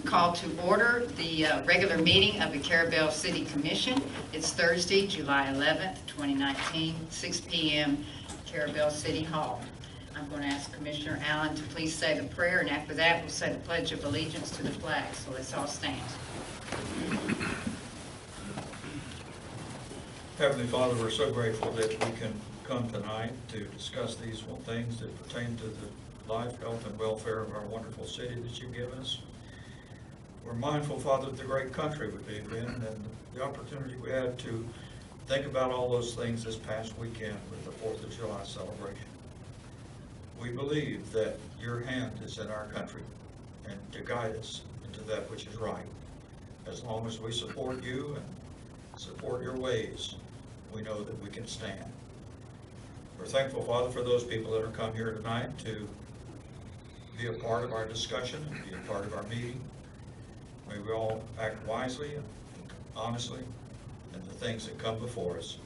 call to order the regular meeting of the Carrabelle City Commission. It's Thursday, July 11th, 2019, 6 p.m., Carrabelle City Hall. I'm going to ask Commissioner Allen to please say the prayer, and after that we'll say the Pledge of Allegiance to the flag. So let's all stand. Heavenly Father, we're so grateful that we can come tonight to discuss these things that pertain to the life, health, and welfare of our wonderful city that you've given us. We're mindful, Father, of the great country we live in and the opportunity we had to think about all those things this past weekend with the 4th of July celebration. We believe that your hand is in our country and to guide us into that which is right. As long as we support you and support your ways, we know that we can stand. We're thankful, Father, for those people that are come here tonight to be a part of our discussion and be a part of our meeting. May we all act wisely and honestly in the things that come before us.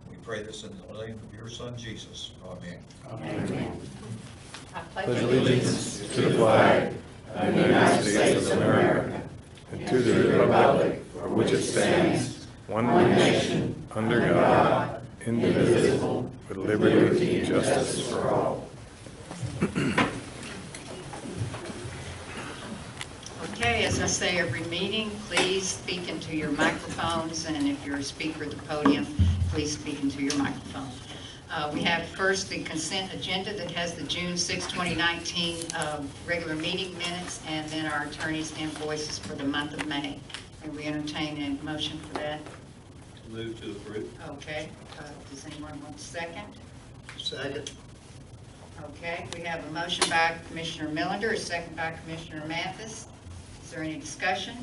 We pray this in the name of your Son, Jesus. Amen. Amen. I pledge allegiance to the flag of the United States of America and to the republic for which it stands, one nation, under God, indivisible, with liberty and justice for all. Okay, as I say every meeting, please speak into your microphones, and if you're a speaker at the podium, please speak into your microphone. We have first the consent agenda that has the June 6, 2019 regular meeting minutes, and then our attorney's invoices for the month of May. And we entertain a motion for that. Move to approve. Okay. Does anyone want a second? Second. Okay, we have a motion by Commissioner Millender, a second by Commissioner Mathis. Is there any discussion?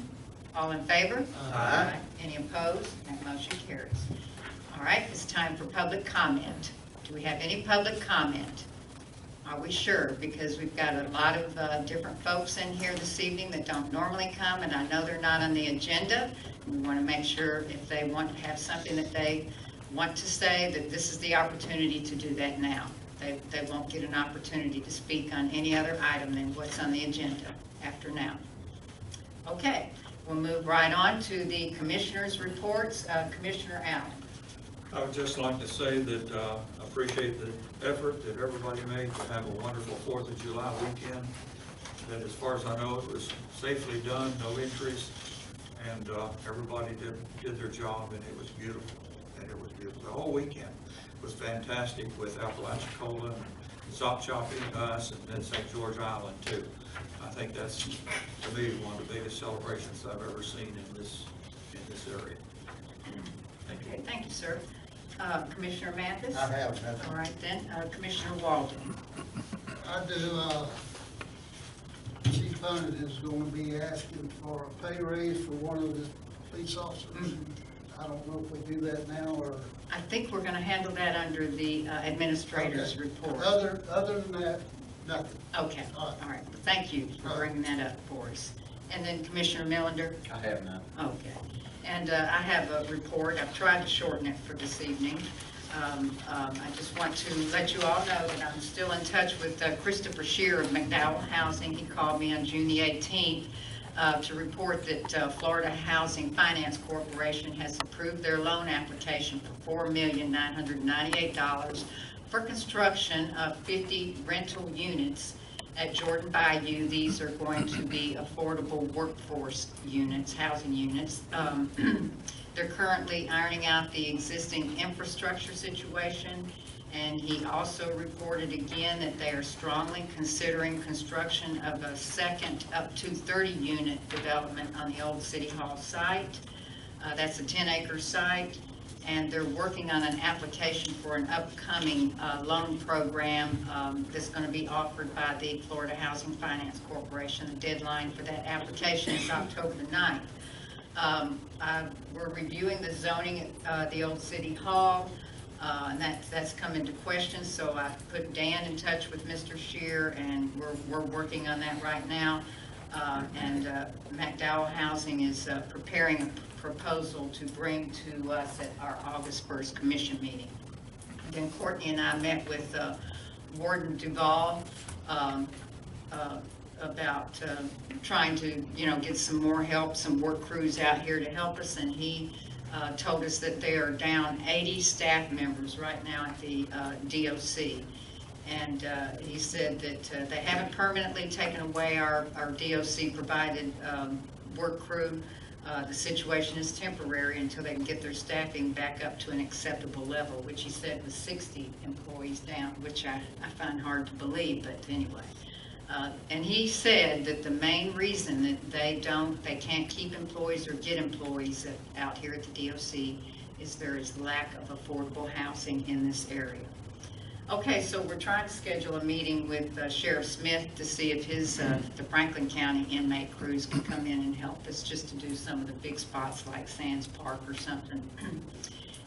All in favor? Aye. Any opposed? That motion carries. All right, it's time for public comment. Do we have any public comment? Are we sure? Because we've got a lot of different folks in here this evening that don't normally come, and I know they're not on the agenda. We want to make sure if they want to have something that they want to say, that this is the opportunity to do that now. They won't get an opportunity to speak on any other item than what's on the agenda after now. Okay, we'll move right on to the commissioners' reports. Commissioner Allen. I would just like to say that I appreciate the effort that everybody made to have a wonderful 4th of July weekend. That as far as I know, it was safely done, no injuries, and everybody did their job, and it was beautiful. And it was beautiful. The whole weekend was fantastic with Apalachicola and Sop Chopping, us, and then St. George Island too. I think that's, to me, one of the biggest celebrations I've ever seen in this area. Thank you. Okay, thank you, sir. Commissioner Mathis? I have nothing. All right then. Commissioner Walden? I do. Chief Bonnet is going to be asking for a pay raise for one of the police officers. I don't know if we do that now or... I think we're going to handle that under the administrator's report. Other than that, nothing. Okay, all right. Well, thank you for bringing that up for us. And then Commissioner Millender? I have none. Okay. And I have a report. I've tried to shorten it for this evening. I just want to let you all know that I'm still in touch with Christopher Shear of McDowell Housing. He called me on June the 18th to report that Florida Housing Finance Corporation has approved their loan application for $4,998 for construction of 50 rental units at Jordan Bayou. These are going to be affordable workforce units, housing units. They're currently ironing out the existing infrastructure situation, and he also reported again that they are strongly considering construction of a second up to 30 unit development on the old City Hall site. That's a 10-acre site, and they're working on an application for an upcoming loan program that's going to be offered by the Florida Housing Finance Corporation. The deadline for that application is October the 9th. We're reviewing the zoning at the old City Hall, and that's come into question, so I put Dan in touch with Mr. Shear, and we're working on that right now. And McDowell Housing is preparing a proposal to bring to us at our August 1st commission meeting. Then Courtney and I met with Warden Duvall about trying to, get some more help, some work crews out here to help us, and he told us that they are down 80 staff members right now at the DOC. And he said that they haven't permanently taken away our DOC provided work crew. The situation is temporary until they can get their staffing back up to an acceptable level, which he said was 60 employees down, which I find hard to believe, but anyway. And he said that the main reason that they can't keep employees or get employees out here at the DOC is there is lack of affordable housing in this area. Okay, so we're trying to schedule a meeting with Sheriff Smith to see if the Franklin County inmate crews can come in and help us just to do some of the big spots like Sands Park or something.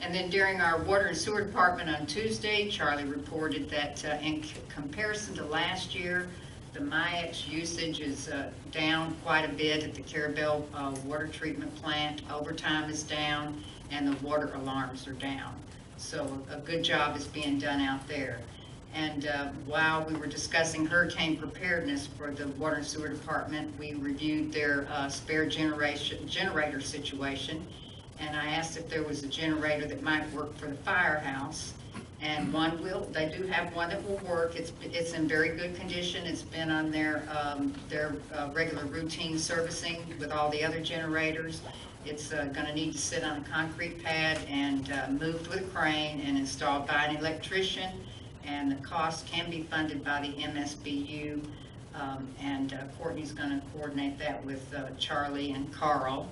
And then during our water and sewer department on Tuesday, Charlie reported that in comparison to last year, the MIAX usage is down quite a bit at the Carrabelle water treatment plant. Overtime is down and the water alarms are down. So a good job is being done out there. And while we were discussing hurricane preparedness for the water and sewer department, we reviewed their spare generator situation. And I asked if there was a generator that might work for the firehouse. And they do have one that will work. It's in very good condition. It's been on their regular routine servicing with all the other generators. It's going to need to sit on a concrete pad and moved with a crane and installed by an electrician. And the cost can be funded by the MSBU. Courtney's going to coordinate that with Charlie and Carl.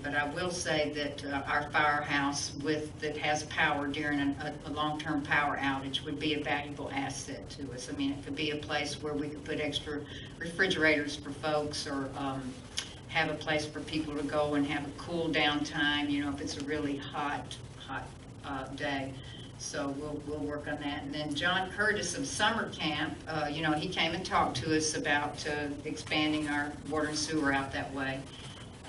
But I will say that our firehouse that has power during a long-term power outage would be a valuable asset to us. I mean, it could be a place where we could put extra refrigerators for folks, or have a place for people to go and have a cool down time, if it's a really hot day. So we'll work on that. And then John Curtis of Summer Camp, he came and talked to us about expanding our water and sewer out that way.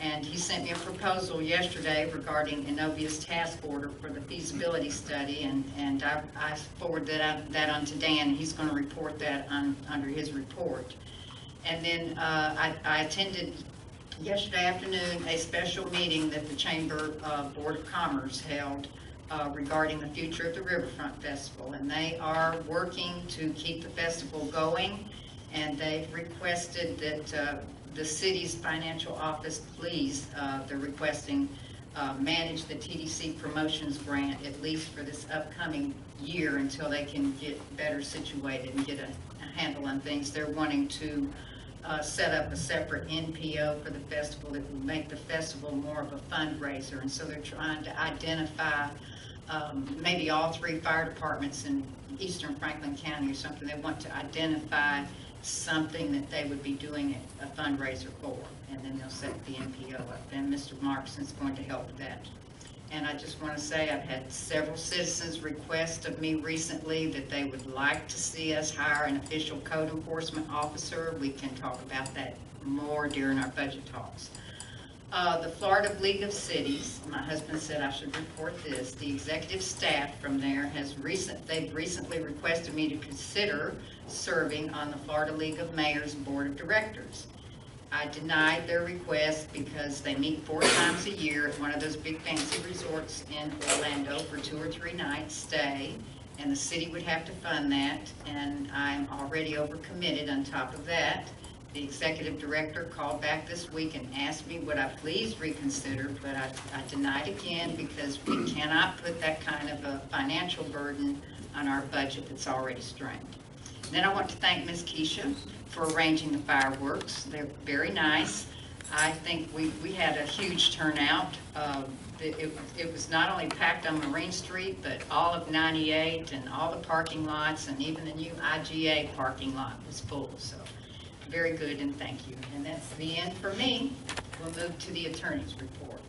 And he sent me a proposal yesterday regarding Inovia's task order for the feasibility study, and I forwarded that on to Dan, and he's going to report that under his report. And then I attended yesterday afternoon a special meeting that the Chamber Board of Commerce held regarding the future of the Riverfront Festival, and they are working to keep the festival going, and they've requested that the city's financial office, please, they're requesting manage the TDC promotions grant at least for this upcoming year until they can get better situated and get a handle on things. They're wanting to set up a separate NPO for the festival that will make the festival more of a fundraiser, and so they're trying to identify maybe all 3 fire departments in eastern Franklin County or something. They want to identify something that they would be doing a fundraiser for, and then they'll set the NPO up. And Mr. Markson's going to help with that. And I just want to say I've had several citizens request of me recently that they would like to see us hire an official code enforcement officer. We can talk about that more during our budget talks. The Florida League of Cities, my husband said I should report this. The executive staff from there they've recently requested me to consider serving on the Florida League of Mayors Board of Directors. I denied their request because they meet 4 times a year at one of those big fancy resorts in Orlando for 2 or 3 nights stay, and the city would have to fund that, and I'm already overcommitted on top of that. The executive director called back this week and asked me would I please reconsider, but I denied again because we cannot put that kind of a financial burden on our budget that's already strained. And then I want to thank Ms. Keisha for arranging the fireworks. They're very nice. I think we had a huge turnout. It was not only packed on Marine Street, but all of 98 and all the parking lots, and even the new IGA parking lot was full. So very good, and thank you. And that's the end for me. We'll move to the attorney's report.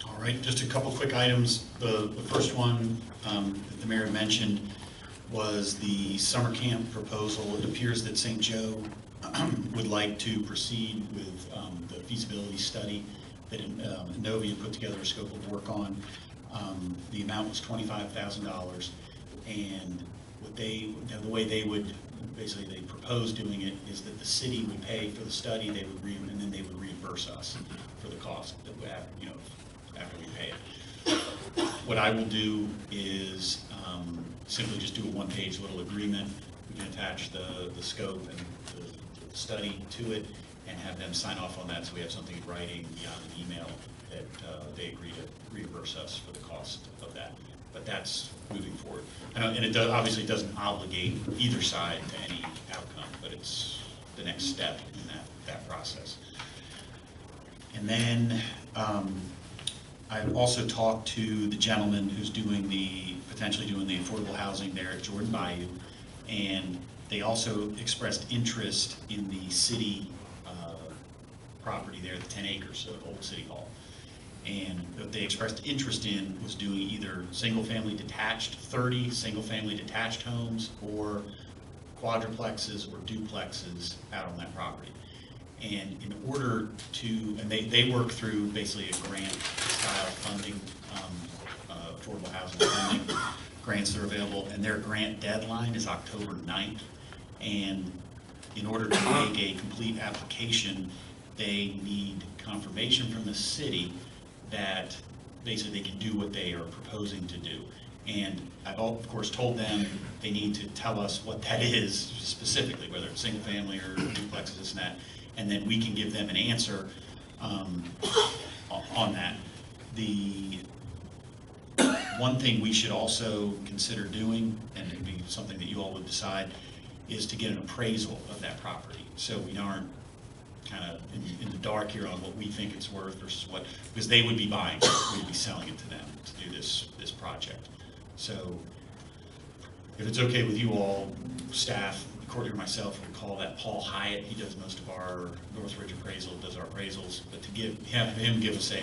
All right, just a couple quick items. The first one that the mayor mentioned was the summer camp proposal. It appears that St. Joe would like to proceed with the feasibility study that Inovia put together a scope of work on. The amount was $25,000, and the way they would, basically they proposed doing it is that the city would pay for the study, and then they would reimburse us for the cost that we have, after we pay it. What I will do is simply just do a one-page little agreement. We can attach the scope and the study to it and have them sign off on that, so we have something in writing beyond an email that they agree to reimburse us for the cost of that. But that's moving forward. And it obviously doesn't obligate either side to any outcome, but it's the next step in that process. And then I've also talked to the gentleman who's potentially doing the affordable housing there at Jordan Bayou, and they also expressed interest in the city property there, the 10 acres of Old City Hall. And what they expressed interest in was doing either single-family detached, 30 single-family detached homes, or quadruplexes or duplexes out on that property. And in order to, and they work through basically a grant-style funding, affordable housing funding grants that are available, and their grant deadline is October 9th. And in order to make a complete application, they need confirmation from the city that basically they can do what they are proposing to do. And I've of course told them they need to tell us what that is specifically, whether it's single family or duplexes, this and that, and then we can give them an answer on that. The one thing we should also consider doing, and it'd be something that you all would decide, is to get an appraisal of that property, so we aren't kind of in the dark here on what we think it's worth versus what, because they would be buying it, we'd be selling it to them to do this project. So if it's okay with you all, staff, Courtney or myself, would call that Paul Hyatt. He does most of our Northridge appraisal, does our appraisals, but to have him give us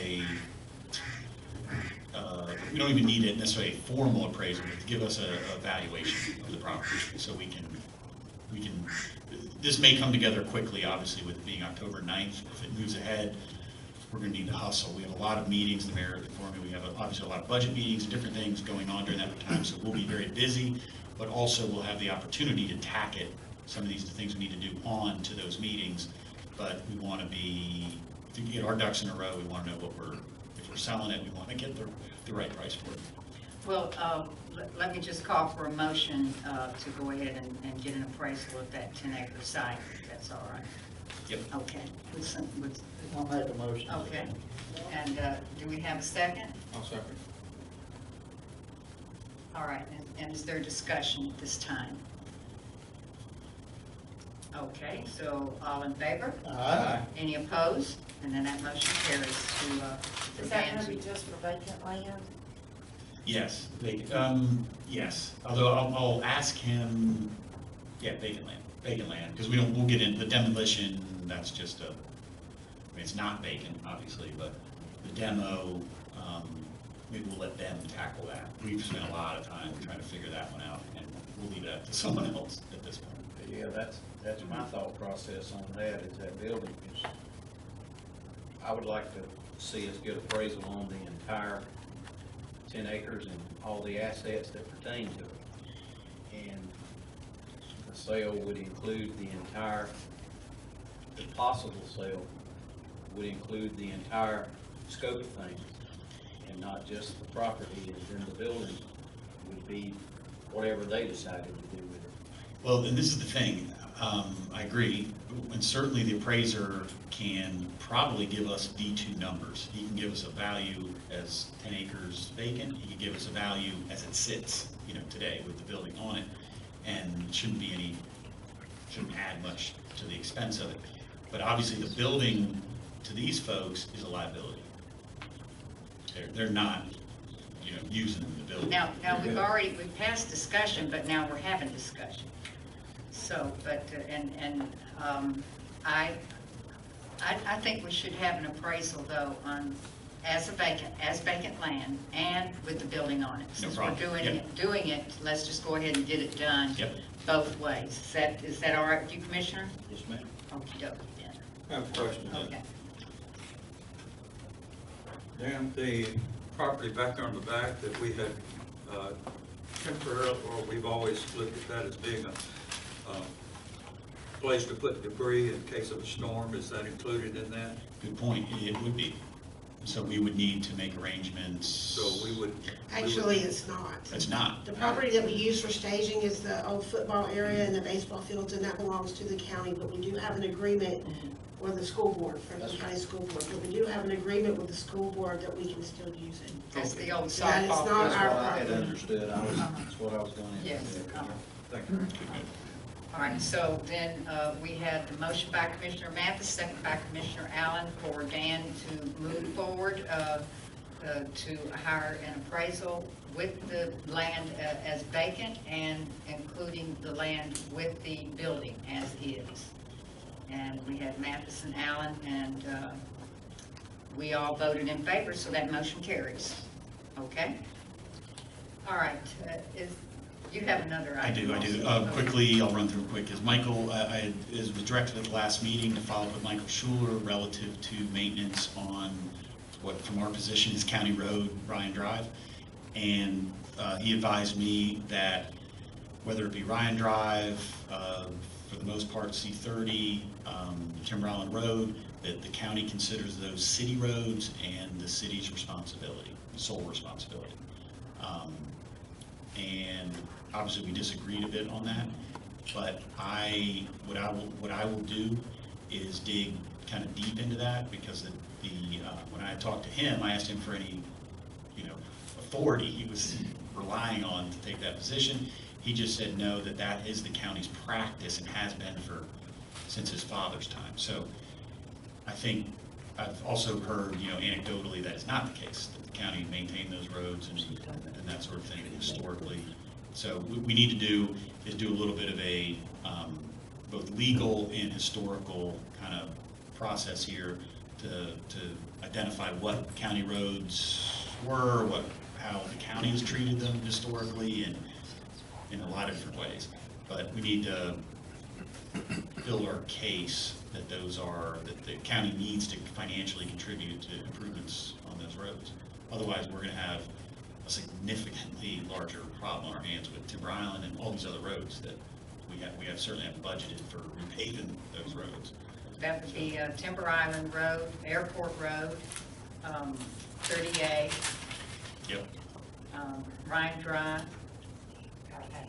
we don't even need it necessarily a formal appraisal, but to give us a valuation of the property, so we can, this may come together quickly, obviously, with it being October 9th. If it moves ahead, we're gonna need to hustle. We have a lot of meetings, the mayor informed me, we have obviously a lot of budget meetings and different things going on during that time, so we'll be very busy, but also we'll have the opportunity to tack it, some of these things we need to do on to those meetings, but we wanna to get our ducks in a row, we wanna know if we're selling it, we wanna get the right price for it. Well, let me just call for a motion to go ahead and get an appraisal of that 10-acre site, if that's all right. Yep. Okay. I'll make a motion. Okay. And do we have a second? I'll second. All right, and is there discussion at this time? Okay, so all in favor? Aye. Any opposed? And then that motion carries to Is that gonna advance. be just for vacant land? Yes, yes, although I'll ask him, yeah, vacant land, because we'll get into the demolition, that's just it's not vacant, obviously, but the demo, maybe we'll let them tackle that. We've spent a lot of time trying to figure that one out, and we'll leave that to someone else at this point. Yeah, that's my thought process on that, is that building is, I would like to see us get appraisal on the entire 10 acres and all the assets that pertain to it. And the sale would include the possible sale would include the entire scope of things, and not just the property, and then the building would be whatever they decided to do with it. Well, and this is the thing, I agree, and certainly the appraiser can probably give us V2 numbers. He can give us a value as 10 acres vacant, he can give us a value as it sits, today with the building on it, and shouldn't add much to the expense of it. But obviously the building to these folks is a liability. They're not, using the building. Now we've passed discussion, but now we're having discussion. So, but, I think we should have an appraisal though on, as vacant land and with the building on it. Since we're doing it, let's just go ahead and get it done. Yep. Both ways. Is that all right with you, Commissioner? Yes, ma'am. Okey dokey then. I have a question then. Okay. Dan, the property back there on the back that we had temporarily, or we've always looked at that as being a place to put debris in case of a storm, is that included in that? Good point, it would be. So we would need to make arrangements. So we would. Actually, it's not. It's not. The property that we use for staging is the old football area and the baseball fields, and that belongs to the county, but we do have an agreement with the school board, Franklin County School Board, but we do have an agreement with the school board that we can still use it. That's the old That is softball. not That's our what I had property. understood, that's what I was going to. Yes. Thank you. All right, so then we had the motion by Commissioner Mathis, second by Commissioner Allen for Dan to move forward to hire an appraisal with the land as vacant and including the land with the building as is. And we had Mathis and Allen, and we all voted in favor, so that motion carries. Okay? All right, you have another I item. do. Quickly, I'll run through it quick. As Michael, was directed at the last meeting to follow up with Michael Schuler relative to maintenance on what from our position is County Road, Ryan Drive. And he advised me that whether it be Ryan Drive, for the most part C30, Timber Island Road, that the county considers those city roads and the city's responsibility, sole responsibility. And obviously we disagreed a bit on that, but what I will do is dig kind of deep into that, because when I talked to him, I asked him for any, authority he was relying on to take that position. He just said no, that is the county's practice and has been since his father's time. So I think I've also heard, anecdotally, that it's not the case, that the county maintained those roads and that sort of thing historically. So what we need to do is do a little bit of a both legal and historical kind of process here to identify what county roads were, how the county has treated them historically, and in a lot of different ways. But we need to build our case that that the county needs to financially contribute to improvements on those roads. Otherwise, we're going to have a significantly larger problem on our hands with Timber Island and all these other roads that we certainly have budgeted for repaving those roads. That would be Timber Island Road, Airport Road, 30A, Yep. Ryan Drive,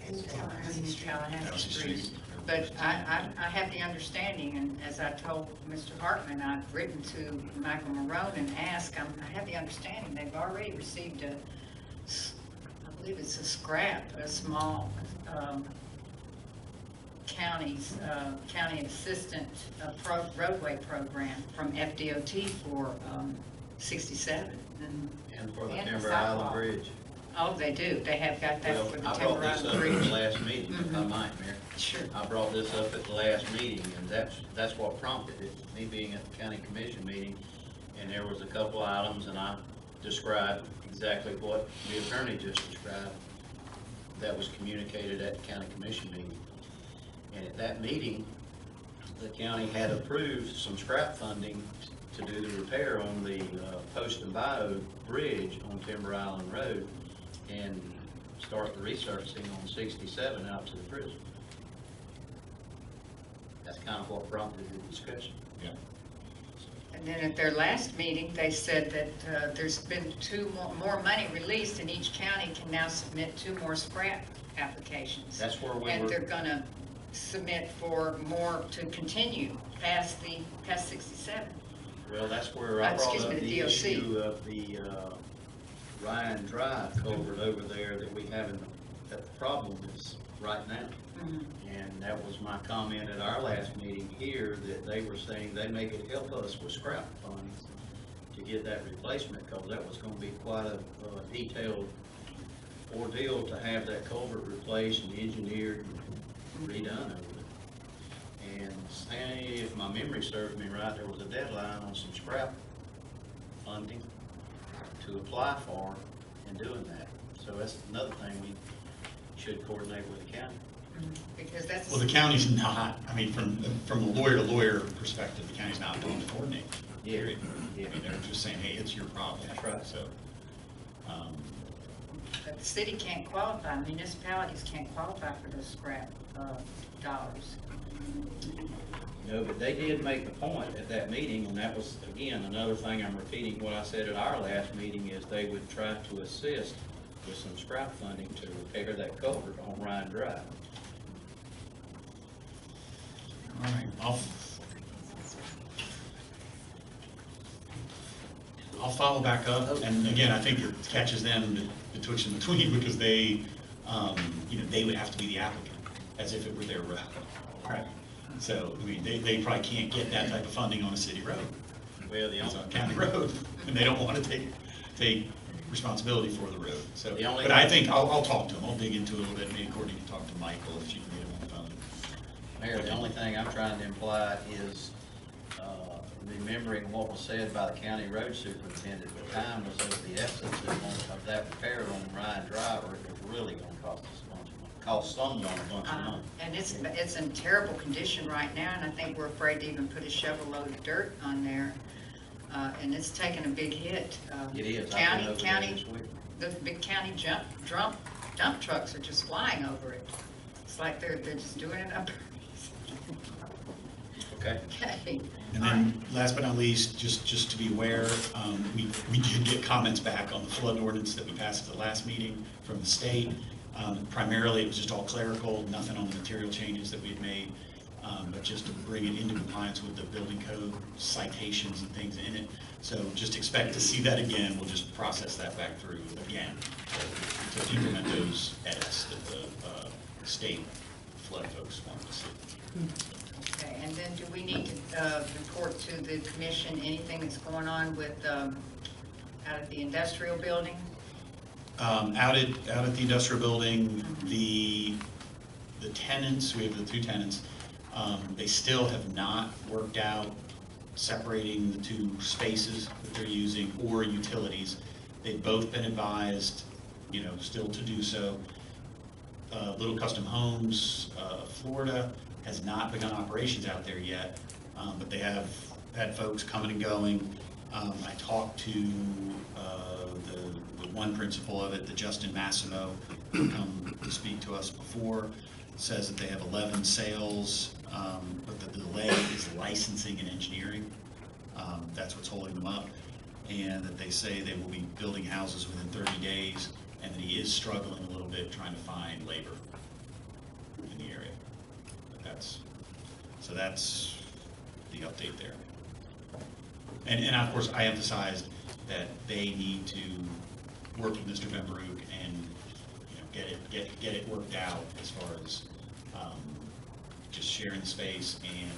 And Tallahassee and Street. Tallahassee Street. But I have the understanding, and as I told Mr. Hartman, I've written to Michael Marone and asked, I have the understanding they've already received I believe it's a small county assistant roadway program from FDOT for 67. And for the And the Timber sidewalk. Island Bridge. Oh, they do. They have got that Well, for the I Timber brought this Island up at the Bridge. last meeting, if I might, Mayor. Sure. I brought this up at the last meeting, and that's what prompted it, me being at the county commission meeting. And there was a couple items, and I described exactly what the attorney just described that was communicated at the county commission meeting. And at that meeting, the county had approved some scrap funding to do the repair on the Post and Bio Bridge on Timber Island Road and start the resurfacing on 67 out to the prison. That's kind of what prompted the discussion. Yeah. And then at their last meeting, they said that there's been more money released, and each county can now submit 2 more scrap applications. That's where we And were. they're gonna submit for more to continue past 67. Well, that's where I brought Excuse up me, the the DOC. issue of the Ryan Drive culvert over there that we have that the problem is right now. Mhm. And that was my comment at our last meeting here, that they were saying they may could help us with scrap funds to get that replacement, because that was gonna be quite a detailed ordeal to have that culvert replaced and engineered and redone over it. And say, if my memory serves me right, there was a deadline on some scrap funding to apply for in doing that. So that's another thing we should coordinate with the county. Because that's. Well, the county's not, from a lawyer to lawyer perspective, the county's not doing the coordinating. Yeah. period. Yeah. I mean, they're just saying, hey, it's your problem. That's right. So, But the city can't qualify, municipalities can't qualify for those scrap dollars. No, but they did make the point at that meeting, and that was, again, another thing I'm repeating what I said at our last meeting, is they would try to assist with some scrap funding to repair that culvert on Ryan Drive. all right, I'll follow back up, and again, I think it catches them betwixt and between, because they, you know, they would have to be the applicant, as if it were their road, right? So, I mean, they probably can't get that type of funding on a city road. Well, It's on a county road, and they don't want to take responsibility for the road, so. The only- But I think, I'll talk to them, I'll dig into it a little bit, maybe Courtney can talk to Michael if she can get him on the phone. Mayor, the only thing I'm trying to imply is, remembering what was said by the county road superintendent, the time was of the essence of that repair on Ryan Drive, or it was really gonna cost us a bunch of money, cost someone a bunch of money. And it's in terrible condition right now, and I think we're afraid to even put a shovel load of dirt on there. And it's taken a big hit. It is. I've been over there County, this week. the big county dump trucks are just flying over it. It's like they're just doing it up. Okay. Okay. And then, last but not least, just to be aware, we did get comments back on the flood ordinance that we passed at the last meeting from the state. Primarily, it was just all clerical, nothing on the material changes that we had made, but just to bring it into compliance with the building code, citations and things in it. So just expect to see that again. We'll just process that back through again to implement those edits that the state flood folks wanted to see. Okay, and then do we need to report to the commission anything that's going on with, out at the industrial building? Out at the industrial building, the tenants, we have the two tenants, they still have not worked out separating the two spaces that they're using or utilities. They've both been advised, you know, still to do so. Little Custom Homes, Florida, has not begun operations out there yet, but they have had folks coming and going. I talked to the one principal of it, the Justin Massimo, who come to speak to us before, says that they have 11 sales, but the delay is licensing and engineering. That's what's holding them up, and that they say they will be building houses within 30 days, and that he is struggling a little bit trying to find labor in the area. So that's the update there. And of course, I emphasized that they need to work with Mr. Van Broek and, you know, get it worked out as far as just sharing the space and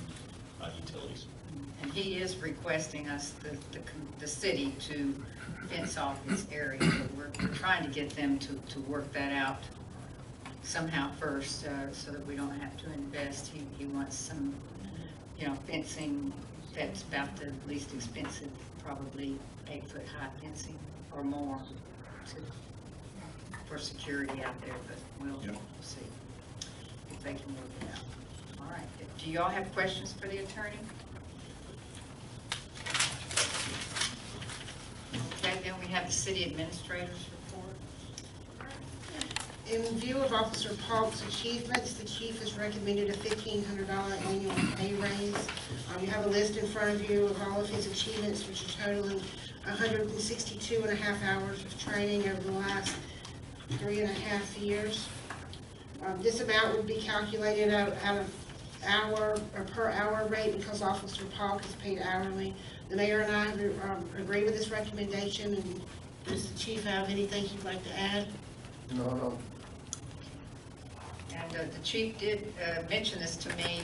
utilities. And he is requesting us, the city, to fence off this area, but we're trying to get them to work that out somehow first, so that we don't have to invest. He wants some, you know, fencing that's about the least expensive, probably 8-foot high fencing or more for security out there, but we'll see if they can work it out. All right, do y'all have questions for the attorney? Okay, then we have the city administrator's report. In view of Officer Polk's achievements, the chief has recommended a $1,500 annual pay raise. You have a list in front of you of all of his achievements, which are totaling 162.5 hours of training over the last 3.5 years. This amount would be calculated out of hour or per hour rate because Officer Polk is paid hourly. The mayor and I agree with this recommendation, and does the chief have anything he'd like to add? No. And the chief did mention this to me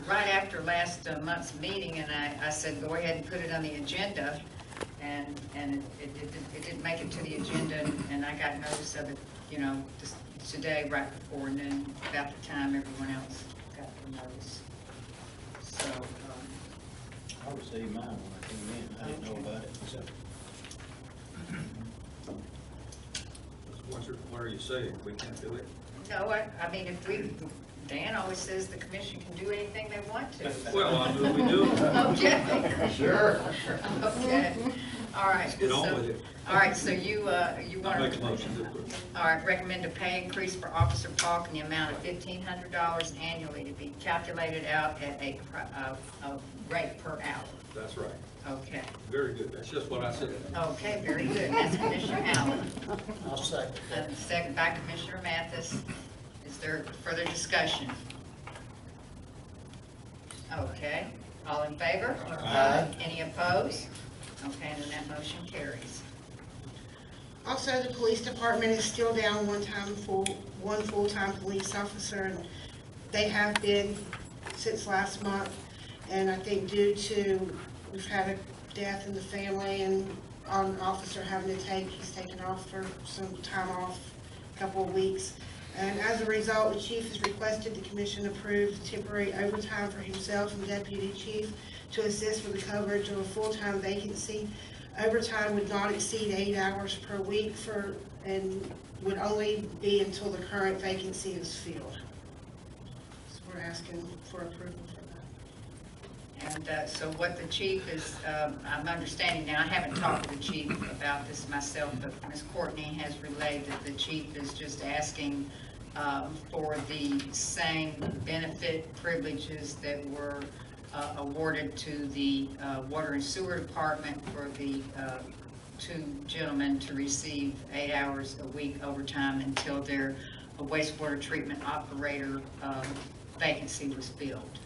right after last month's meeting, and I said, go ahead and put it on the agenda, and it didn't make it to the agenda, and I got notice of it, you know, just today, right before noon, about the time everyone else got the notice. So, I received mine when I came in, I didn't know about it, so. What are you saying? We can't do it? no, I mean, if Dan always says the commission can do anything they want to. Well, I move we do. Okay. Sure. Okay, all right. Let's get on so- with it. All right, so you I want make a to, motion to approve. all right, recommend a pay increase for Officer Falk in the amount of $1,500 annually to be calculated out at a rate per hour. That's right. Okay, Very good. That's just what I said. okay, very good. That's Commissioner Allen. I'll second that. Second by Commissioner Mathis. Is there further discussion? Okay, all in favor? Aye. Any opposed? Okay, and then that motion carries. Also, the police department is still down one full-time police officer, and they have been since last month. And I think due to, we've had a death in the family and an officer having to he's taken off for some time off, a couple of weeks. And as a result, the chief has requested the commission approve temporary overtime for himself and deputy chief to assist with the coverage of a full-time vacancy. Overtime would not exceed 8 hours per week and would only be until the current vacancy is filled. So we're asking for approval for that. And so what the chief is, I'm understanding now, I haven't talked to the chief about this myself, but Ms. Courtney has relayed that the chief is just asking for the same benefit privileges that were awarded to the Water and Sewer Department for the two gentlemen to receive 8 hours a week overtime until their wastewater treatment operator vacancy was filled.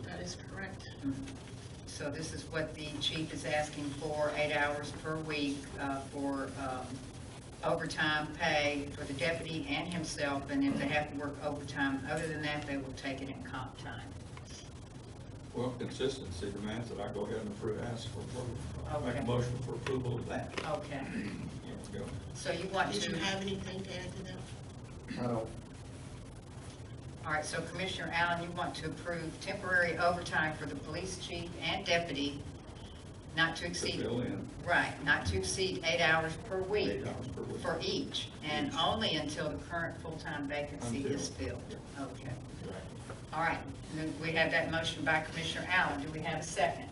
That is correct. So this is what the chief is asking for, 8 hours per week for overtime pay for the deputy and himself, and if they have to work overtime, other than that, they will take it in comp time. Well, consistency demands that I go ahead and ask for approval. I make a Okay. motion for approval of that. Okay, Yeah, go. so you want Did to, you have anything to add to that? I don't. all right, so Commissioner Allen, you want to approve temporary overtime for the police chief and deputy, not to To exceed, fill in right, not to exceed 8 hours per week 8 hours per week. for each, and only until the current full-time vacancy is filled. Okay. All right, then we have that motion by Commissioner Allen. Do we have a second?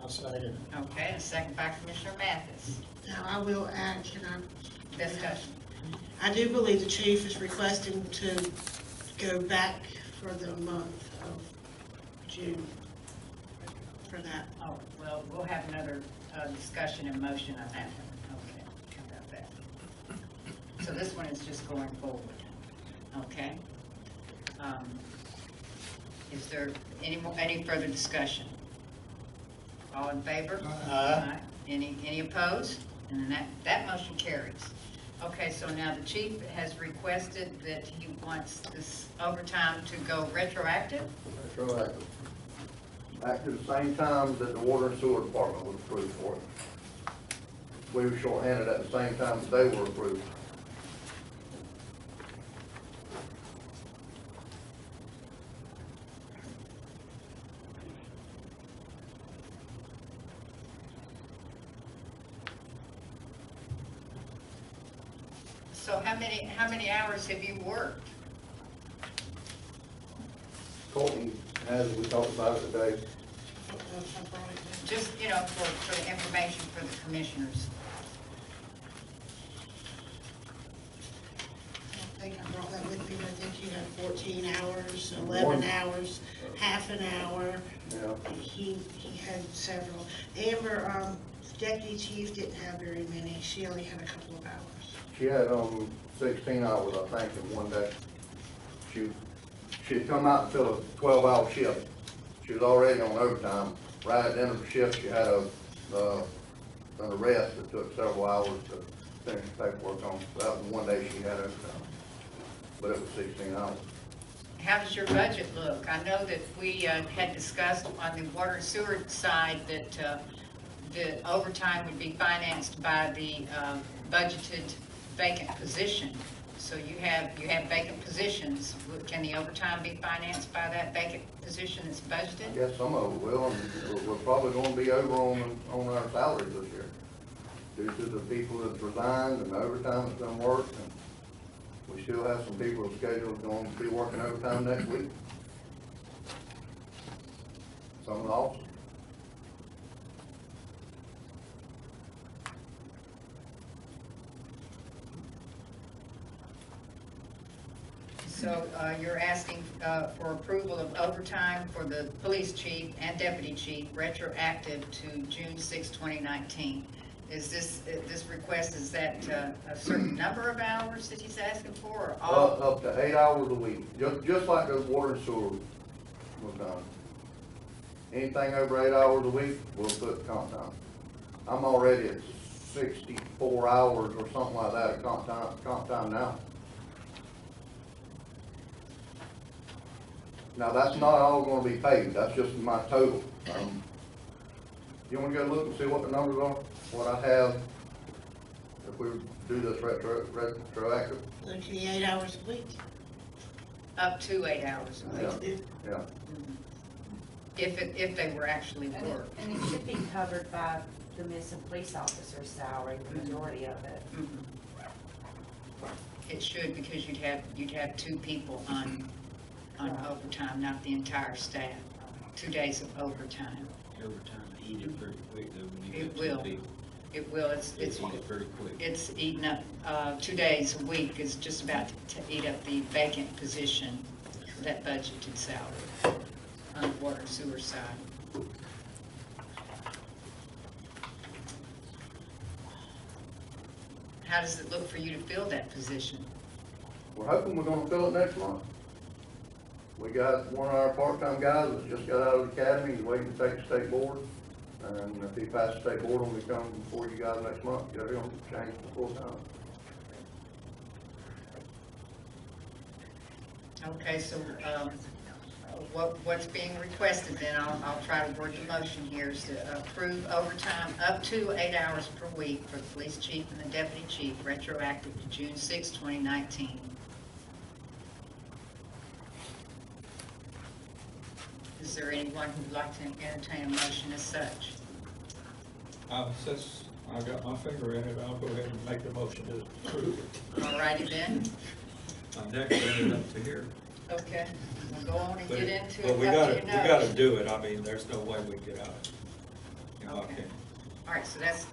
I'll second. Okay, a second by Commissioner Mathis. Now, I will add, can I? Discussion. I do believe the chief is requesting to go back for the month of June for that. Oh, well, we'll have another discussion and motion on that one. Okay, how about that? So this one is just going forward, okay? Is there any further discussion? All in favor? Aye. Any opposed? And then that motion carries. Okay, so now the chief has requested that he wants this overtime to go retroactive? That's right. Back to the same time that the Water and Sewer Department was approved for it. We were shorthanded at the same time that they were approved. So how many hours have you worked? Colton has, we talked about it today. Just, for the information for the commissioners. I think I brought that with me. I think you had 14 hours, 11 hours, half an hour. Yeah. He had several. Amber, deputy chief didn't have very many. She only had a couple of hours. She had 16 hours, I think, in one day. She had come out and filled a 12-hour shift. She was already on overtime. Right at the end of the shift, she had an arrest that took several hours to finish the paperwork on. So that was one day she had overtime, but it was 16 hours. How does your budget look? I know that we had discussed on the water and sewer side that the overtime would be financed by the budgeted vacant position. So you have vacant positions. Can the overtime be financed by that vacant position that's I budgeted? guess some of it will, and we're probably gonna be over on our salaries this year due to the people that resigned and the overtime that's been worked, and we we still have some people scheduled going to be working overtime next week. Some of the officers. So you're asking for approval of overtime for the police chief and deputy chief retroactive to June 6, 2019. Is this request, is that a certain number of hours that he's asking for, or all? Up to 8 hours a week, just like the water and sewer was done. Anything over 8 hours a week, we'll put comp time. I'm already at 64 hours or something like that of comp time now. Now, that's not all gonna be paid, that's just my total. You wanna go look and see what the numbers are, what I have, if we do this retroactive? Looking at 8 hours a week. Up to 8 hours a week, Yeah, if they were actually worked. And it should be covered by the missing police officer's salary, the majority of it. It should, because you'd have two people on overtime, not the entire staff. 2 days of overtime. Overtime, eat it pretty quick though. When you It got two will. people. It will, it's Eat it pretty quick. It's eating up, 2 days a week is just about to eat up the vacant position, that budgeted salary on the water and sewer side. How does it look for you to fill that position? we're hoping we're gonna fill it next month. We got one of our part-time guys that just got out of the academy, he's waiting to take the state board. And if he passes the state board, when we come before you guys next month, you're gonna change to full-time. Okay, so, what's being requested then, I'll try to word the motion here, is to approve overtime up to 8 hours per week for the police chief and the deputy chief, retroactive to June 6, 2019. Is there anyone who'd like to entertain a motion as such? Since I got my finger in it, I'll go ahead and make the motion to approve it. All righty then. I'm next ended up to here. Okay, we'll go on and But get into but it. we Up to gotta, your we nose. gotta do it. I mean, there's no way we get out of it. In my Okay. opinion. All right, so that's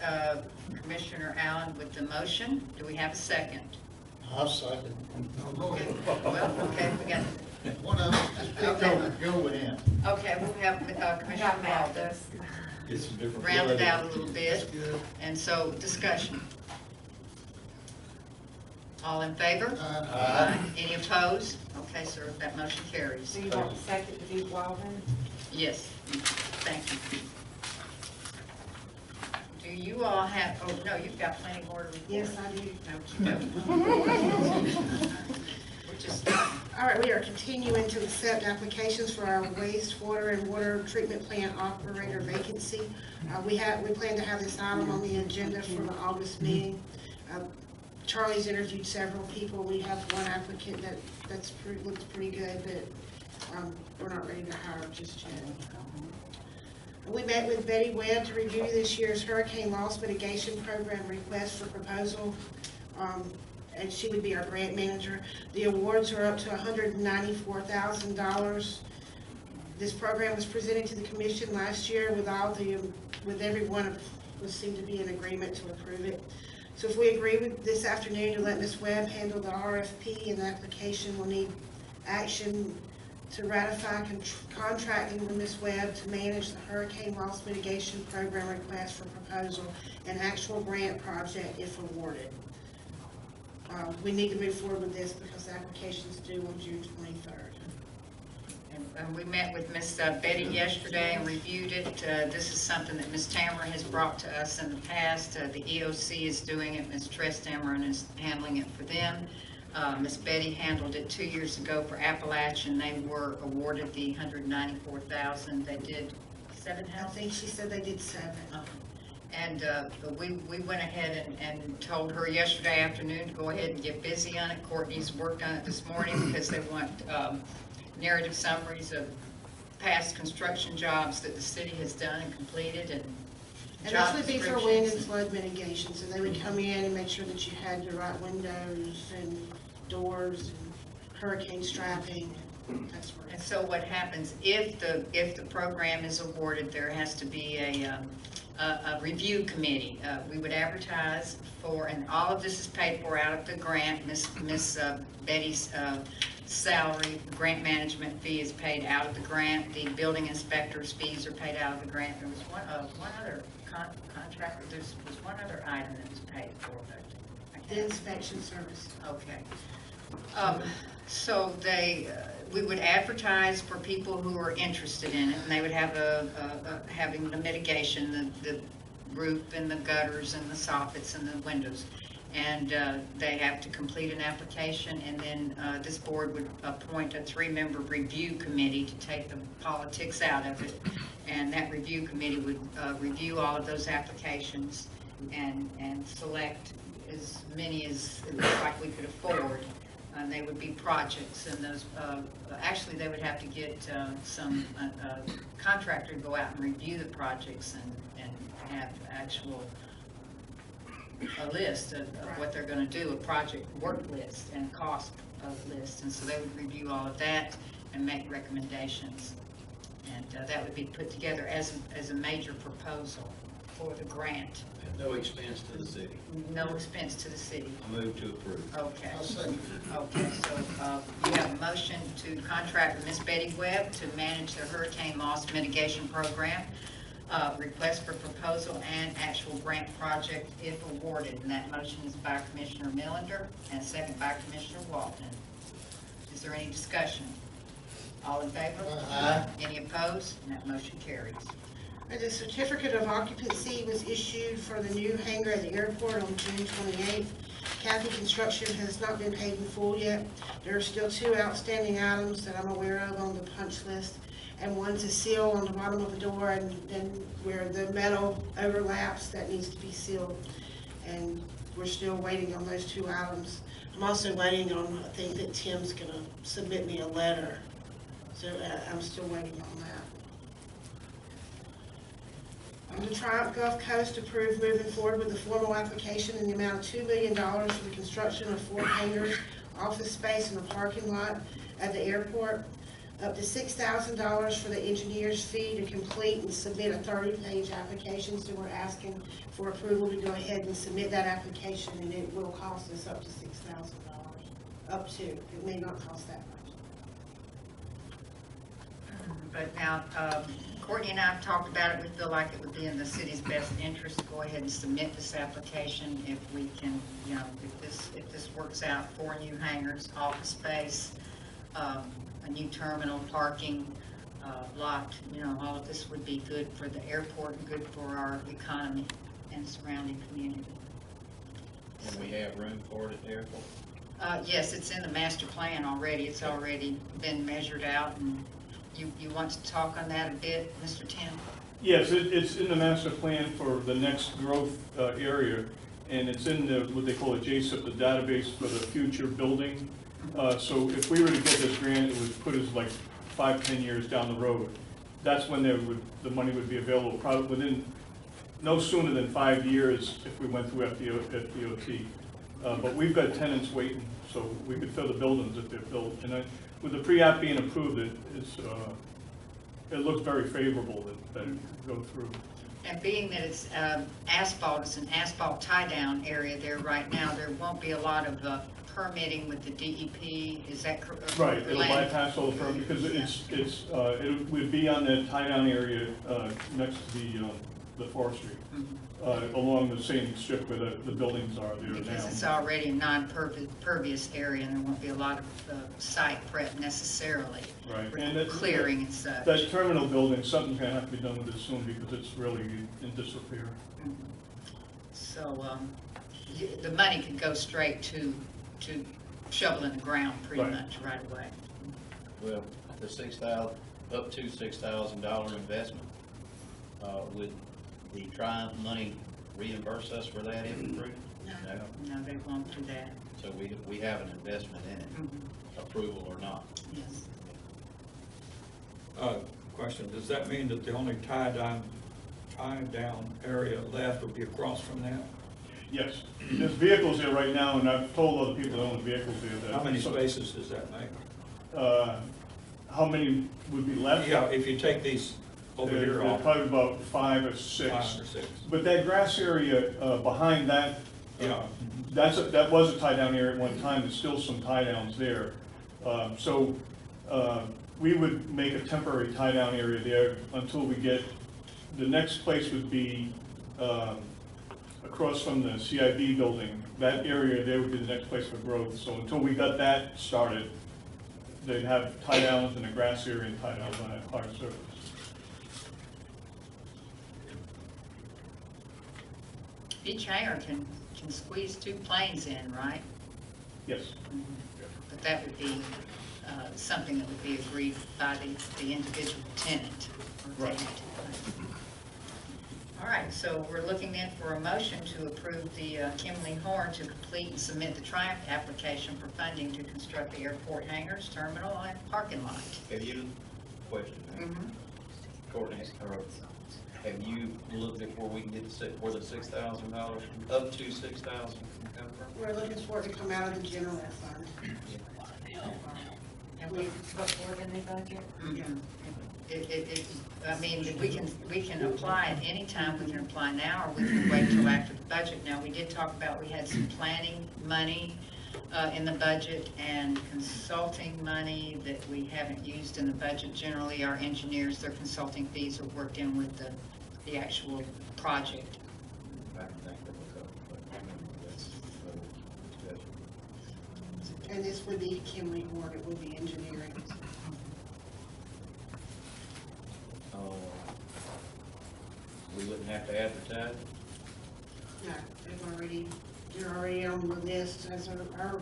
Commissioner Allen with the motion. Do we have a second? I'll second. Okay, well, okay, we got, One of them, just pick on Go in. okay, we'll have Commissioner Got Walden this. Get some different. round it blood. out a little bit. And so, discussion. All in favor? Aye. Any opposed? Okay, sir, that motion carries. Do you want the second to be Walden? Yes, thank you. Do you all have, oh, no, you've got plenty more to report. Yes, I do. We're just, All right, we are continuing to accept applications for our wastewater and water treatment plant operator vacancy. We plan to have this item on the agenda for the August meeting. Charlie's interviewed several people. We have one applicant looks pretty good, but we're not ready to hire just yet. We met with Betty Webb to review this year's hurricane loss mitigation program request for proposal. And she would be our grant manager. The awards are up to $194,000. This program was presented to the commission last year with everyone seemed to be in agreement to approve it. So if we agree with this afternoon to let Ms. Webb handle the RFP, and the application will need action to ratify contracting with Ms. Webb to manage the hurricane loss mitigation program request for proposal and actual grant project if awarded. We need to move forward with this because the application is due on June 23rd. and we met with Miss Betty yesterday and reviewed it. This is something that Miss Tamara has brought to us in the past. The EOC is doing it. Miss Tress Tamara is handling it for them. Miss Betty handled it 2 years ago for Appalachian. They were awarded the $194,000. They did 7 I houses. think she said they did 7. And we went ahead and told her yesterday afternoon to go ahead and get busy on it. Courtney's worked on it this morning because they want narrative summaries of past construction jobs that the city has done and completed, and And job this would be for wind and descriptions. flood mitigation, so they would come in and make sure that you had the right windows and doors and hurricane strapping and that sort of And thing. so what happens, if the program is awarded, there has to be a review committee. We would advertise for, and all of this is paid for out of the grant. Miss Betty's salary, grant management fee is paid out of the grant. The building inspector's fees are paid out of the grant. There was one other contractor, there was one other item that was paid for, but I The can't. inspection service. Okay. So we would advertise for people who are interested in it, and they would have having the mitigation, the roof and the gutters and the soffits and the windows. And they have to complete an application, and then this board would appoint a 3-member review committee to take the politics out of it. And that review committee would review all of those applications and select as many as it looked like we could afford. And they would be projects, and those, actually they would have to get some contractor to go out and review the projects and have actual a list of what they're going to do, a project work list and cost list. And so they would review all of that and make recommendations. And that would be put together as a major proposal for the grant. At no expense to the city. No expense to the city. I move to approve. Okay. I'll second. Okay, so you have a motion to contract with Miss Betty Webb to manage the hurricane loss mitigation program. Request for proposal and actual grant project if awarded. And that motion is by Commissioner Millender and second by Commissioner Walden. Is there any discussion? All in favor? Aye. Any opposed? And that motion carries. And the certificate of occupancy was issued for the new hangar at the airport on June 28th. Kathy Construction has not been paid in full yet. There are still 2 outstanding items that I'm aware of on the punch list. And one's a seal on the bottom of the door, and then where the metal overlaps, that needs to be sealed. And we're still waiting on those 2 items. I'm also waiting on, I think that Tim's gonna submit me a letter. So I'm still waiting on that. On the Triumph Gulf Coast, approved moving forward with the formal application in the amount of $2 million for the construction of 4 hangars, office space, and a parking lot at the airport. Up to $6,000 for the engineer's fee to complete and submit a 30-page application. So we're asking for approval to go ahead and submit that application, and it will cost us up to $6,000. Up to, it may not cost that much. But now, Courtney and I have talked about it. We feel like it would be in the city's best interest to go ahead and submit this application if we can, you know, if this works out. 4 new hangars, office space, a new terminal, parking lot, you know, all of this would be good for the airport and good for our economy and surrounding community. And we have room for it at the airport? Yes, it's in the master plan already. It's already been measured out, and you want to talk on that a bit, Mr. Tim? Yes, it's in the master plan for the next growth area, and it's in the, what they call a JSIP, the database for the future building. So if we were to get this grant, it would put us like 5-10 years down the road. That's when the money would be available, probably within no sooner than 5 years if we went through FDOT. But we've got tenants waiting, so we could fill the buildings if they're built. And with the pre-app being approved, it looks very favorable that it could go through. And being that it's asphalt, it's an asphalt tie-down area there right now, there won't be a lot of permitting with the DEP, is that correct? Right, it'll bypass all the permits, because it would be on the tie-down area next to the forestry, along the same strip where the buildings are there now. Because it's already a non-pervious area, and there won't be a lot of site prep necessarily. Right. For And clearing and such. That terminal building, something's gonna have to be done with it soon, because it's really in disrepair. So, the money could go straight to shoveling the ground pretty Right. much right away. Well, the up to $6,000 investment, would the Triumph money reimburse us for that if approved? No, they won't do that. So we have an investment in it, approval or not. Yes. Question, does that mean that the only tie-down area left will be across from that? Yes, there's vehicles there right now, and I've told other people that own vehicles there that. How many spaces does that make? How many would be left? Yeah, if you take these over here There's off. probably about 5 or 6. 5 or 6. But that grass area behind that, Yeah. that was a tie-down area at one time, there's still some tie-downs there. So we would make a temporary tie-down area there until we get, the next place would be across from the CIB building. That area there would be the next place for growth. So until we got that started, they'd have tie-downs in the grass area and tie-downs on that hard surface. Each hangar can squeeze 2 planes in, right? Yes. But that would be something that would be agreed by the individual tenant. Or Right. tenant. All right, so we're looking then for a motion to approve the Kimley Horn to complete and submit the Triumph application for funding to construct the airport hangars, terminal, and parking lot. Have you, question, Courtney, or have you looked at where we can get where the $6,000, up to $6,000 can come from? We're looking for it to come out of the general fund. And we put more in the budget? I mean, we can apply at any time. We can apply now, or we can wait till after the budget. Now, we did talk about, we had some planning money in the budget and consulting money that we haven't used in the budget. Generally, our engineers, their consulting fees are worked in with the actual project. I can think of a couple, but I remember that's another discussion. And this would be Kimley Horn, it would be engineering. We wouldn't have to advertise? No, they're already on the list as our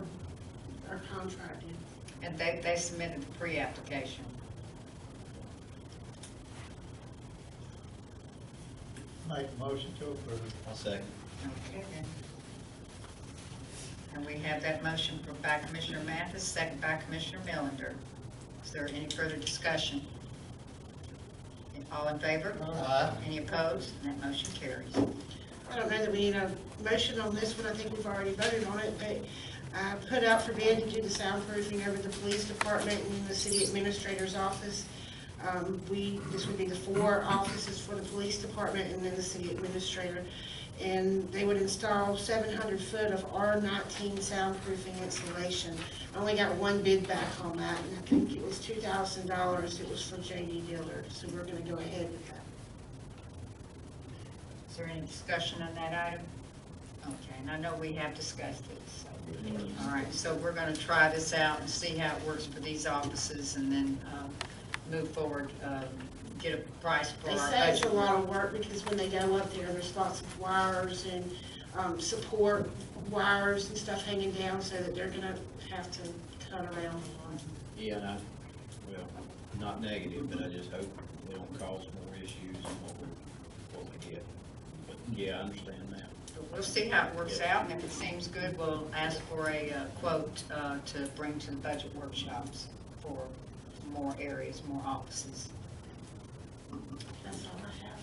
contract is. And they submitted the pre-application. Make a motion to approve. I'll second. Okay, then. And we have that motion by Commissioner Mathis, second by Commissioner Millender. Is there any further discussion? All in favor? Aye. Any opposed? And that motion carries. I don't know that we need a motion on this one, I think we've already voted on it, but I put out for bid to do the soundproofing over the police department and the city administrator's office. This would be the 4 offices for the police department and then the city administrator. And they would install 700 foot of R19 soundproofing insulation. I only got 1 bid back on that, and I think it was $2,000. It was for J.D. Dillard, so we're gonna go ahead with that. Is there any discussion on that item? Okay, and I know we have discussed it, so. All right, so we're gonna try this out and see how it works for these offices and then move forward, get a price for They our say it's a budget. lot of work because when they go up there, there's lots of wires and support wires and stuff hanging down, so that they're gonna have to cut around a lot. Yeah, and well, not negative, but I just hope we don't cause more issues than what we get. But yeah, I understand that. We'll see how it works out, and if it seems good, we'll ask for a quote to bring to the budget workshops for more areas, more offices. That's all I have.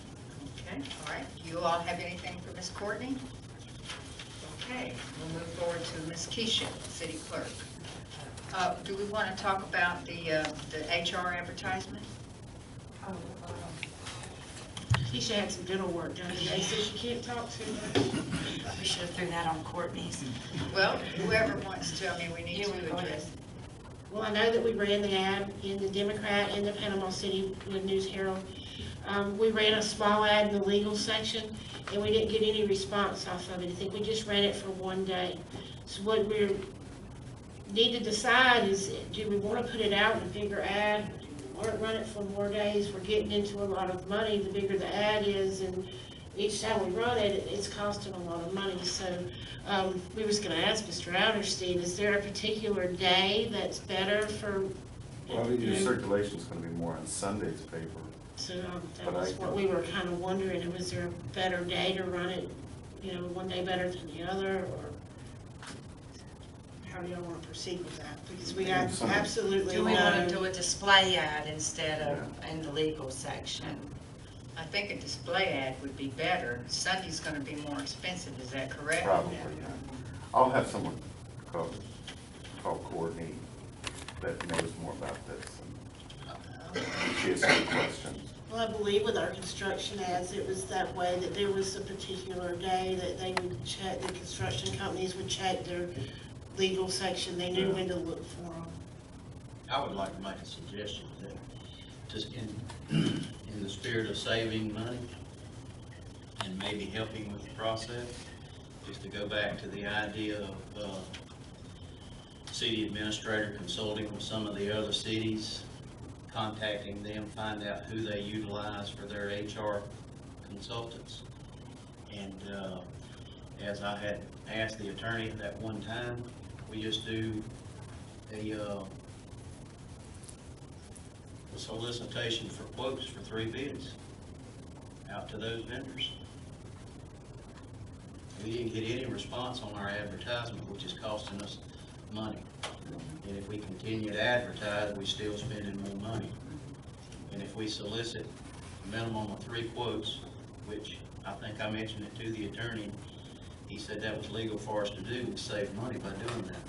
Okay, all right. Do you all have anything for Ms. Courtney? Okay, we'll move forward to Ms. Keisha, City Clerk. Do we want to talk about the HR advertisement? Oh, Keisha had some dental work done today, so she can't talk too much. we should have threw that on Courtney's. Well, whoever wants to, I mean, we need Yeah, to go ahead. address it. Well, I know that we ran the ad in the Democrat and the Panama City News Herald. We ran a small ad in the legal section, and we didn't get any response off of it. I think we just ran it for 1 day. So what we need to decide is, do we want to put it out in a bigger ad? Or do we want to run it for more days? We're getting into a lot of money, the bigger the ad is, and each time we run it, it's costing a lot of money. So we was going to ask Mr. Outerstein, is there a particular day that's better for? Well, your circulation's gonna be more on Sunday's paper. So that was what we were kind of wondering, was there a better day to run it, one day better than the other, or how do y'all want to proceed with that? Because we have absolutely Do we want to no, do a display ad instead of in the legal section? I think a display ad would be better. Sunday's gonna be more expensive, is that correct? Probably, yeah. I'll have someone call Courtney that knows more about this. And she has some questions. Well, I believe with our construction ads, it was that way, that there was a particular day that they would check, the construction companies would check their legal section. They knew when to look for them. I would like to make a suggestion that, just in the spirit of saving money and maybe helping with the process, is to go back to the idea of city administrator consulting with some of the other cities, contacting them, find out who they utilize for their HR consultants. And as I had asked the attorney at that one time, we just do a solicitation for quotes for 3 bids out to those vendors. We didn't get any response on our advertisement, which is costing us money. And if we continue to advertise, we're still spending more money. And if we solicit a minimum of 3 quotes, which I think I mentioned it to the attorney, he said that was legal for us to do, we save money by doing that.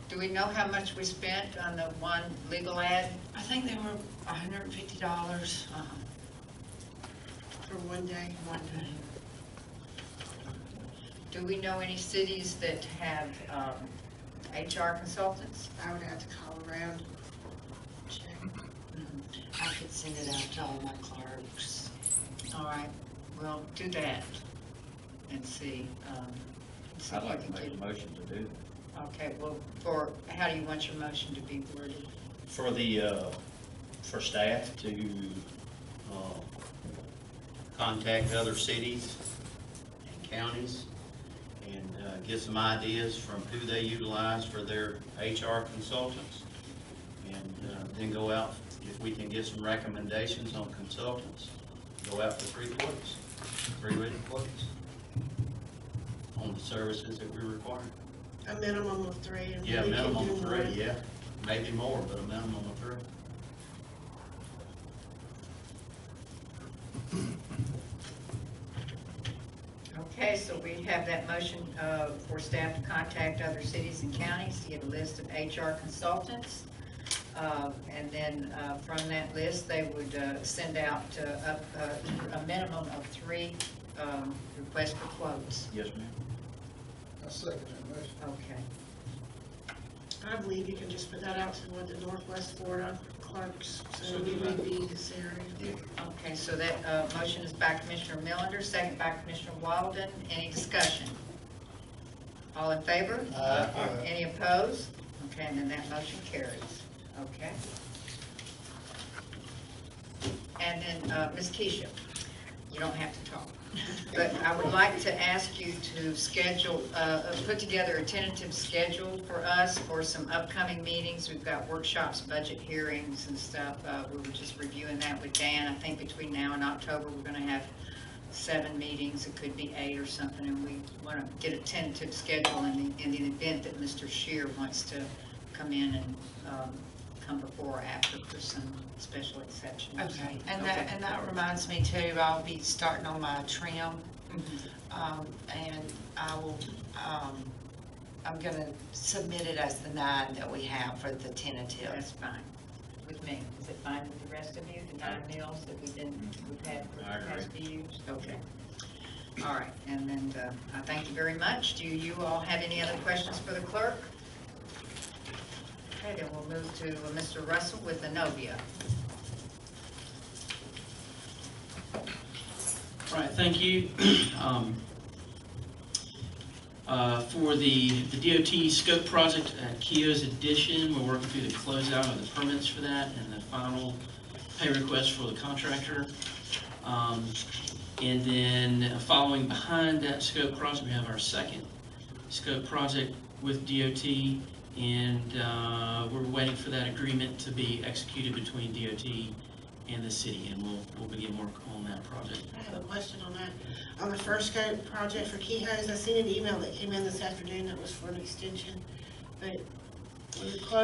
Do we know how much we spent on the one legal ad? I think they were $150 for one day. Do we know any cities that have HR consultants? I would have to call around, check. I could send it out to all my clerks. All right, well, do that and see. See I'd if like we to can make a get- motion to do. Okay, well, how do you want your motion to be worded? For for staff to contact other cities and counties and get some ideas from who they utilize for their HR consultants. And then go out, if we can get some recommendations on consultants, go out for 3 quotes, 3 written quotes on the services that we require. A minimum of 3. And Yeah, we can minimum do of 3, more. yeah, maybe more, but a minimum of 3. Okay, so we have that motion for staff to contact other cities and counties to get a list of HR consultants. And then from that list, they would send out a minimum of 3 requests for quotes. Yes, ma'am. I second that motion. Okay. I believe you can just put that out to what the Northwest Florida clerks, so we would be this area. Okay, so that motion is by Commissioner Millender, second by Commissioner Walden. Any discussion? All in favor? Any opposed? Okay, and then that motion carries. Okay. And then, Ms. Keisha, you don't have to talk. But I would like to ask you to schedule, put together a tentative schedule for us for some upcoming meetings. We've got workshops, budget hearings and stuff. We were just reviewing that with Dan. I think between now and October, we're gonna have 7 meetings. It could be 8 or something, and we wanna get a tentative schedule in the event that Mr. Scheer wants to come in and, come before or after for some special exceptions. Okay, and that reminds me too, I'll be starting on my trim. And I will, I'm gonna submit it as the 9 that we have for the tentative. That's fine with me. Is it fine with the rest of you, the 9 meals that we've had for I the agree. past few years? Okay. All right, and then I thank you very much. Do you all have any other questions for the clerk? Okay, then we'll move to Mr. Russell with Inovia. Right, thank you. For the DOT scope project at Keogh's Addition, we're working through the closeout of the permits for that and the final pay request for the contractor. And then following behind that scope project, we have our second scope project with DOT, and we're waiting for that agreement to be executed between DOT and the city, and we'll begin work on that project. I have a question on that. On the first scope project for Kehoe's, I seen an email that came in this afternoon that was for an extension, but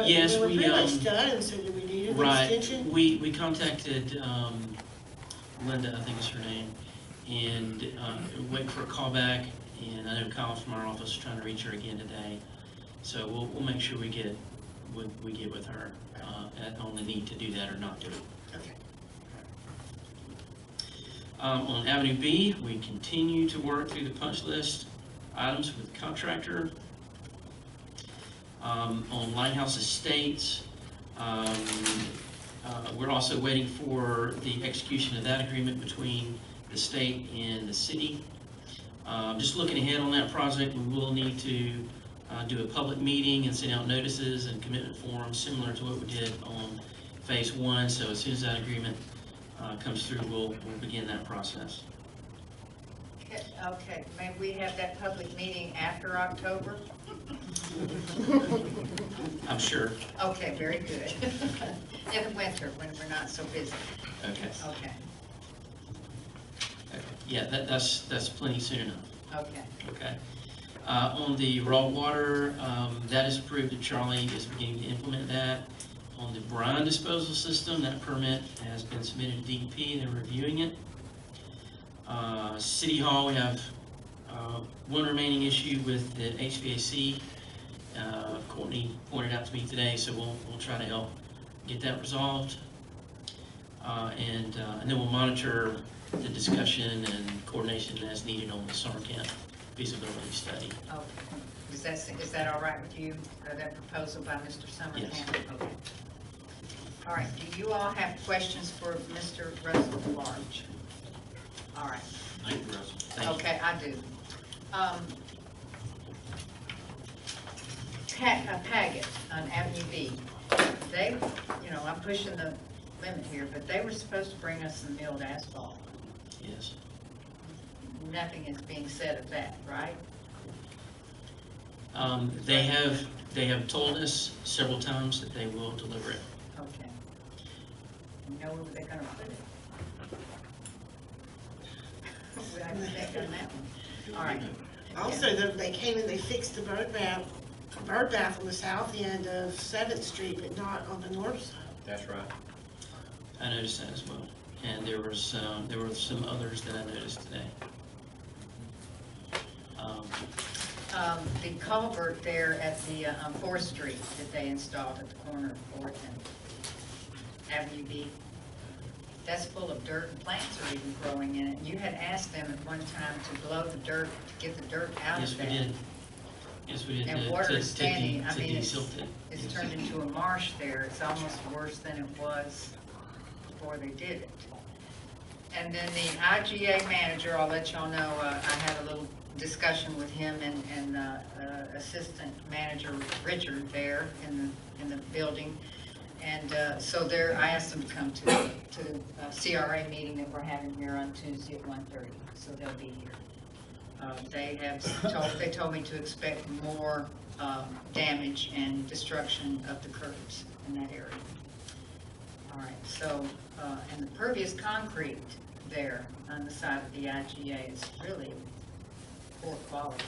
Yes, they were we, pretty much done, so do we need an Right, extension? we contacted Linda, I think is her name, and waiting for a call back. And I know Kyle from our office is trying to reach her again today. So we'll make sure we get with her on the need to do that or not do it. Okay. On Avenue B, we continue to work through the punch list items with the contractor. On Lighthouse Estates, we're also waiting for the execution of that agreement between the state and the city. Just looking ahead on that project, we will need to do a public meeting and send out notices and commitment forms similar to what we did on phase 1. So as soon as that agreement comes through, we'll begin that process. Okay, may we have that public meeting after October? I'm sure. Okay, very good. In the winter, when we're not so busy. Okay. Okay, Yeah, that's plenty soon enough. okay. Okay. On the raw water, that is approved, and Charlie is beginning to implement that. On the brine disposal system, that permit has been submitted to DEP, they're reviewing it. City Hall, we have one remaining issue with the HVAC. Courtney pointed out to me today, so we'll try to help get that resolved. And then we'll monitor the discussion and coordination as needed on the summer camp feasibility study. Okay. Is that all right with you, that proposal by Mr. Summercamp? Yes. Okay. All right, do you all have questions for Mr. Russell Large? All right. Thank you, Russell. Thank you. Okay, I do. Paget on Avenue B, they, I'm pushing the limit here, but they were supposed to bring us some milled asphalt. Yes. Nothing is being said of that, right? They have told us several times that they will deliver it. Okay. You know where they're gonna put it? We have to check on that one. All right. Also, they came and they fixed the bird bath on the south end of 7th Street, but not on the north side. That's right. I noticed that as well. And there were some others that I noticed today. The culvert there at the, on 4th Street that they installed at the corner of 4th and Avenue B, that's full of dirt and plants are even growing in it. You had asked them at one time to blow the dirt, to get the dirt out Yes, of we that. did. Yes, we did. And water is standing, I To mean, desilt it. it's Yes. turned into a marsh there. It's almost worse than it was before they did it. And then the IGA manager, I'll let y'all know, I had a little discussion with him and assistant manager Richard there in the building. And so I asked them to come to the CRA meeting that we're having here on Tuesday at 1:30, so they'll be here. They told me to expect more damage and destruction of the curbs in that area. All right, so, and the pervious concrete there on the side of the IGA is really poor quality.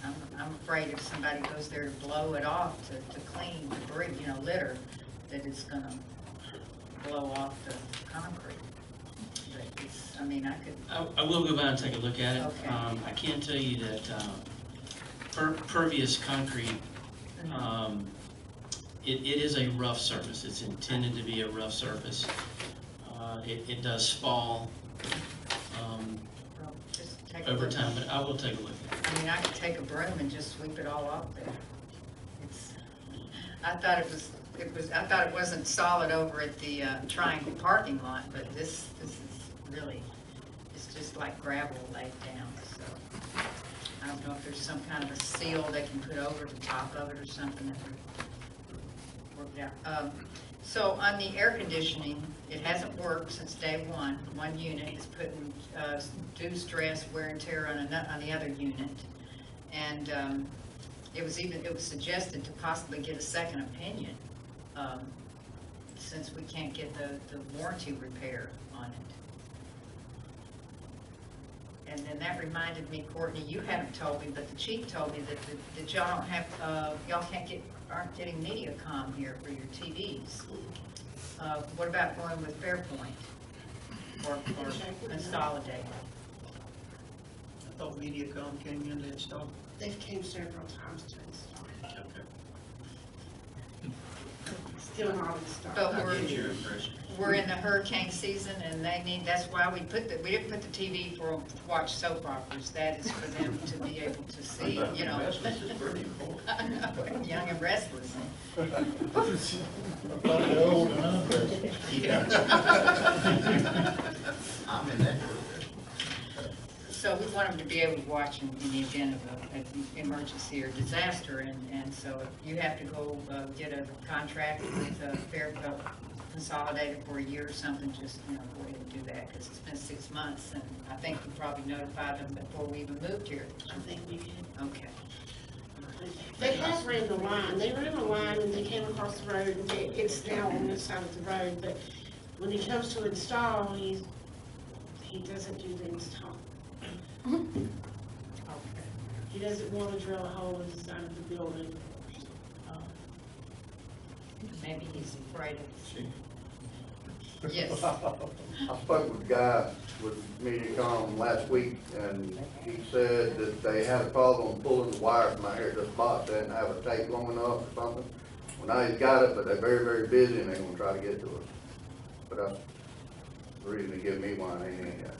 I'm afraid if somebody goes there to blow it off to clean debris, litter, that it's gonna blow off the concrete. But it's, I mean, I will go by and take a look at it. Okay. I can tell you that pervious concrete, it is a rough surface. It's intended to be a rough surface. It does fall well, just take a over look. time, but I will take a look at it. I mean, I could take a broom and just sweep it all off there. I thought it wasn't solid over at the Triangle parking lot, but this is really, it's just like gravel laid down, so. I don't know if there's some kind of a seal they can put over the top of it or something that would work out. So on the air conditioning, it hasn't worked since day one. One unit is putting due stress, wear and tear on the other unit. And it was suggested to possibly get a second opinion, since we can't get the warranty repair on it. And then that reminded me, Courtney, you haven't told me, but the chief told me that y'all don't have, aren't getting MediaComm here for your TVs. What about going with Fairpoint? or consolidate? I thought MediaCom came in to install. They've came several times to install. Okay. Still not installed. But I get your impression. we're in the hurricane season and they need, that's why we didn't put the TV for them to watch soap operas. That is for them to be able to see, you know. Restless is pretty important. Young and restless. I thought they old and unrested. I'm in that group. So we want them to be able to watch in the event of an emergency or disaster, and so if you have to go get a contract with Consolidated for a year or something, just, you know, go ahead and do that, because it's been 6 months, and I think we probably notified them before we even moved here. I think we did. Okay. They have ran the line. They ran the line and they came across the road and it's now on this side of the road, but when he comes to install, he doesn't do the install. He doesn't want to drill a hole in the side of the building. Maybe he's afraid of. Yes. I spoke with a guy with MediaCom last week, and he said that they had a problem pulling the wire from out here at this box. They didn't have a tape long enough or something. Well, now he's got it, but they're very, very busy, and they're gonna try to get to us. But that's the reason to give me one, they ain't got.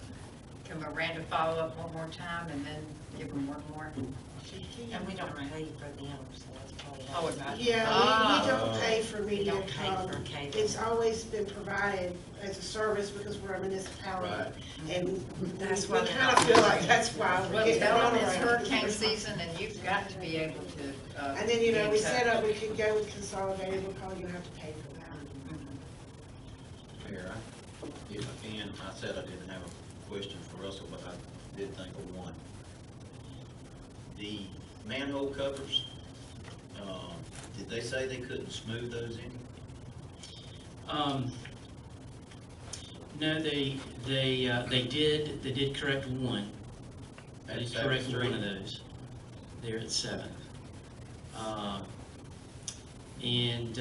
Can Miranda follow up one more time and then give them one more? And we don't pay for them, so that's probably. Oh, it's not? Yeah, we don't pay for We don't pay for MediaCom. cable. It's always been provided as a service because we're a municipality. Right. And That's we why they're kind of not feel like that's why we're Well, getting tell them on it's around. hurricane season and you've got to be able to. And then, you know, be we in touch. set up, we could go with Consolidated, we're probably gonna have to pay for that. Mayor, if I can, I said I didn't have a question for Russell, but I did think of one. The manhole covers, did they say they couldn't smooth those in? No, they did correct one. They At did 7th correct Street? one of those. There at 7th. And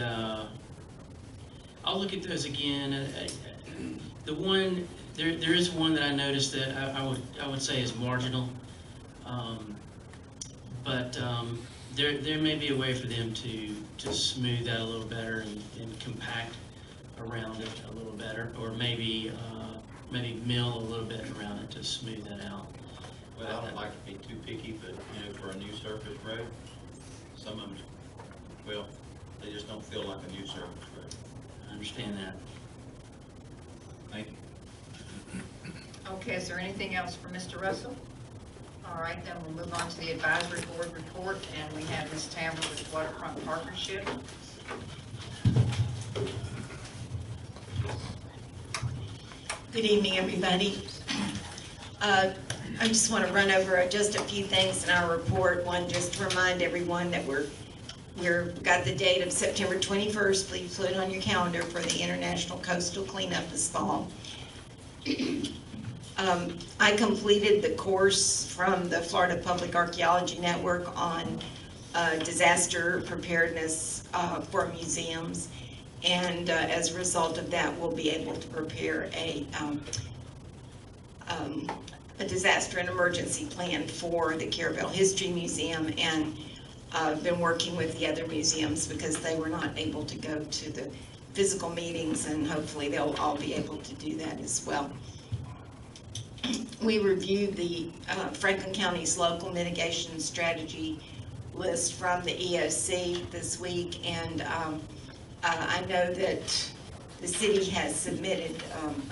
I'll look at those again. The one, there is one that I noticed that I would say is marginal. But there may be a way for them to smooth that a little better and compact around it a little better, or maybe mill a little bit around it to smooth that out. Well, I don't like to be too picky, but, you know, for a new surface road, some of them, well, they just don't feel like a new surface road. I understand that. Thank you. Okay, is there anything else for Mr. Russell? All right, then we'll move on to the advisory board report, and we have Ms. Tamara with Waterfront Partnership. Good evening, everybody. I just want to run over just a few things in our report. One, just to remind everyone that we've got the date of September 21st. Please put it on your calendar for the International Coastal Cleanup this fall. I completed the course from the Florida Public Archaeology Network on disaster preparedness for museums. And as a result of that, we'll be able to prepare a disaster and emergency plan for the Carrabelle History Museum, and I've been working with the other museums because they were not able to go to the physical meetings, and hopefully they'll all be able to do that as well. We reviewed the Franklin County's local mitigation strategy list from the EOC this week, and I know that the city has submitted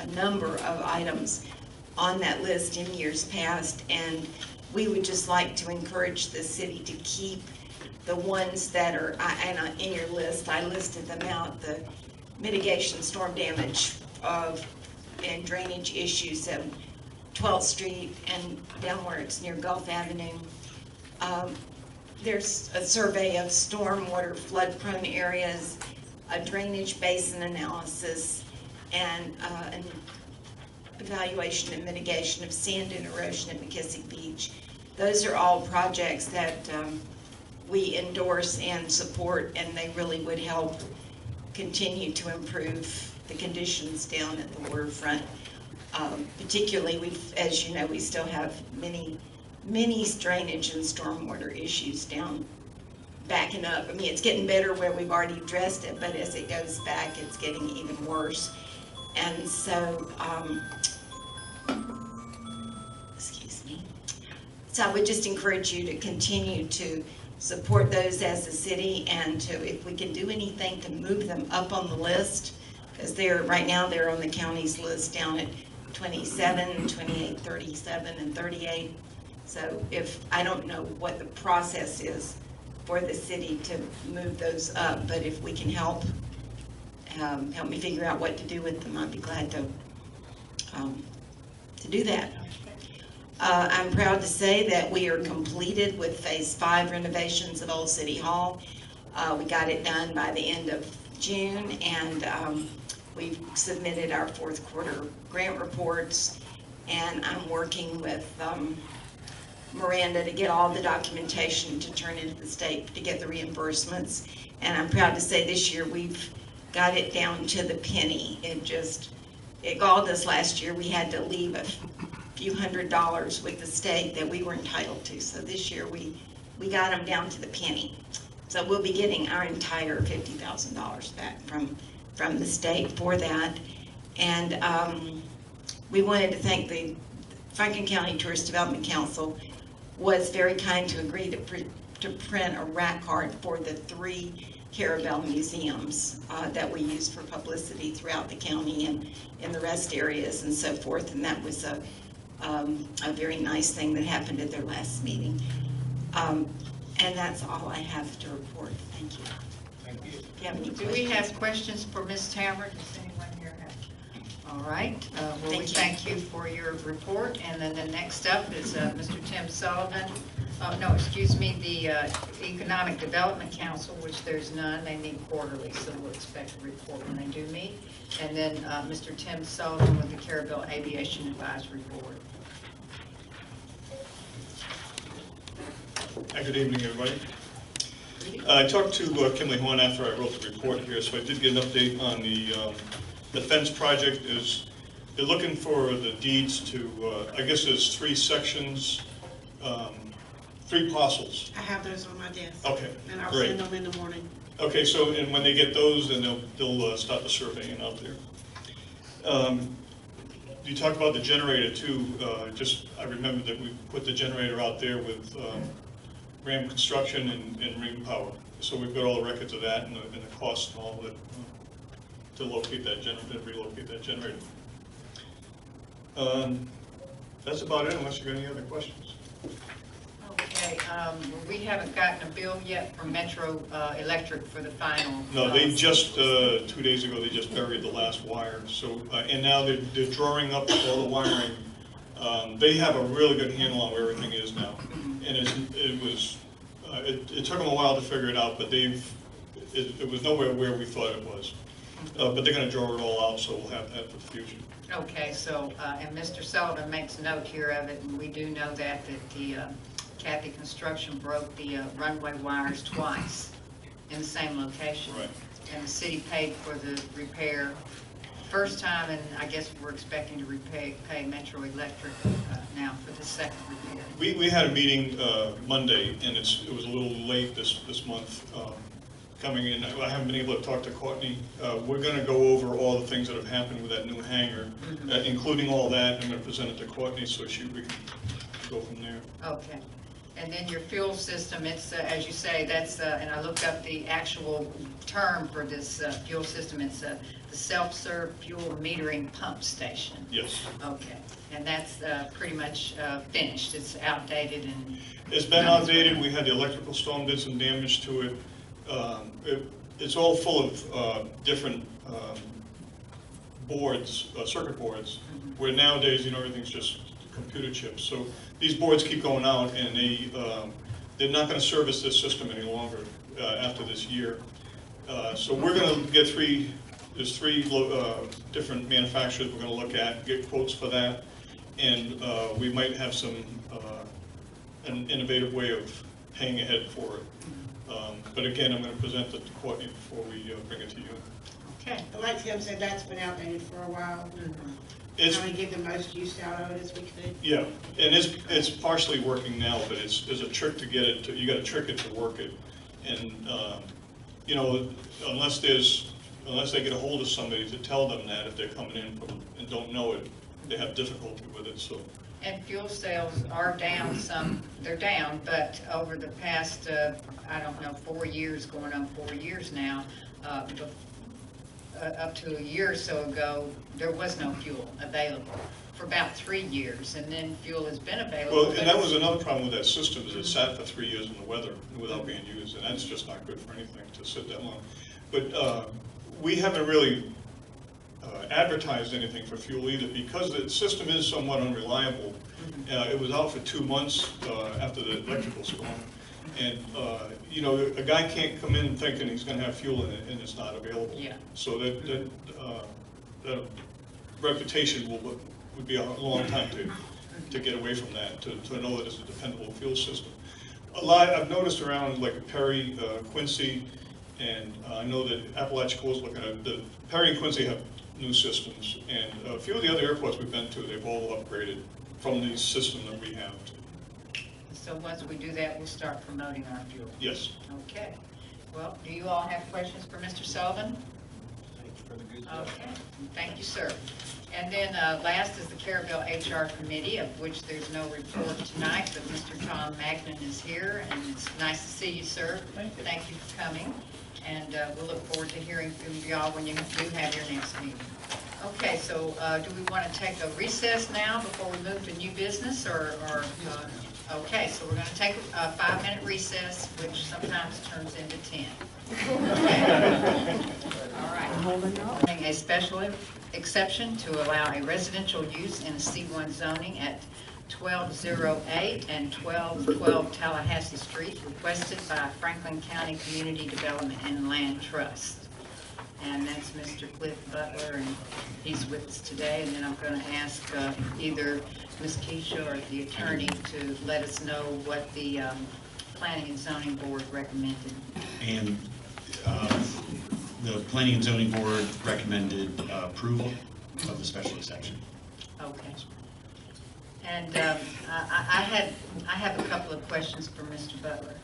a number of items on that list in years past, and we would just like to encourage the city to keep the ones that are, and in your list, I listed them out, the mitigation storm damage and drainage issues of 12th Street and down where it's near Gulf Avenue. There's a survey of stormwater flood-prone areas, a drainage basin analysis, and an evaluation and mitigation of sand and erosion at McKissick Beach. Those are all projects that we endorse and support, and they really would help continue to improve the conditions down at the waterfront. Particularly, as you know, we still have many drainage and stormwater issues down, backing up. I mean, it's getting better where we've already addressed it, but as it goes back, it's getting even worse. And so, excuse me. So I would just encourage you to continue to support those as a city, and to, if we can do anything to move them up on the list, because right now they're on the county's list down at 27, 28, 37, and 38. So I don't know what the process is for the city to move those up, but if we can help me figure out what to do with them, I'd be glad to do that. I'm proud to say that we are completed with Phase 5 renovations at Old City Hall. We got it done by the end of June, and we've submitted our fourth quarter grant reports, and I'm working with Miranda to get all the documentation to turn into the state to get the reimbursements. And I'm proud to say this year we've got it down to the penny. It galled us last year. We had to leave a few $100s with the state that we were entitled to. So this year we got them down to the penny. So we'll be getting our entire $50,000 back from the state for that. And we wanted to thank the Franklin County Tourist Development Council was very kind to agree to print a rack card for the 3 Carrabelle museums that we use for publicity throughout the county and in the rest areas and so forth. And that was a very nice thing that happened at their last meeting. And that's all I have to report. Thank you. Thank you. Do you have any Do we have questions for Ms. Tamara? Does anyone here have? All right. Well, we thank you for your report. And then the next up is Mr. Tim Sullivan. No, excuse me, the Economic Development Council, which there's none. They meet quarterly, so we'll expect a report when they do meet. And then Mr. Tim Sullivan with the Carrabelle Aviation Advisory Board. Hi, good evening, everybody. I talked to Kimberly Horn after I wrote the report here, so I did get an update on the fence project. They're looking for the deeds to, I guess there's 3 sections, 3 parcels. I have those on my desk. Okay, And I'll great. send them in the morning. Okay, so, and when they get those, then they'll start the surveying out there. You talked about the generator too. I remember that we put the generator out there with Ram Construction and Ring Power. So we've got all the records of that and the cost and all that to locate that generator, relocate that generator. That's about it, unless you've got any other questions. Okay, we haven't gotten a bill yet from Metro Electric for the final. No, they just, 2 days ago, they just buried the last wire. So, and now they're drawing up all the wiring. They have a really good handle on where everything is now. And it took them a while to figure it out, but it was nowhere where we thought it was. But they're gonna draw it all out, so we'll have that for the future. Okay, so, and Mr. Sullivan makes a note here of it, and we do know that the Kathy Construction broke the runway wires twice in the same location. Right. And the city paid for the repair first time, and I guess we're expecting to pay Metro Electric now for the second repair. We had a meeting Monday, and it was a little late this month coming in. I haven't been able to talk to Courtney. We're going to go over all the things that have happened with that new hangar, including all that. I'm going to present it to Courtney so we can go from there. Okay. And then your fuel system, it's, as you say, that's, and I looked up the actual term for this fuel system, it's the self-serve fuel metering pump station. Yes. Okay, and that's pretty much finished, it's outdated and... It's been outdated. We had the electrical storm did some damage to it. It's all full of different boards, circuit boards, where nowadays, everything's just computer chips. So these boards keep going out, and they're not going to service this system any longer after this year. So we're going to get there's 3 different manufacturers we're going to look at, get quotes for that, and we might have an innovative way of paying ahead for it. But again, I'm going to present it to Courtney before we bring it to you. Okay. But like Tim said, that's been outdated for a while. It's, Trying to get the most use out of it as we could. yeah, and it's partially working now, but there's a trick to get it, you gotta trick it to work it. And, you know, unless they get a hold of somebody to tell them that if they're coming in and don't know it, they have difficulty with it, so. And fuel sales are down some, they're down, but over the past, I don't know, 4 years, going on 4 years now, up to a year or so ago, there was no fuel available for about 3 years, and then fuel has been available. Well, and that was another problem with that system, is it sat for 3 years in the weather without being used, and that's just not good for anything to sit that long. But we haven't really advertised anything for fuel either, because the system is somewhat unreliable. It was out for 2 months after the electrical storm, and you know, a guy can't come in thinking he's going to have fuel in it and it's not available. Yeah. So that reputation would be a long time to get away from that, to know that it's a dependable fuel system. I've noticed around like Perry, Quincy, and I know that Apalachicola is looking at the Perry and Quincy have new systems, and a few of the other airports we've been to, they've all upgraded from the system that we have. So once we do that, we'll start promoting our fuel. Yes. Okay. Well, do you all have questions for Mr. Sullivan? Thanks for the good job. Okay, thank you, sir. And then last is the Carrabelle HR Committee, of which there's no report tonight, but Mr. Tom Magnan is here, and it's nice to see you, sir. Thank you for coming, and we'll look forward to hearing from y'all when you do have your next meeting. Okay, so do we want to take a recess now before we move to new business, or okay, so we're going to take a 5-minute recess, which sometimes turns into 10. Okay. All right. A special exception to allow a residential use in a C1 zoning at 1208 and 1212 Tallahassee Street, requested by Franklin County Community Development and Land Trust. And that's Mr. Cliff Butler, and he's with us today. And then I'm going to ask either Ms. Keisha or the attorney to let us know what the Planning and Zoning Board recommended. And the Planning and Zoning Board recommended approval of the special exception. Okay. And I have a couple of questions for Mr. Butler.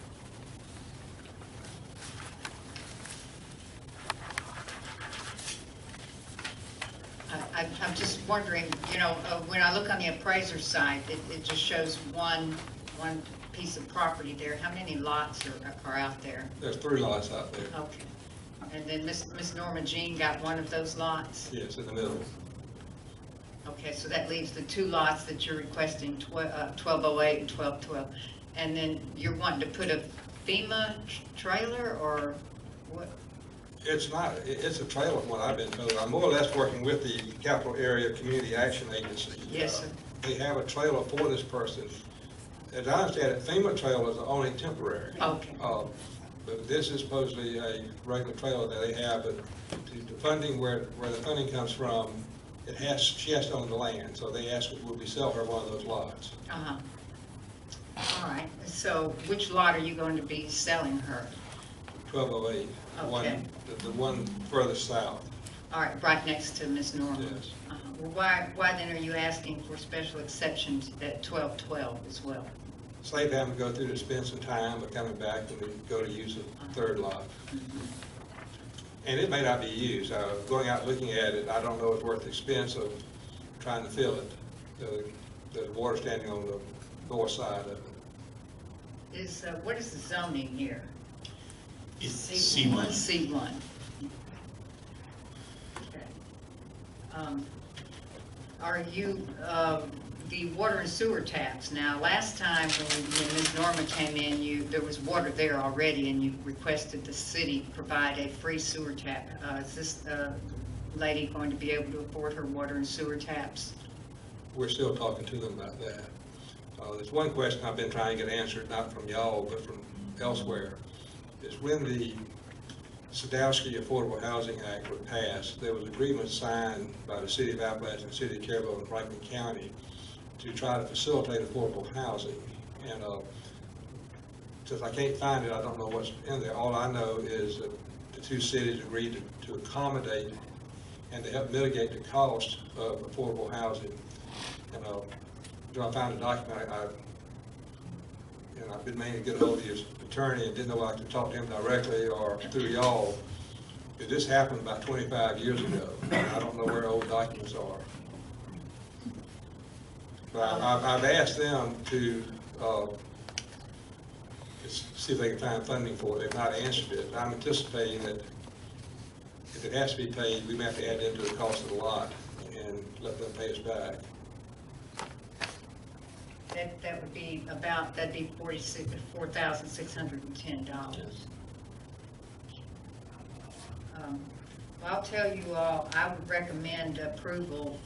I'm just wondering, you know, when I look on the appraiser's site, it just shows one piece of property there. How many lots are out there? There's 3 lots out there. Okay. And then Miss Norma Jean got one of those lots? Yes, in the middle. Okay, so that leaves the 2 lots that you're requesting, 1208 and 1212. And then you're wanting to put a FEMA trailer, or what? It's not, it's a trailer from what I've been told. I'm more or less working with the Capital Area Community Action Agency. Yes, sir. They have a trailer for this person. As I understand it, FEMA trailers are only temporary. Okay. But this is supposedly a regular trailer that they have, but the funding, where the funding comes from, she has to own the land, so they asked, would we sell her one of those lots? Uh-huh. All right, so which lot are you going to be selling her? 1208. Okay. The one further south. All right, right next to Miss Norma. Yes. Well, why then are you asking for special exceptions at 1212 as well? Save having to go through to spend some time, but coming back and we go to use a 3rd lot. And it may not be used. Going out looking at it, I don't know if it's worth the expense of trying to fill it. There's water standing on the north side of it. What is the zoning here? It's C1. C1. Okay. Are you, the water and sewer taps, now last time when Ms. Norma came in, there was water there already, and you requested the city provide a free sewer tap. Is this lady going to be able to afford her water and sewer taps? We're still talking to them about that. There's one question I've been trying to get answered, not from y'all, but from elsewhere, is when the Sadowski Affordable Housing Act was passed, there was agreement signed by the City of Appalachian, the City of Carrabelle, and Franklin County to try to facilitate affordable housing. And since I can't find it, I don't know what's in there. All I know is that the two cities agreed to accommodate and to help mitigate the cost of affordable housing. And when I found a document, I've been meaning to get a hold of his attorney and didn't know I could talk to him directly or through y'all. But this happened about 25 years ago. I don't know where old documents are. But I've asked them to see if they can find funding for it. They've not answered it. I'm anticipating that if it has to be paid, we may have to add it into the cost of the lot and let them pay us back. That would be about, that'd be $4,610. Well, I'll tell you all, I would recommend approval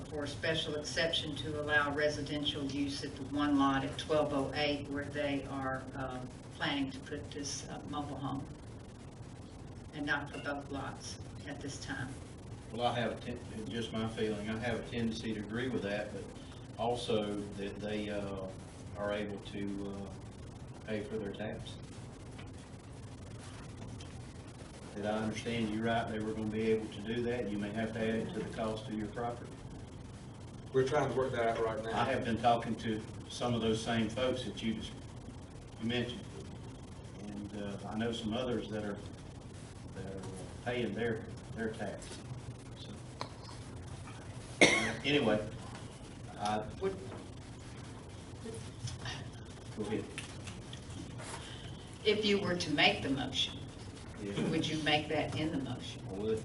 for a special exception to allow residential use at the one lot at 1208 where they are planning to put this mobile home, and not for both lots at this time. Well, I have just my feeling, I have a tendency to agree with that, but also that they are able to pay for their tax. Did I understand you right? They were going to be able to do that? You may have to add it to the cost of your property. We're trying to work that out right now. I have been talking to some of those same folks that you mentioned, and I know some others that are paying their tax. So, anyway, go ahead. If you were to make the motion, Yeah. would you make that in the motion? I would.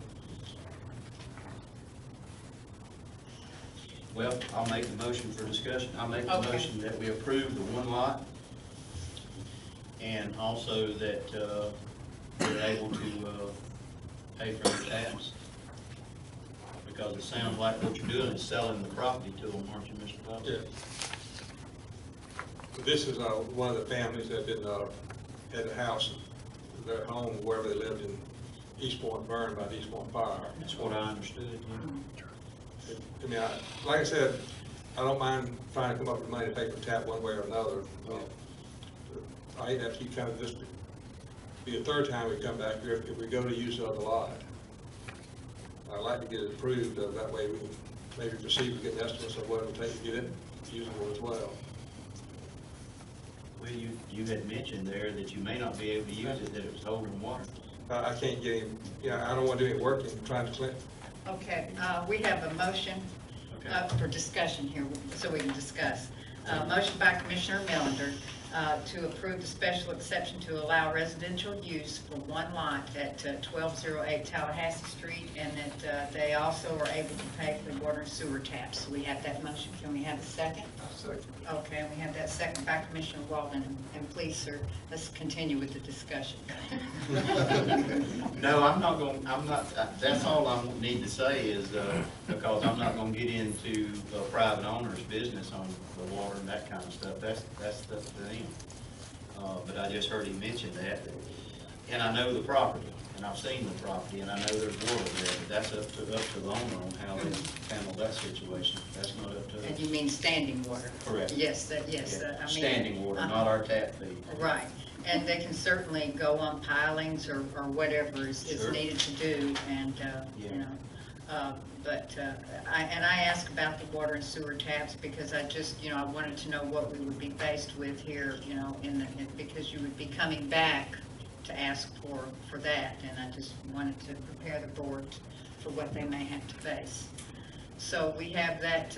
Well, I'll make the motion for discussion. I'll make the Okay. motion that we approve the one lot, and also that we're able to pay for the tax. Because it sounds like what you're doing is selling the property to them, aren't you, Mr. Butler? Yeah. This is one of the families that had a house, their home, wherever they lived in East Point, burned by the East Point fire. That's what I understood, yeah. I mean, like I said, I don't mind trying to come up with money to pay for tap one way or another. I hate to have to keep trying to just be the third time we come back here if we go to use the other lot. I'd like to get it approved, that way we can maybe proceed with getting estimates of what it would take to get it usable as well. Well, you had mentioned there that you may not be able to use it, that it was holding water. I can't get him, I don't want to do any work in trying to clean. Okay, we have a motion for discussion here, so we can discuss. Motion by Commissioner Millender to approve the special exception to allow residential use for one lot at 1208 Tallahassee Street, and that they also are able to pay for water and sewer taps. So we have that motion. Can we have a second? Second. Okay, we have that second by Commissioner Walden. And please, sir, let's continue with the discussion. No, that's all I need to say is, because I'm not gonna get into a private owner's business on the water and that kind of stuff. That's up to them. But I just heard him mention that, and I know the property, and I've seen the property, and I know there's water there, but that's up to the owner on how they handle that situation. That's not up to And us. you mean standing water? Correct. Yes, I mean. Standing water, not our tap fee. Right, and they can certainly go on pilings or whatever is Sure. needed to do, and, you know. I asked about the water and sewer taps because I just, I wanted to know what we would be faced with here, because you would be coming back to ask for that, and I just wanted to prepare the board for what they may have to face. So we have that,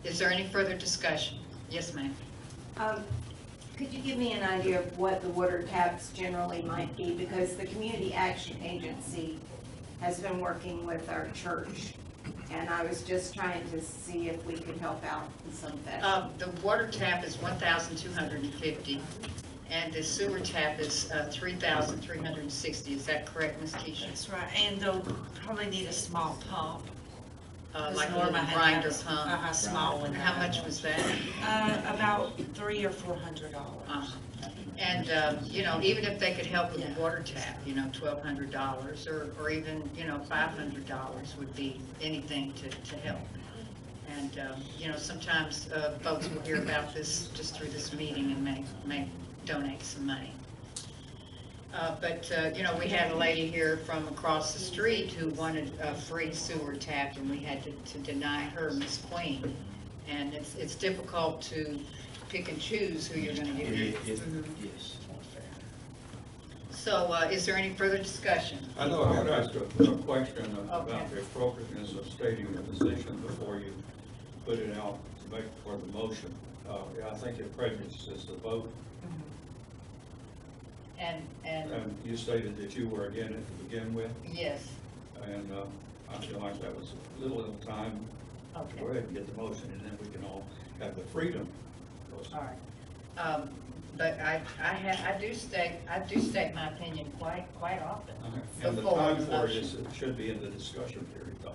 is there any further discussion? Yes, ma'am. Could you give me an idea of what the water taps generally might be? Because the Community Action Agency has been working with our church, and I was just trying to see if we could help out in some fashion. The water tap is $1,250, and the sewer tap is $3,360. Is that correct, Ms. Keisha? That's right, and they'll probably need a small pump. Like a little grinder pump? A small one. How much was that? About $300 or $400. And, even if they could help with the water tap, $1,200 or even, $500 would be anything to help. And, sometimes folks will hear about this just through this meeting and may donate some money. But, we had a lady here from across the street who wanted a free sewer tap, and we had to deny her, Miss Queen. And it's difficult to pick and choose who you're gonna give it. Yes. So, is there any further discussion? I know I got to ask a question about the appropriateness of stating the position before you put it out to make for the motion. Yeah, I think it prejudices the vote. And And you stated that you were against it to begin with, yes, and I feel like that was a little time to okay, go ahead and get the motion, and then we can all have the freedom. all right. But I do state my opinion quite often. And the before time the for it motion. is, it should be in the discussion period, though.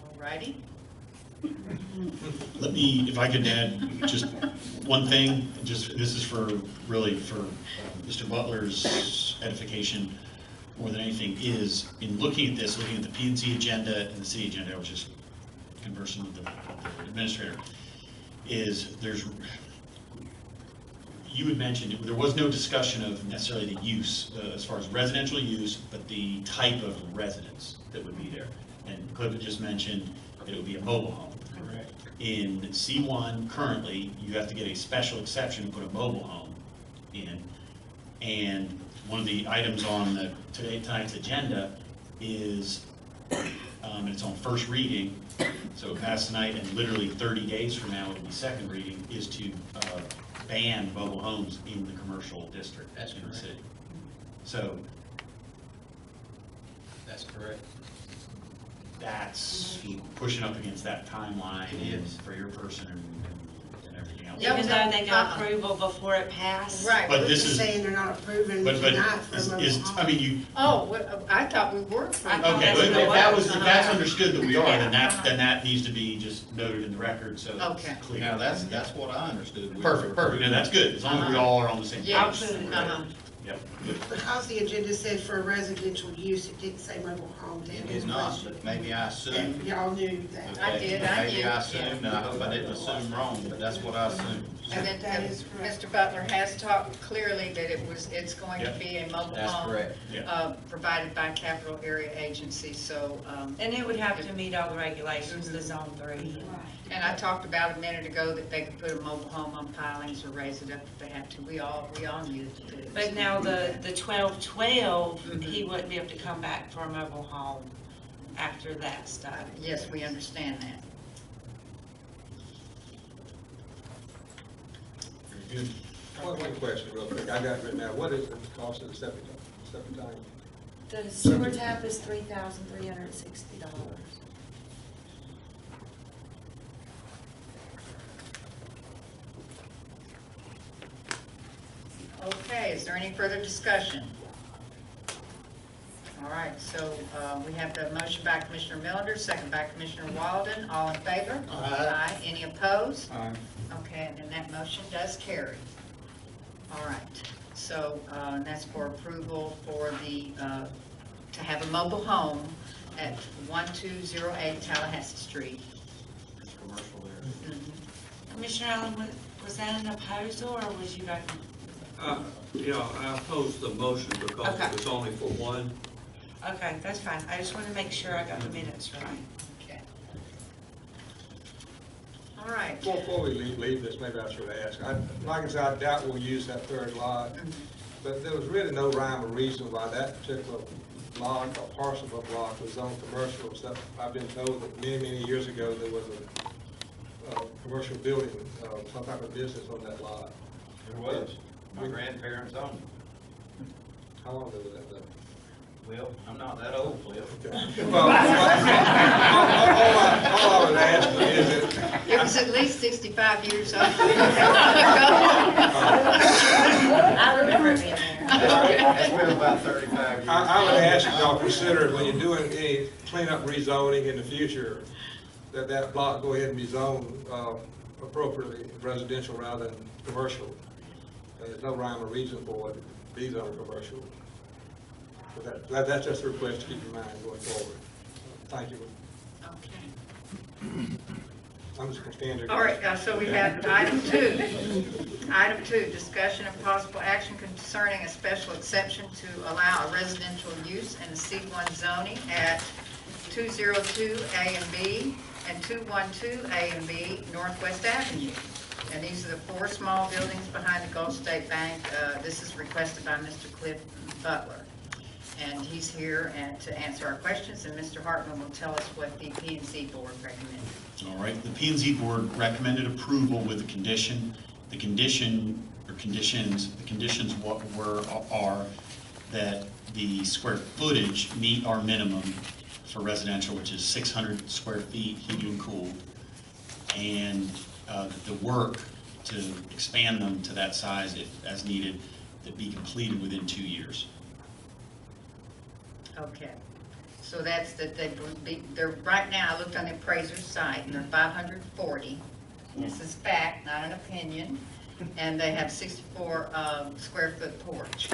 All righty. Let me, if I could add just one thing, just, this is for, really for Mr. Butler's edification more than anything, is in looking at this, looking at the P&Z agenda and the city agenda, I was just conversing with the administrator, is you had mentioned, there was no discussion of necessarily the use, as far as residential use, but the type of residence that would be there. And Cliff had just mentioned that it would be a mobile home. Correct. In C1, currently, you have to get a special exception to put a mobile home in. And one of the items on tonight's agenda is, and it's on first reading, so it passed tonight, and literally 30 days from now, it'll be second reading, is to ban mobile homes in the commercial district. That's in the correct. city. So That's correct. that's pushing up against that timeline It is. for your person and everything else. Yeah, Even though they got approval before it passed? Right. But We're this just is, saying they're not approving but tonight for is, mobile home. I mean, you, Oh, I thought we were. I thought okay, that's but what it if that was. was, if that's understood that we are, then Yeah. that needs to be just noted in the record, so Okay. it's clear. Now, that's what I understood. We Perfect, were- perfect, and that's good, as long as we all are on the same page. Yeah. I'll put it on. Yep, good. Because the agenda said for residential use, it didn't say mobile home. to It answer did the not, question. but maybe I assumed. And y'all knew that. I did, I Maybe knew, I assumed, yeah. and I hope I didn't assume wrong, but that's what I assumed. And then That is correct. Mr. Butler has talked clearly that it's going to Yep. be a mobile That's home. correct. Yeah. Provided by Capital Area Agency, so. And it would have to meet all the regulations, the Zone 3. And I talked about a minute ago that they could put a mobile home on pilings or raise it up if they have to. We all knew that it was. But now the 1212, he wouldn't be able to come back for a mobile home after that stuff. Yes, we understand that. Very good. One question real quick, I got it written down, what is the cost of the septic tank? The sewer tap is $3,360. Okay, is there any further discussion? All right, so we have the motion by Commissioner Millender, second by Commissioner Walden. All in favor? Aye. Any opposed? Aye. Okay, and then that motion does carry. All right, so and that's for approval for to have a mobile home at 1208 Tallahassee Street. It's commercial there. Commissioner Allen, was that an opposal or was you voting? Yeah, I oppose the motion because Okay. it was only for one. Okay, that's fine. I just want to make sure I got the minutes right. Okay. All right. Before we leave this, maybe I should ask, like I said, I doubt we'll use that third lot, but there was really no rhyme or reason why that particular lot or parcel of lot was on commercial stuff. I've been told that many years ago, there was a commercial building, some type of business on that lot. There was. My grandparents owned it. How long ago was that done? Well, I'm not that old, Cliff. Well, all I was asking is that. It was at least 65 years old. I remember it being there. It's been about 35 years. I would ask y'all consider when you're doing any cleanup rezoning in the future, that block go ahead and be zoned appropriately residential rather than commercial. There's no rhyme or reason for it to be zoned commercial. So that's just a request to keep in mind going forward. Thank you. Okay. I'm just gonna stand there. All right, so we have item 2. Item 2, discussion and possible action concerning a special exception to allow a residential use in the C1 zoning at 202 A and B and 212 A and B Northwest Avenue. And these are the 4 small buildings behind the Gulf State Bank. This is requested by Mr. Cliff Butler. And he's here to answer our questions, and Mr. Hartman will tell us what the P&Z board recommended. All right, the P&Z board recommended approval with a condition. The conditions are that the square footage meet our minimum for residential, which is 600 square feet heated and cooled, and the work to expand them to that size, if as needed, that be completed within 2 years. Okay, so that's that they're, right now, I looked on the appraiser's site, and they're 540. This is fact, not an opinion. And they have 64 square foot porch,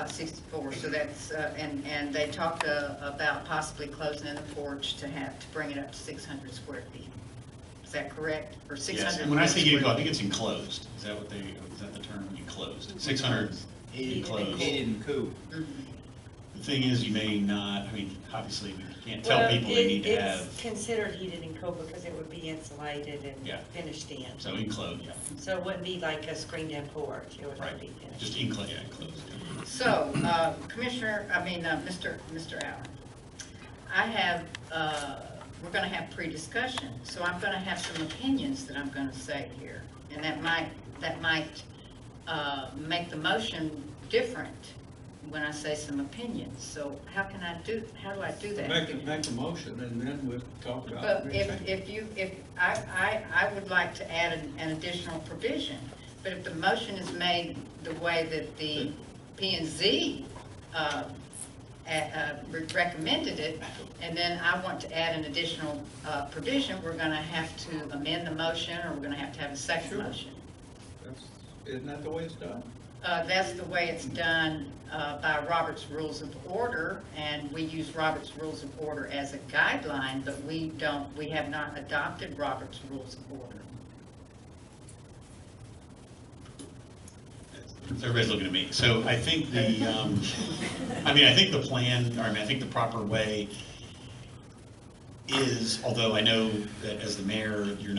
64, so that's, and they talked about possibly closing in the porch to bring it up to 600 square feet. Is that correct? Or 600? Yes, and when I say heated, I think it's enclosed. Is that the term, enclosed? 600 enclosed. Heated and cool. The thing is, you may not, I mean, obviously, we can't tell people they need to have, It's considered heated and cool because it would be insulated and Yeah. finished in. so enclosed, yeah. So it wouldn't be like a screened-in porch, it would Right. be finished. Just enclosed, yeah, enclosed. So, Mr. Allen, I have, we're gonna have pre-discussion, so I'm gonna have some opinions that I'm gonna say here. And that might make the motion different when I say some opinions. So how do I do that? Make the motion, and then we'll talk about But it. I would like to add an additional provision, but if the motion is made the way that the P&Z recommended it, and then I want to add an additional provision, we're gonna have to amend the motion, or we're gonna have to have a second motion. Isn't that the way it's done? That's the way it's done by Robert's Rules of Order, and we use Robert's Rules of Order as a guideline, but we have not adopted Robert's Rules of Order. Everybody's looking at me. So I think I think the plan, I think the proper way is, although I know that as the mayor, you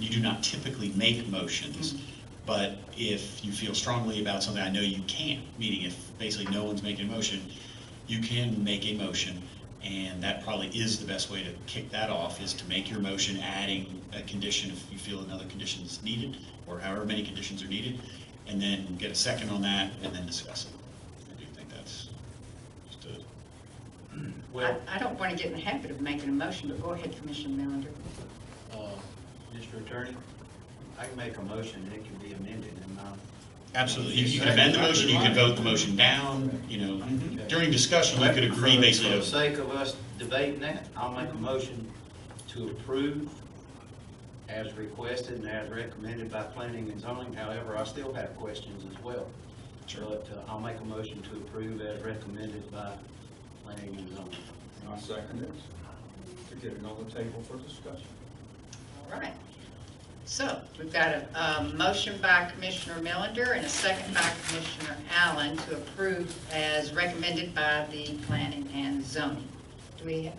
do not typically make motions, but if you feel strongly about something, I know you can, meaning if basically no one's making a motion, you can make a motion, and that probably is the best way to kick that off, is to make your motion adding a condition if you feel another condition is needed, or however many conditions are needed, and then get a second on that, and then discuss it. I do think that's just I don't want to get in the habit of making a motion, but go ahead, Commissioner Millender. Mr. Attorney, I can make a motion, and it can be amended, and Absolutely. You can amend the motion, you can vote the motion down, during discussion, you could agree basically. For the sake of us debating that, I'll make a motion to approve as requested and as recommended by planning and zoning. However, I still have questions as well. Sure. But I'll make a motion to approve as recommended by planning and zoning. I second it, to get it on the table for discussion. All right. So we've got a motion by Commissioner Millender and a second by Commissioner Allen to approve as recommended by the planning and zoning.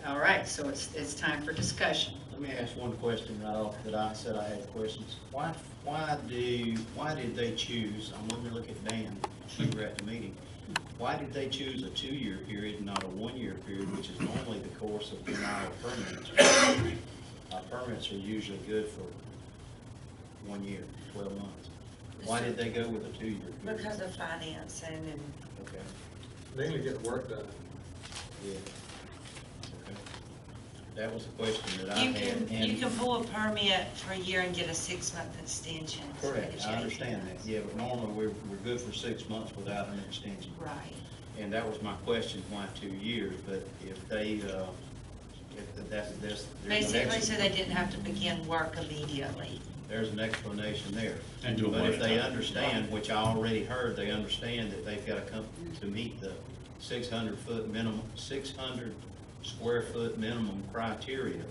All right, so it's time for discussion. Let me ask one question right off that I said I had questions. Why did they choose, I'm going to look at Dan, we were at the meeting, why did they choose a 2-year period and not a 1-year period, which is normally the course of denial of permits? Our permits are usually good for 1 year, 12 months. Why did they go with a 2-year period? Because of financing and. Okay. Mainly get work done. Yeah. Okay. That was a question that I You had. can pull a permit for a year and get a 6-month extension. Correct, I understand that. Yeah, but normally we're good for 6 months without an extension. Right. And that was my question, why 2 years? But if they, Basically, so they didn't have to begin work immediately. There's an explanation there. And do it But one if at a they time. understand, which I already heard, they understand that they've got to come to meet the 600 square foot minimum criteria.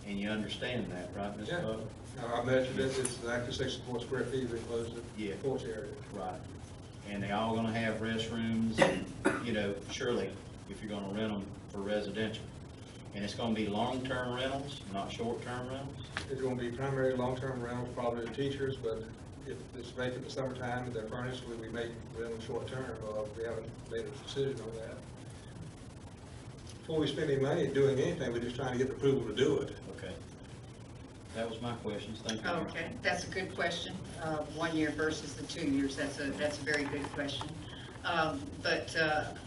And you understand that, right, Mr. Yeah. Butler? Now, I measured it, it's exactly 64 square feet, that includes the porch area. Right. And they all gonna have restrooms, and, surely, if you're gonna rent them for residential. And it's gonna be long-term rentals, not short-term rentals? It's gonna be primarily long-term rentals, probably the teachers, but if it's vacant in the summertime and they're furnished, we may rent them short-term, we haven't made a decision on that. Before we spend any money doing anything, we're just trying to get the approval to do it. Okay. That was my questions, thank you. Okay, that's a good question. 1 year versus the 2 years, that's a very good question. But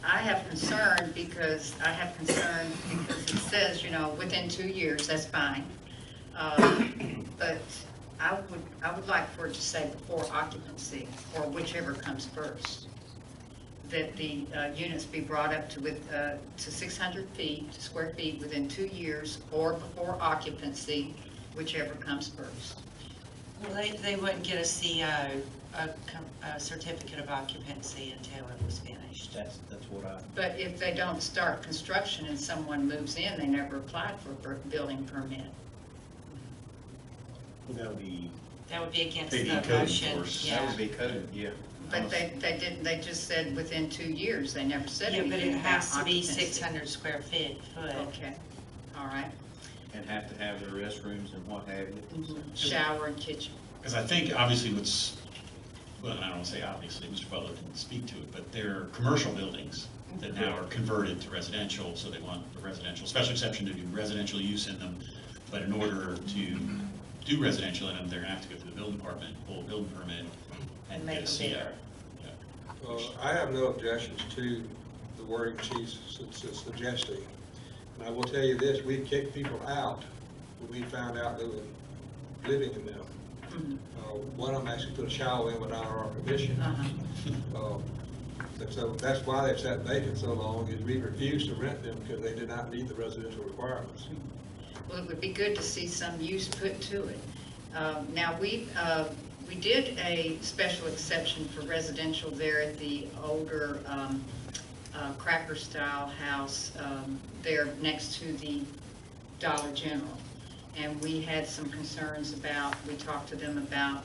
I have concern because it says, within 2 years, that's fine. But I would like for it to say before occupancy, or whichever comes first, that the units be brought up to 600 square feet within 2 years, or before occupancy, whichever comes first. Well, they wouldn't get a CO, a certificate of occupancy until it was finished. That's what I. But if they don't start construction and someone moves in, they never applied for a building permit. That would be. That would be against Maybe the code motion, enforcement. That yeah. would be code, yeah. But they didn't, they just said within 2 years, they never said Yeah, anything but it about has to be occupancy. 600 square foot. Okay, all right. And have to have their restrooms and what have you. Shower and kitchen. Because I think obviously well, I don't want to say obviously, Mr. Butler didn't speak to it, but there are commercial buildings that now are converted to residential, so they want the residential, special exception to do residential use in them. But in order to do residential in them, they're gonna have to go through the building department, pull a building permit, and Make get a them CO. bigger. Well, I have no objections to the wording she's suggesting. And I will tell you this, we kicked people out when we found out they were living in them. One of them actually put a shower in without our permission. And so that's why they've sat vacant so long, is we refused to rent them because they did not meet the residential requirements. Well, it would be good to see some use put to it. Now, we did a special exception for residential there at the older Cracker Style house there next to the Dollar General. And we had some concerns about, we talked to them about,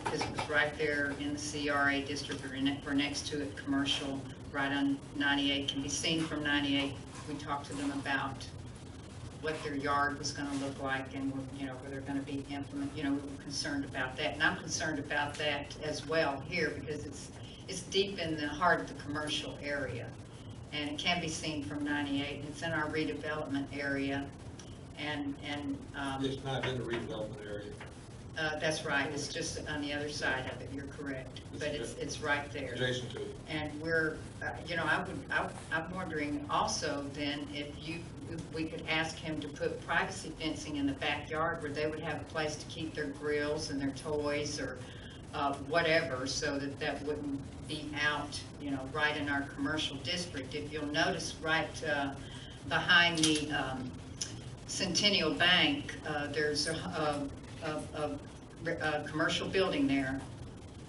because it was right there in the CRA district, or next to it, commercial, right on 98, can be seen from 98. We talked to them about what their yard was gonna look like, and were they're gonna be implement, we were concerned about that. And I'm concerned about that as well here, because it's deep in the heart of the commercial area. And it can be seen from 98, it's in our redevelopment area. And It's not in the redevelopment area. that's right, it's just on the other side of it, you're correct, but it's right there. Adjacent to it. And we're, I'm wondering also then if we could ask him to put privacy fencing in the backyard where they would have a place to keep their grills and their toys or whatever, so that wouldn't be out, right in our commercial district. If you'll notice right behind the Centennial Bank, there's a commercial building there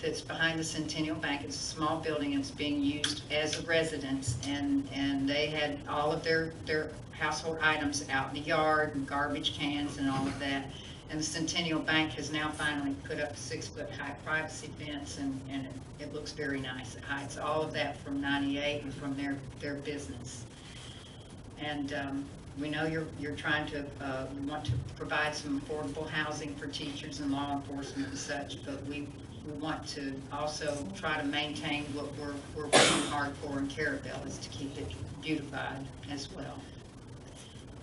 that's behind the Centennial Bank. It's a small building, it's being used as a residence, and they had all of their household items out in the yard, and garbage cans and all of that. And the Centennial Bank has now finally put up a 6-foot high privacy fence, and it looks very nice. It hides all of that from 98 and from their business. And we know you're trying to, you want to provide some affordable housing for teachers and law enforcement and such, but we want to also try to maintain what we're working hard for in Carrabelle, is to keep it beautified as well.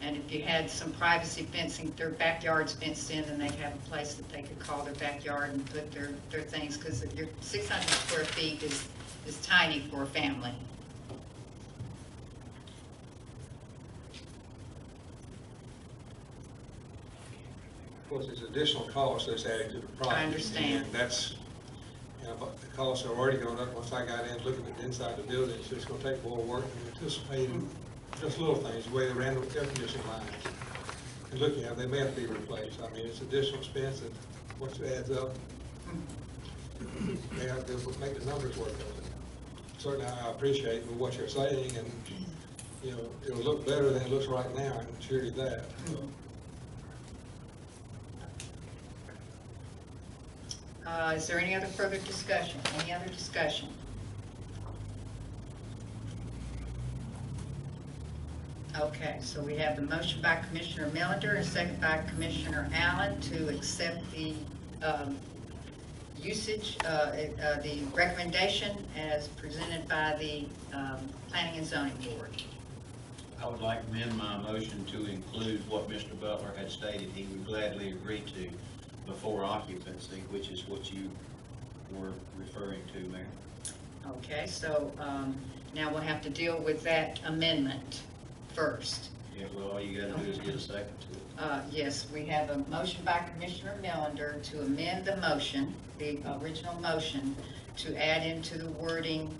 And if you had some privacy fencing, their backyard's fenced in, then they'd have a place that they could call their backyard and put their things, because your 600 square feet is tiny for a family. Of course, there's additional costs that's added to the project. I understand. And that's, but the costs are already going up. Once I got in looking at the inside of the building, it's just going to take more work than anticipated. Just little things, the way they ran the air conditioning lines. And looking at them, they may have to be replaced. I mean, it's additional expense, and once it adds up, they have to make the numbers work. Certainly, I appreciate what you're saying, and it'll look better than it looks right now. I can assure you that. Is there any other further discussion? Any other discussion? Okay, so we have the motion by Commissioner Millender and second by Commissioner Allen to accept the the recommendation as presented by the Planning and Zoning Board. I would like to amend my motion to include what Mr. Butler had stated he would gladly agree to before occupancy, which is what you were referring to, Mayor. Okay, so now we'll have to deal with that amendment first. Yeah, well, all you gotta do is get a second to it. Yes, we have a motion by Commissioner Millender to amend the motion, the original motion, to add into the wording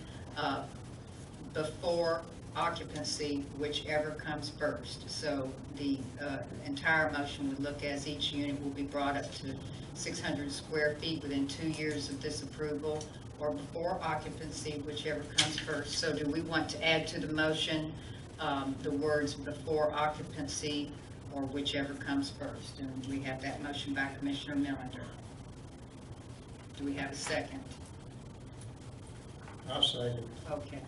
before occupancy, whichever comes first. So the entire motion would look as each unit will be brought up to 600 square feet within 2 years of this approval, or before occupancy, whichever comes first. So do we want to add to the motion the words before occupancy or whichever comes first? And we have that motion by Commissioner Millender. Do we have a second? I'll second. Okay.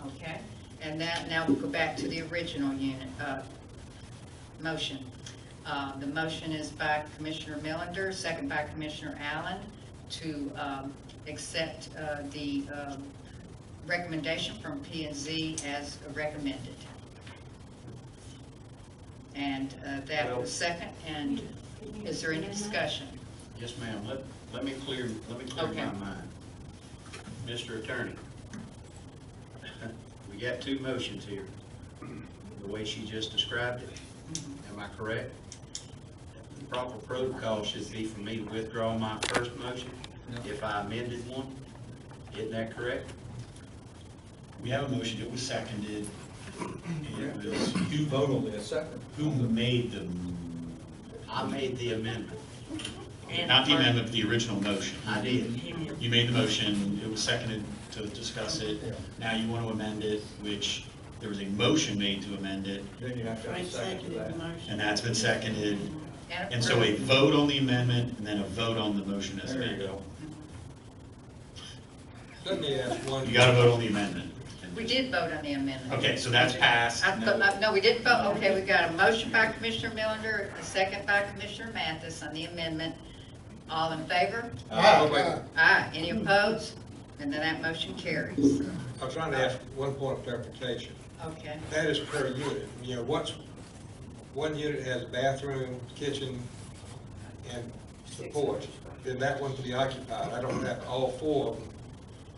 Okay, and now we'll go back to the original unit, motion. The motion is by Commissioner Millender, second by Commissioner Allen, to accept the recommendation from P&Z as recommended. And that was second, and is there any discussion? Yes, ma'am. Let me clear Okay. my mind. Mr. Attorney, we got two motions here. The way she just described it, am I correct? The proper protocol should be for me to withdraw my first motion if I amended one. Isn't that correct? We have a motion, it was seconded. It was, You vote on this second. who made the, I made the amendment. not the amendment, but the original motion? I did. You made the motion, it was seconded to discuss it. Now you want to amend it, which there was a motion made to amend it, Then you have to have a second to that. and that's been seconded. And so a vote on the amendment, and then a vote on the motion as There you amended. go. Let me ask one. You gotta vote on the amendment. We did vote on the amendment. Okay, so that's passed. No, we didn't vote. Okay, we got a motion by Commissioner Millender, a second by Commissioner Mathis on the amendment. All in favor? Aye. Aye. Any opposed? And then that motion carries. I'm trying to ask one point of clarification. Okay. That is per unit. You know, one unit has bathroom, kitchen, and the porch. Then that one to be occupied. I don't have all four of them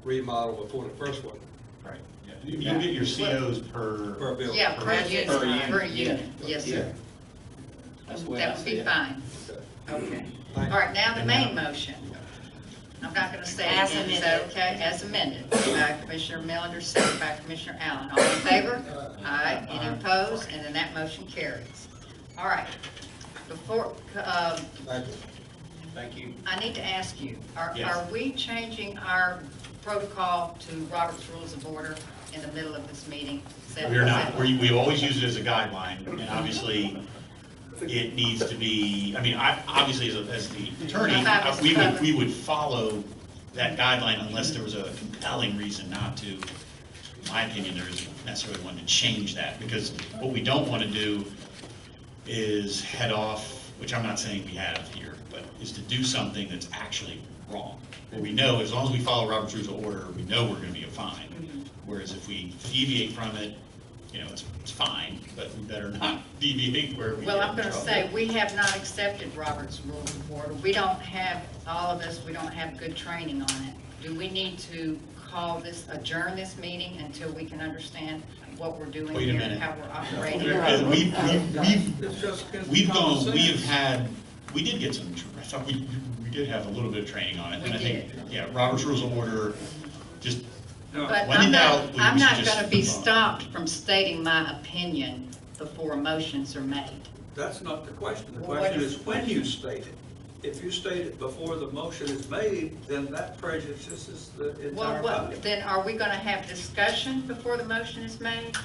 remodeled before the first one. Right. You get your COs per building. Yeah, per unit, Per unit. per unit. Yes, sir. That's the way I That would see be it. fine. Okay. All right, now the main motion. I'm not going to say it As again. Is that amended. okay? As amended. By Commissioner Millender, second by Commissioner Allen. All in favor? Aye. Any opposed? And then that motion carries. All right. Before, Thank you. Thank you. I need to ask you, Yes. are we changing our protocol to Robert's Rules of Order in the middle of this meeting? Is that- We're not, we always use it as a guideline, and obviously, it needs to be, I mean, obviously, as the attorney, we would follow that guideline unless there was a compelling reason not to. In my opinion, there isn't necessarily one to change that, because what we don't want to do is head off, which I'm not saying we have here, but is to do something that's actually wrong. What we know, as long as we follow Robert's Rules of Order, we know we're going to be fine. Whereas if we deviate from it, you know, it's fine, but we better not deviate where we Well, get I'm in going to trouble. say, we have not accepted Robert's Rules of Order. We don't have, all of us, we don't have good training on it. Do we need to adjourn this meeting until we can understand what we're doing Wait a here minute. and how we're operating? Because we've gone, common we have sense. had, we did get some, I thought we did have a little bit of training on it. We And I think, yeah, Robert's Rules of Order, just, But when in doubt, we I'm should not just going to be move on. stopped from stating my opinion before motions are made. That's not the question. The Well, what question is is the when question? you state it. If you state it before the motion is made, then that prejudices the entire Well, body. then are we going to have discussion before the motion is made?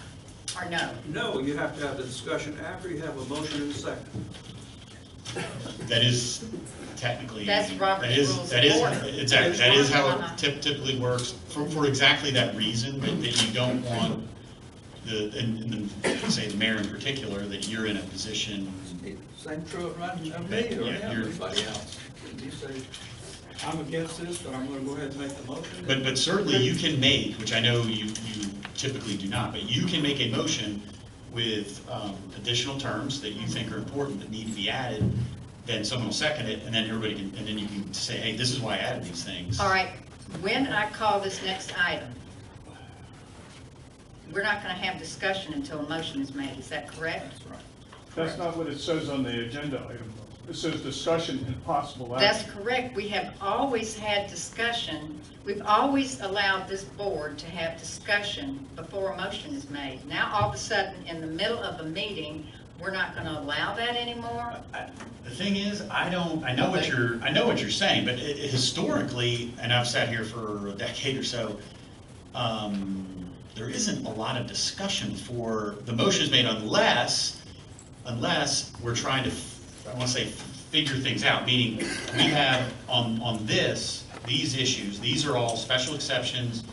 or no? No, you have to have the discussion after you have a motion and a second. That is technically. That's Robert's that is- rules that of is- order. Exactly, that is how Uh-huh. it typically works, for exactly that reason, that you don't want and say the mayor in particular, that you're in a position. Same true of me or Yeah, you're- everybody else. You say, I'm against this, but I'm gonna go ahead and make the motion. But certainly you can make, which I know you typically do not, but you can make a motion with additional terms that you think are important that need to be added, then someone will second it, and then everybody can, and then you can say, hey, this is why I added these things. All right, when I call this next item, we're not gonna have discussion until a motion is made, is that correct? That's right. That's not what it says on the agenda item. It says discussion and possible That's action. correct. We have always had discussion. We've always allowed this board to have discussion before a motion is made. Now, all of a sudden, in the middle of a meeting, we're not gonna allow that anymore? The thing is, I know what you're saying, but historically, and I've sat here for a decade or so, there isn't a lot of discussion for, the motion is made unless we're trying to, I want to say, figure things out, meaning we have on these issues, these are all special exceptions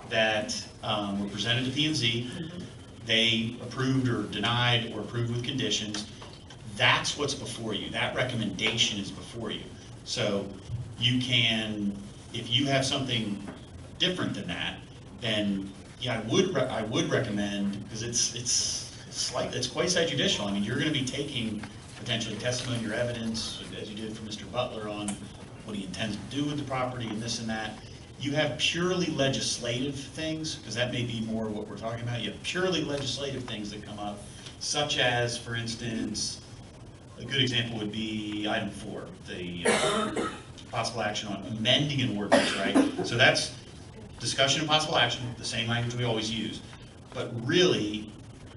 that were presented to P&Z. They approved or denied or approved with conditions. That's what's before you. That recommendation is before you. So you can, if you have something different than that, then yeah, I would recommend, because it's quite judicial. I mean, you're going to be taking potentially testimony or evidence, as you did for Mr. Butler, on what he intends to do with the property and this and that. You have purely legislative things, because that may be more what we're talking about. You have purely legislative things that come up, such as, for instance, a good example would be item 4, the possible action on amending an ordinance, right? So that's discussion and possible action, the same language we always use. But really,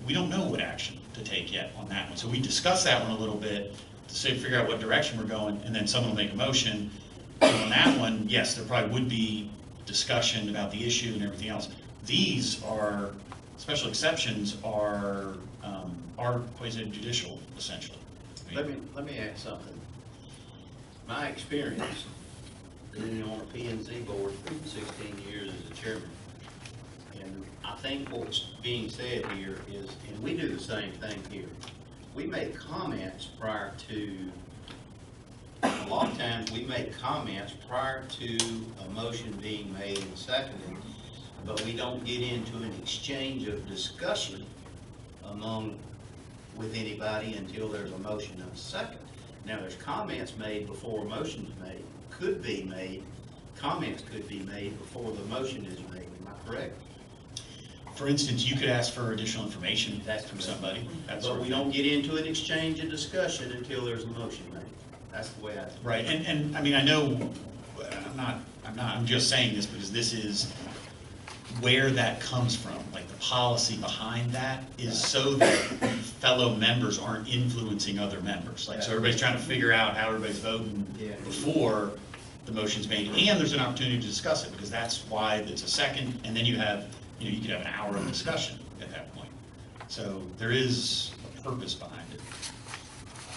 we don't know what action to take yet on that one. So we discuss that one a little bit to figure out what direction we're going, and then someone will make a motion. And on that one, yes, there probably would be discussion about the issue and everything else. These are, special exceptions are quasi-judicial, essentially. Let me add something. My experience being on a P&Z board for 16 years as a chairman, and I think what's being said here is, and we do the same thing here, we make comments prior to, a lot of times we make comments prior to a motion being made and seconded, but we don't get into an exchange of discussion with anybody until there's a motion and a second. Now, there's comments made before a motion is made, comments could be made before the motion is made, am I correct? For instance, you could ask for additional information from somebody. But we don't get into an exchange of discussion until there's a motion made. That's the way I think. Right, and I mean, I know, I'm just saying this because this is where that comes from, like the policy behind that is so that fellow members aren't influencing other members. Like, so everybody's trying to figure out how everybody's voting before the motion's made, and there's an opportunity to discuss it, because that's why it's a second, and then you could have an hour of discussion at that point. So there is a purpose behind it.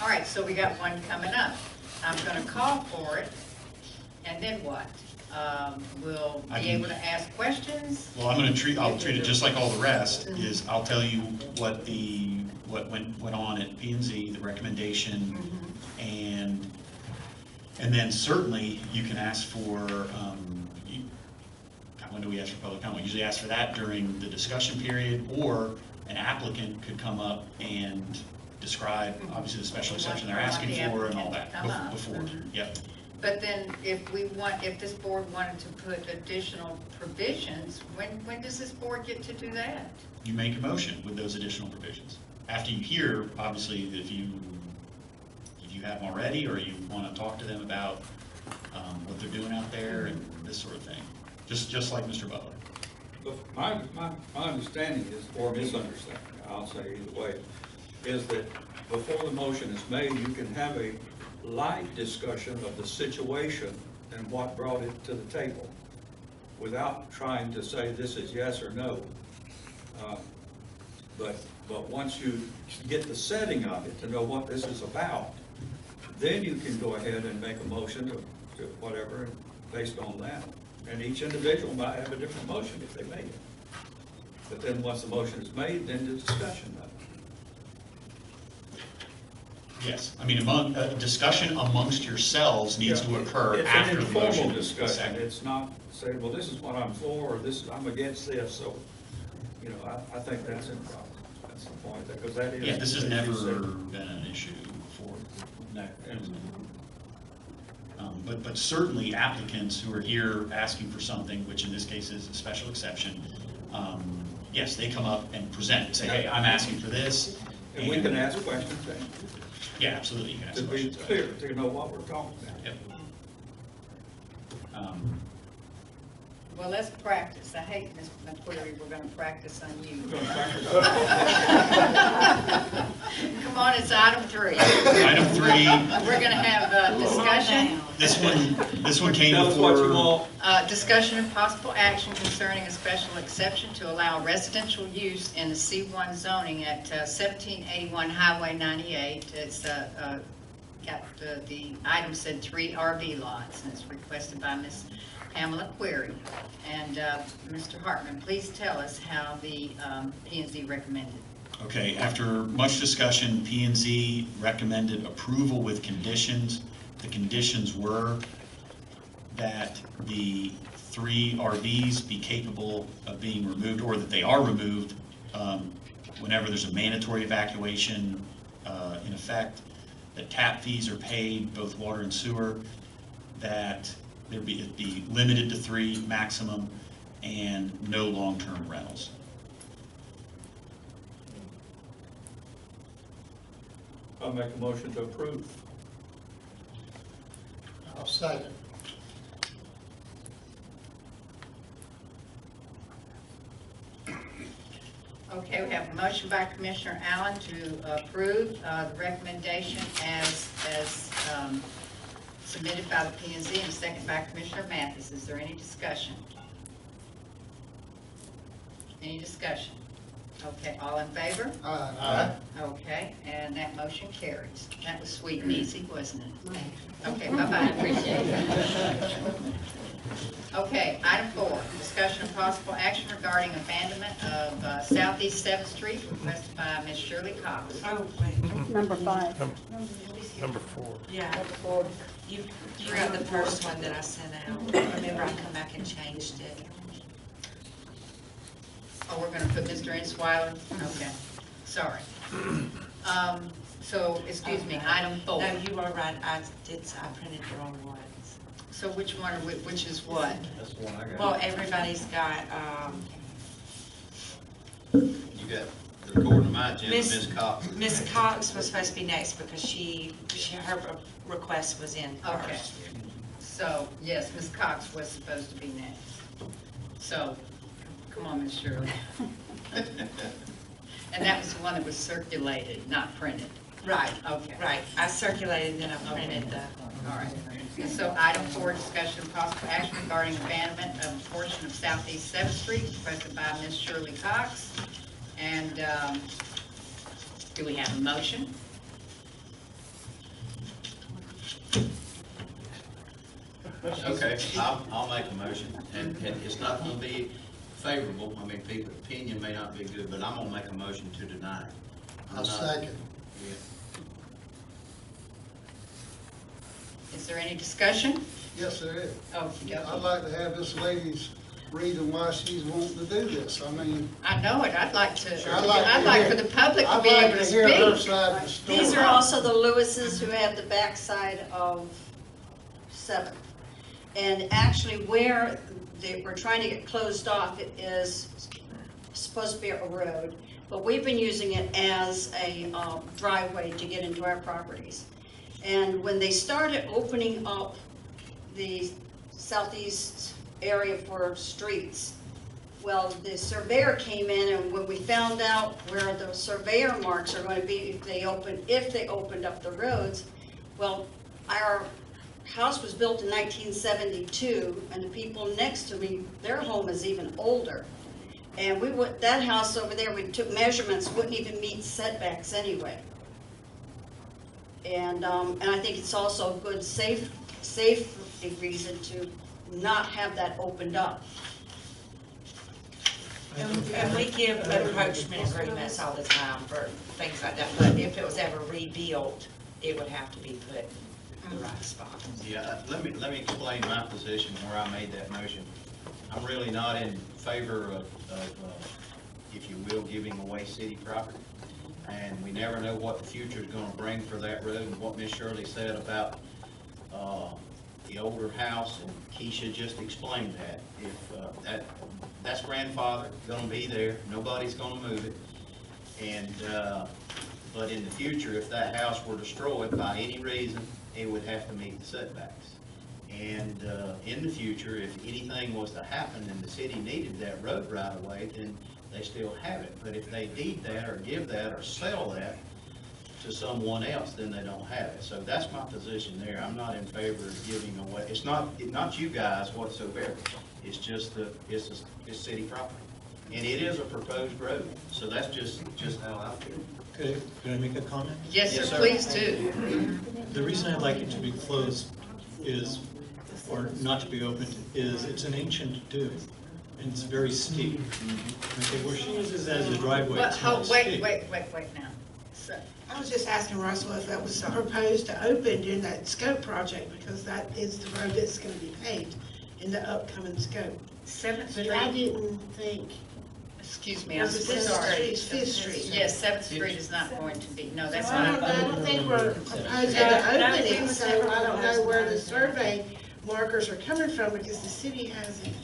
All right, so we got one coming up. I'm gonna call for it, and then what? We'll be able to ask questions? Well, I'll treat it just like all the rest, is I'll tell you what went on at P&Z, the recommendation, and then certainly you can ask for, when do we ask for public comment? We usually ask for that during the discussion period, or an applicant could come up and describe, obviously, the special exception they're asking for and all that before. Yep. But then if this board wanted to put additional provisions, when does this board get to do that? You make a motion with those additional provisions. After you hear, obviously, if you have them already, or you want to talk to them about what they're doing out there and this sort of thing. Just like Mr. Butler. My understanding is, or misunderstanding, I'll say either way, is that before the motion is made, you can have a light discussion of the situation and what brought it to the table, without trying to say this is yes or no. But once you get the setting of it, to know what this is about, then you can go ahead and make a motion to whatever, based on that. And each individual might have a different motion if they make it. But then once the motion is made, then the discussion of it. Yes, I mean, discussion amongst yourselves needs to occur after the motion. It's an informal is discussion. seconded. It's not say, well, this is what I'm for, or I'm against this, so, you know, I think that's improper. That's the point, because that is. Yeah, this has as you never said, been an issue before. No. But certainly applicants who are here asking for something, which in this case is a special exception, yes, they come up and present, say, hey, I'm asking for this. And we can ask questions, Yeah, absolutely, you can ask to be questions. clear, to know what we're talking about. Yep. Well, let's practice. I hate, Ms. McQuarrie, we're gonna practice on you. Come on, it's item 3. Item 3. We're gonna have discussion. This one came Tell us what you before. want. Discussion and possible action concerning a special exception to allow residential use in the C1 zoning at 1781 Highway 98. It's got the item said 3 RV lots, and it's requested by Ms. Pamela Query. And Mr. Hartman, please tell us how the P&Z recommended. Okay, after much discussion, P&Z recommended approval with conditions. The conditions were that the 3 RVs be capable of being removed, or that they are removed whenever there's a mandatory evacuation in effect, that tap fees are paid, both water and sewer, that it'd be limited to 3 maximum, and no long-term rentals. I'll make a motion to approve. I'll second. Okay, we have a motion by Commissioner Allen to approve the recommendation as submitted by the P&Z, and a second by Commissioner Mathis. Is there any discussion? Any discussion? Okay, all in favor? Aye. Okay, and that motion carries. That was sweet and easy, wasn't it? Okay, bye-bye, appreciate it. Okay, item 4, discussion of possible action regarding abandonment of Southeast 7th Street, requested by Ms. Shirley Cox. Oh, wait. Number 4. Yeah. You got the first one that I sent out. Remember, I come back and changed it. Oh, we're gonna put Mr. Insweiler? Okay, sorry. So, excuse me, item 4. No, you are right. I printed the wrong ones. So which one, which is what? That's the one I got. Well, everybody's got, You got, according to my agenda, Miss- Ms. Cox. Ms. Cox was supposed to be next because her request was in Okay. first. So, yes, Ms. Cox was supposed to be next. So, come on, Ms. Shirley. And that was the one that was circulated, not printed. Right, Okay. right. I circulated, then I printed the. All right. And so item 4, discussion of possible action regarding abandonment of a portion of Southeast 7th Street, requested by Ms. Shirley Cox. And do we have a motion? Okay, I'll make a motion, and it's not gonna be favorable. I mean, people's opinion may not be good, but I'm gonna make a motion to deny. I'm I'll not- second. Yeah. Is there any discussion? Yes, there is. Okey-dokey. I'd like to have this lady's reason why she's wanting to do this. I mean, I know it, I'd like I'd like for the public to I'd be like able to hear her speak. side of the story. These are also the Lewises who have the backside of 7th. And actually where we're trying to get closed off, it is supposed to be a road, but we've been using it as a driveway to get into our properties. And when they started opening up the southeast area for streets, well, the surveyor came in, and when we found out where the surveyor marks are going to be if they opened up the roads, well, our house was built in 1972, and the people next to me, their home is even older. And that house over there, we took measurements, wouldn't even meet setbacks anyway. And I think it's also a good safety reason to not have that opened up. And we give encroachment agreements all the time for things like that, but if it was ever rebuilt, it would have to be put in the right spot. Yeah, let me explain my position where I made that motion. I'm really not in favor of if you will, giving away city property. And we never know what the future is gonna bring for that road, and what Miss Shirley said about the older house, and Keisha just explained that. If that's grandfather, gonna be there, nobody's gonna move it. And but in the future, if that house were destroyed by any reason, it would have to meet the setbacks. And in the future, if anything was to happen and the city needed that road right away, then they still have it. But if they deed that or give that or sell that to someone else, then they don't have it. So that's my position there. I'm not in favor of giving away. It's not you guys whatsoever. It's just it's city property, and it is a proposed road. So that's just how I feel. Can I make a comment? Yes, Yes, sir, sir. please do. The reason I'd like it to be closed is, or not to be opened, is it's an ancient dune, and it's very steep. Okay, where she uses it as a driveway, Well, it's not wait steep. now. So, I was just asking Russell if that was proposed to open during that scope project, because that is the road that's gonna be paved in the upcoming scope. 7th But I Street, didn't think, excuse me, I'm Was it so Fifth sorry. Street? Fifth Street. Yes, 7th Street is not going to be, no, that's I not. don't think we're proposing to open it, so I don't know where the survey markers are coming from, because the city hasn't.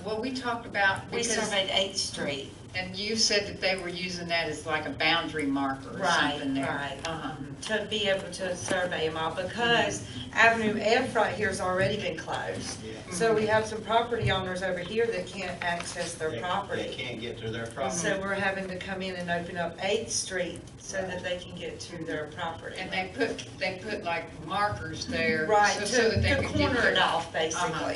Well, we talked about, We because, surveyed 8th Street. and you said that they were using that as like a boundary marker or Right, something there. right. Uh-huh. To be able to survey them all, because Avenue F right here's already been closed. So we have some property owners over here that can't access their They property. can't get to their property. So we're having to come in and open up 8th Street so that they can get to their property. And they put like markers there. Right, so that they to could get corner their- it off, basically. Uh-huh.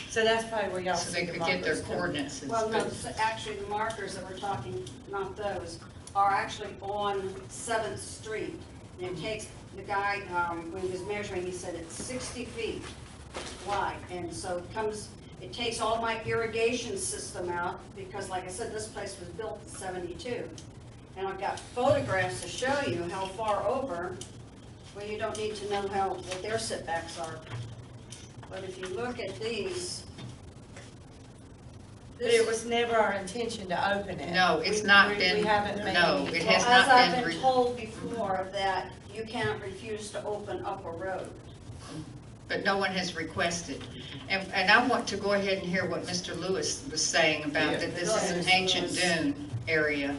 So that's probably where y'all So see they the could get their markers come. coordinates and Well, no, stuff. actually, the markers that we're talking, not those, are actually on 7th Street. And it takes, the guy, when he was measuring, he said it's 60 feet wide. And so it takes all my irrigation system out, because like I said, this place was built in 72. And I've got photographs to show you how far over. Well, you don't need to know what their setbacks are. But if you look at these. But it was never our intention to open it. No, it's not been, We haven't made no, any. it has Well, not as been. I've been told before, that you can't refuse to open up a road. But no one has requested. And I want to go ahead and hear what Mr. Lewis was saying about that this is an ancient dune area.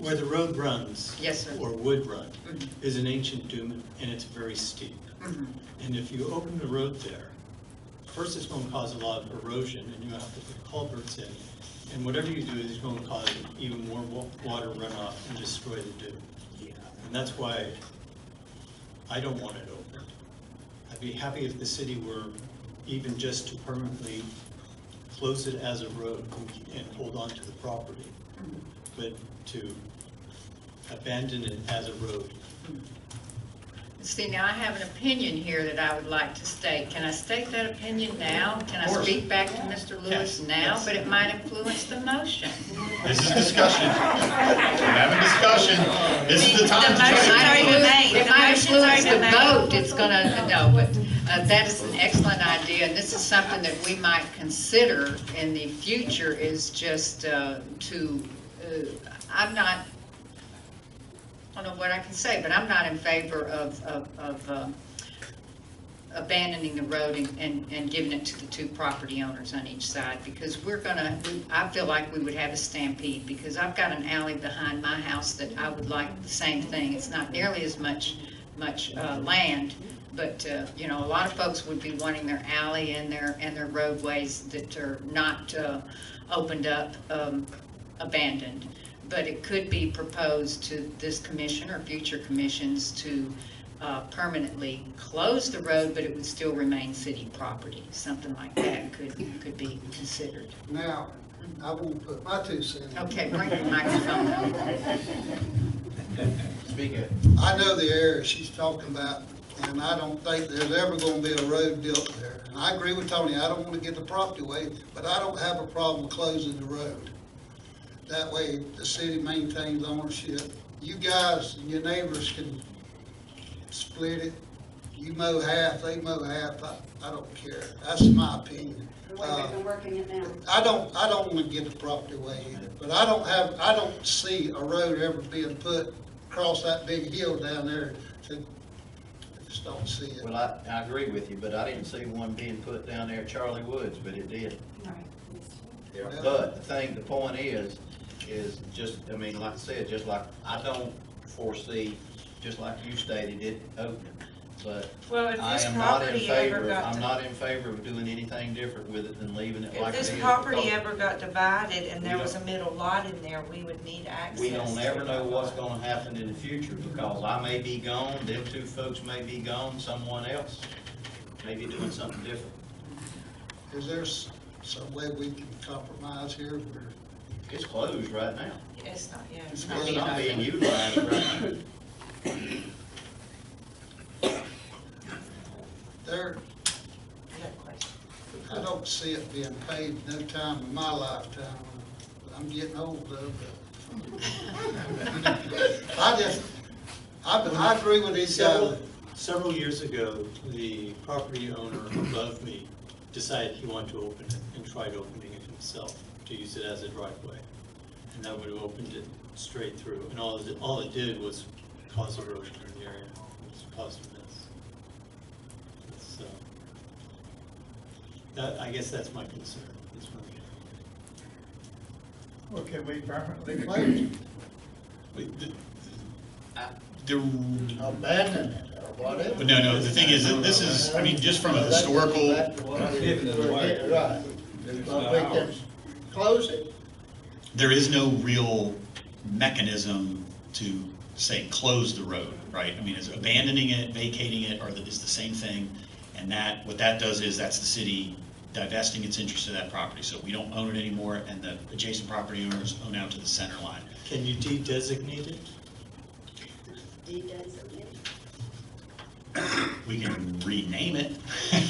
Where the road runs. Yes, sir. Or would run, is an ancient dune, and it's very steep. Mhm. And if you open the road there, first it's going to cause a lot of erosion, and you have to put culverts in. And whatever you do is going to cause even more water runoff and destroy the dune. And that's why I don't want it open. I'd be happy if the city were even just to permanently close it as a road and hold on to the property. But to abandon it as a road. See, now I have an opinion here that I would like to state. Can I state that opinion now? Can I speak back to Mr. Lewis now? But it might influence the motion. This is discussion. We're having discussion. This is the time to try to. It might influence the vote. It's gonna, no, but that is an excellent idea. And this is something that we might consider in the future, is just I don't know what I can say, but I'm not in favor of abandoning the road and giving it to the two property owners on each side, because I feel like we would have a stampede, because I've got an alley behind my house that I would like the same thing. It's not nearly as much land, but you know, a lot of folks would be wanting their alley and their roadways that are not opened up, abandoned. But it could be proposed to this commission or future commissions to permanently close the road, but it would still remain city property. Something like that could be considered. Now, I won't put my 2 cents. Okay, bring the microphone up. Speak it. I know the area she's talking about, and I don't think there's ever gonna be a road built there. And I agree with Tony, I don't wanna get the property away, but I don't have a problem closing the road. That way, the city maintains ownership. You guys and your neighbors can split it. You mow half, they mow half, I don't care. That's my opinion. The way they've been working it now. I don't wanna get the property away either, but I don't see a road ever being put across that big hill down there to, I just don't see it. Well, I agree with you, but I didn't see one being put down there at Charlie Woods, but it did. But the point is just, I mean, like I said, just like, I don't foresee, just like you stated, it opening. But Well, if I this am not in property ever favor, got I'm to- not in favor of doing anything different with it than leaving it like it If is. this property because ever got divided and there We was a middle lot in there, we would need access. we don't to ever know that what's lot. gonna happen in the future, because I may be gone, them 2 folks may be gone, someone else may be doing something different. Is there some way we can compromise here where It's closed right now. It's not, yeah. It's not not It's not being utilized right now. there, I don't see it being paid no time in my lifetime. I'm getting old though, but I agree with these guys. Several years ago, the property owner above me decided he wanted to open it and tried opening it himself to use it as a driveway. And that would have opened it straight through. And all it did was cause erosion in the area. It was caused a mess. So, I guess that's my concern. That's what I'm Well, can we permanently close it? Abandon it or whatever? But no, the thing is, that this is, I mean, just from a historical, Right. But we can close it. there is no real mechanism to say, close the road, right? I mean, is abandoning it, vacating it, is the same thing. And what that does is, that's the city divesting its interest in that property. So we don't own it anymore, and the adjacent property owners own out to the center line. Can you de-designate it? We can rename it,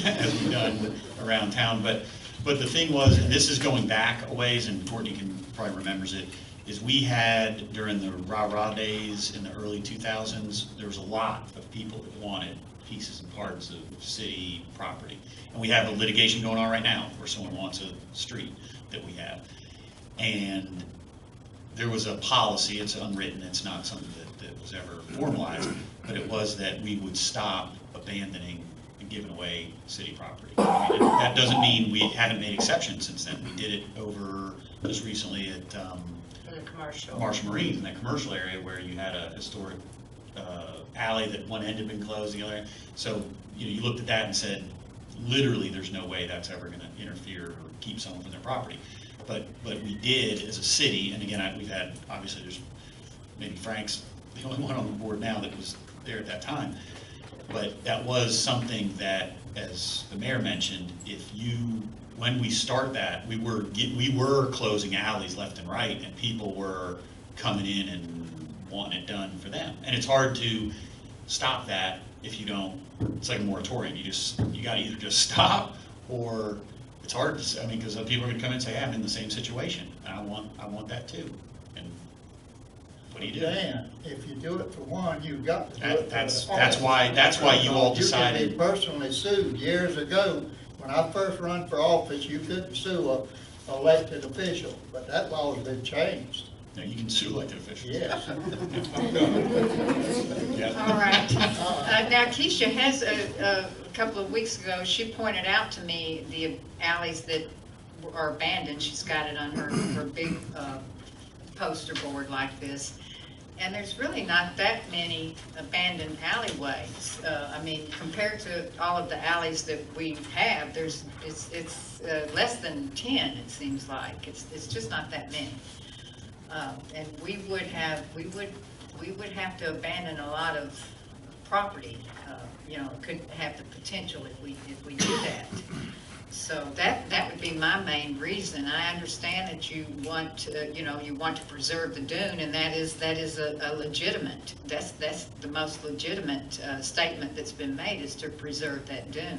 as we've done around town, but the thing was, and this is going back a ways, and Courtney probably remembers it, is we had, during the rah-rah days in the early 2000s, there was a lot of people that wanted pieces and parts of city property. And we have a litigation going on right now, where someone wants a street that we have. And there was a policy, it's unwritten, it's not something that was ever formalized, but it was that we would stop abandoning and giving away city property. I mean, that doesn't mean we haven't made exceptions since then. We did it over just recently at In the commercial. Marsh Marine, in that commercial area where you had a historic alley that one end had been closed, the other. So, you looked at that and said, literally, there's no way that's ever gonna interfere or keep someone from their property. But we did as a city, and again, we've had, obviously, there's, maybe Frank's the only one on the board now that was there at that time. But that was something that, as the mayor mentioned, when we start that, we were closing alleys left and right, and people were coming in and wanting it done for them. And it's hard to stop that if you don't, it's like a moratorium, you gotta either just stop, or it's hard to, I mean, because people are gonna come in and say, hey, I'm in the same situation, and I want that too. And what do you do? Dan, if you do it for one, you've got to do it for the That's why you all You can decided. be personally sued. Years ago, when I first run for office, you couldn't sue a elected official, but that law's been changed. No, you can sue elected officials. Yes. All right. Now Keisha has, a couple of weeks ago, she pointed out to me the alleys that are abandoned. She's got it on her big poster board like this. And there's really not that many abandoned alleyways. I mean, compared to all of the alleys that we have, it's less than 10, it seems like. It's just not that many. And we would have to abandon a lot of property. You know, it could have the potential if we do that. So that would be my main reason. I understand that you want to, you know, you want to preserve the dune, and that is a legitimate, that's the most legitimate statement that's been made, is to preserve that dune.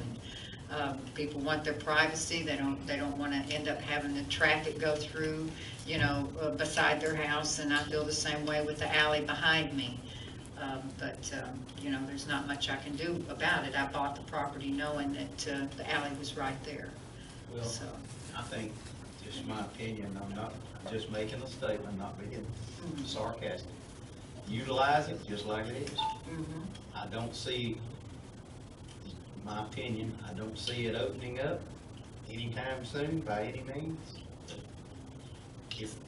People want their privacy. They don't want to end up having the traffic go through, you know, beside their house, and I feel the same way with the alley behind me. But you know, there's not much I can do about it. I bought the property knowing that the alley was right there. Well, So, I think, just my opinion, I'm not just making a statement, not being sarcastic. Utilize it just like it is. I don't see, my opinion, I don't see it opening up anytime soon by any means.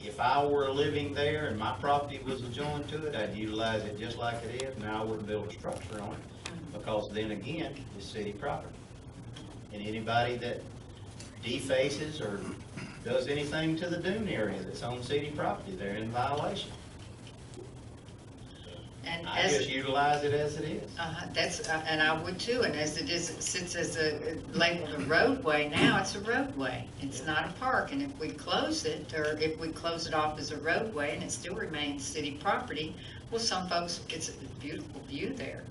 If I were living there and my property was adjoined to it, I'd utilize it just like it is. Now I wouldn't build a structure on it, because then again, it's city property. And anybody that defaces or does anything to the dune area that's on city property, they're in violation. and I as just utilize it as it is. that's and I would too. And as it is, since it's labeled a roadway now, it's a roadway. It's not a park. And if we close it, or if we close it off as a roadway, and it still remains city property, well, some folks, it's a beautiful view there.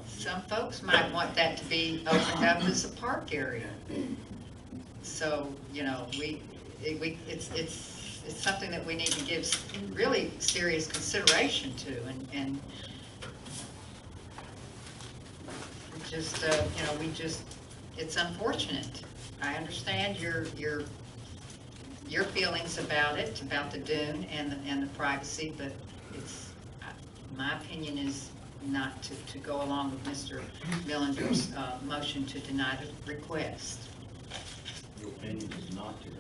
Some folks might want that to be opened up as a park area. So, you know, it's something that we need to give really serious consideration to, and just, you know, it's unfortunate. I understand your feelings about it, about the dune and the privacy, but my opinion is not to go along with Mr. Millender's motion to deny the request. Your opinion is not to go.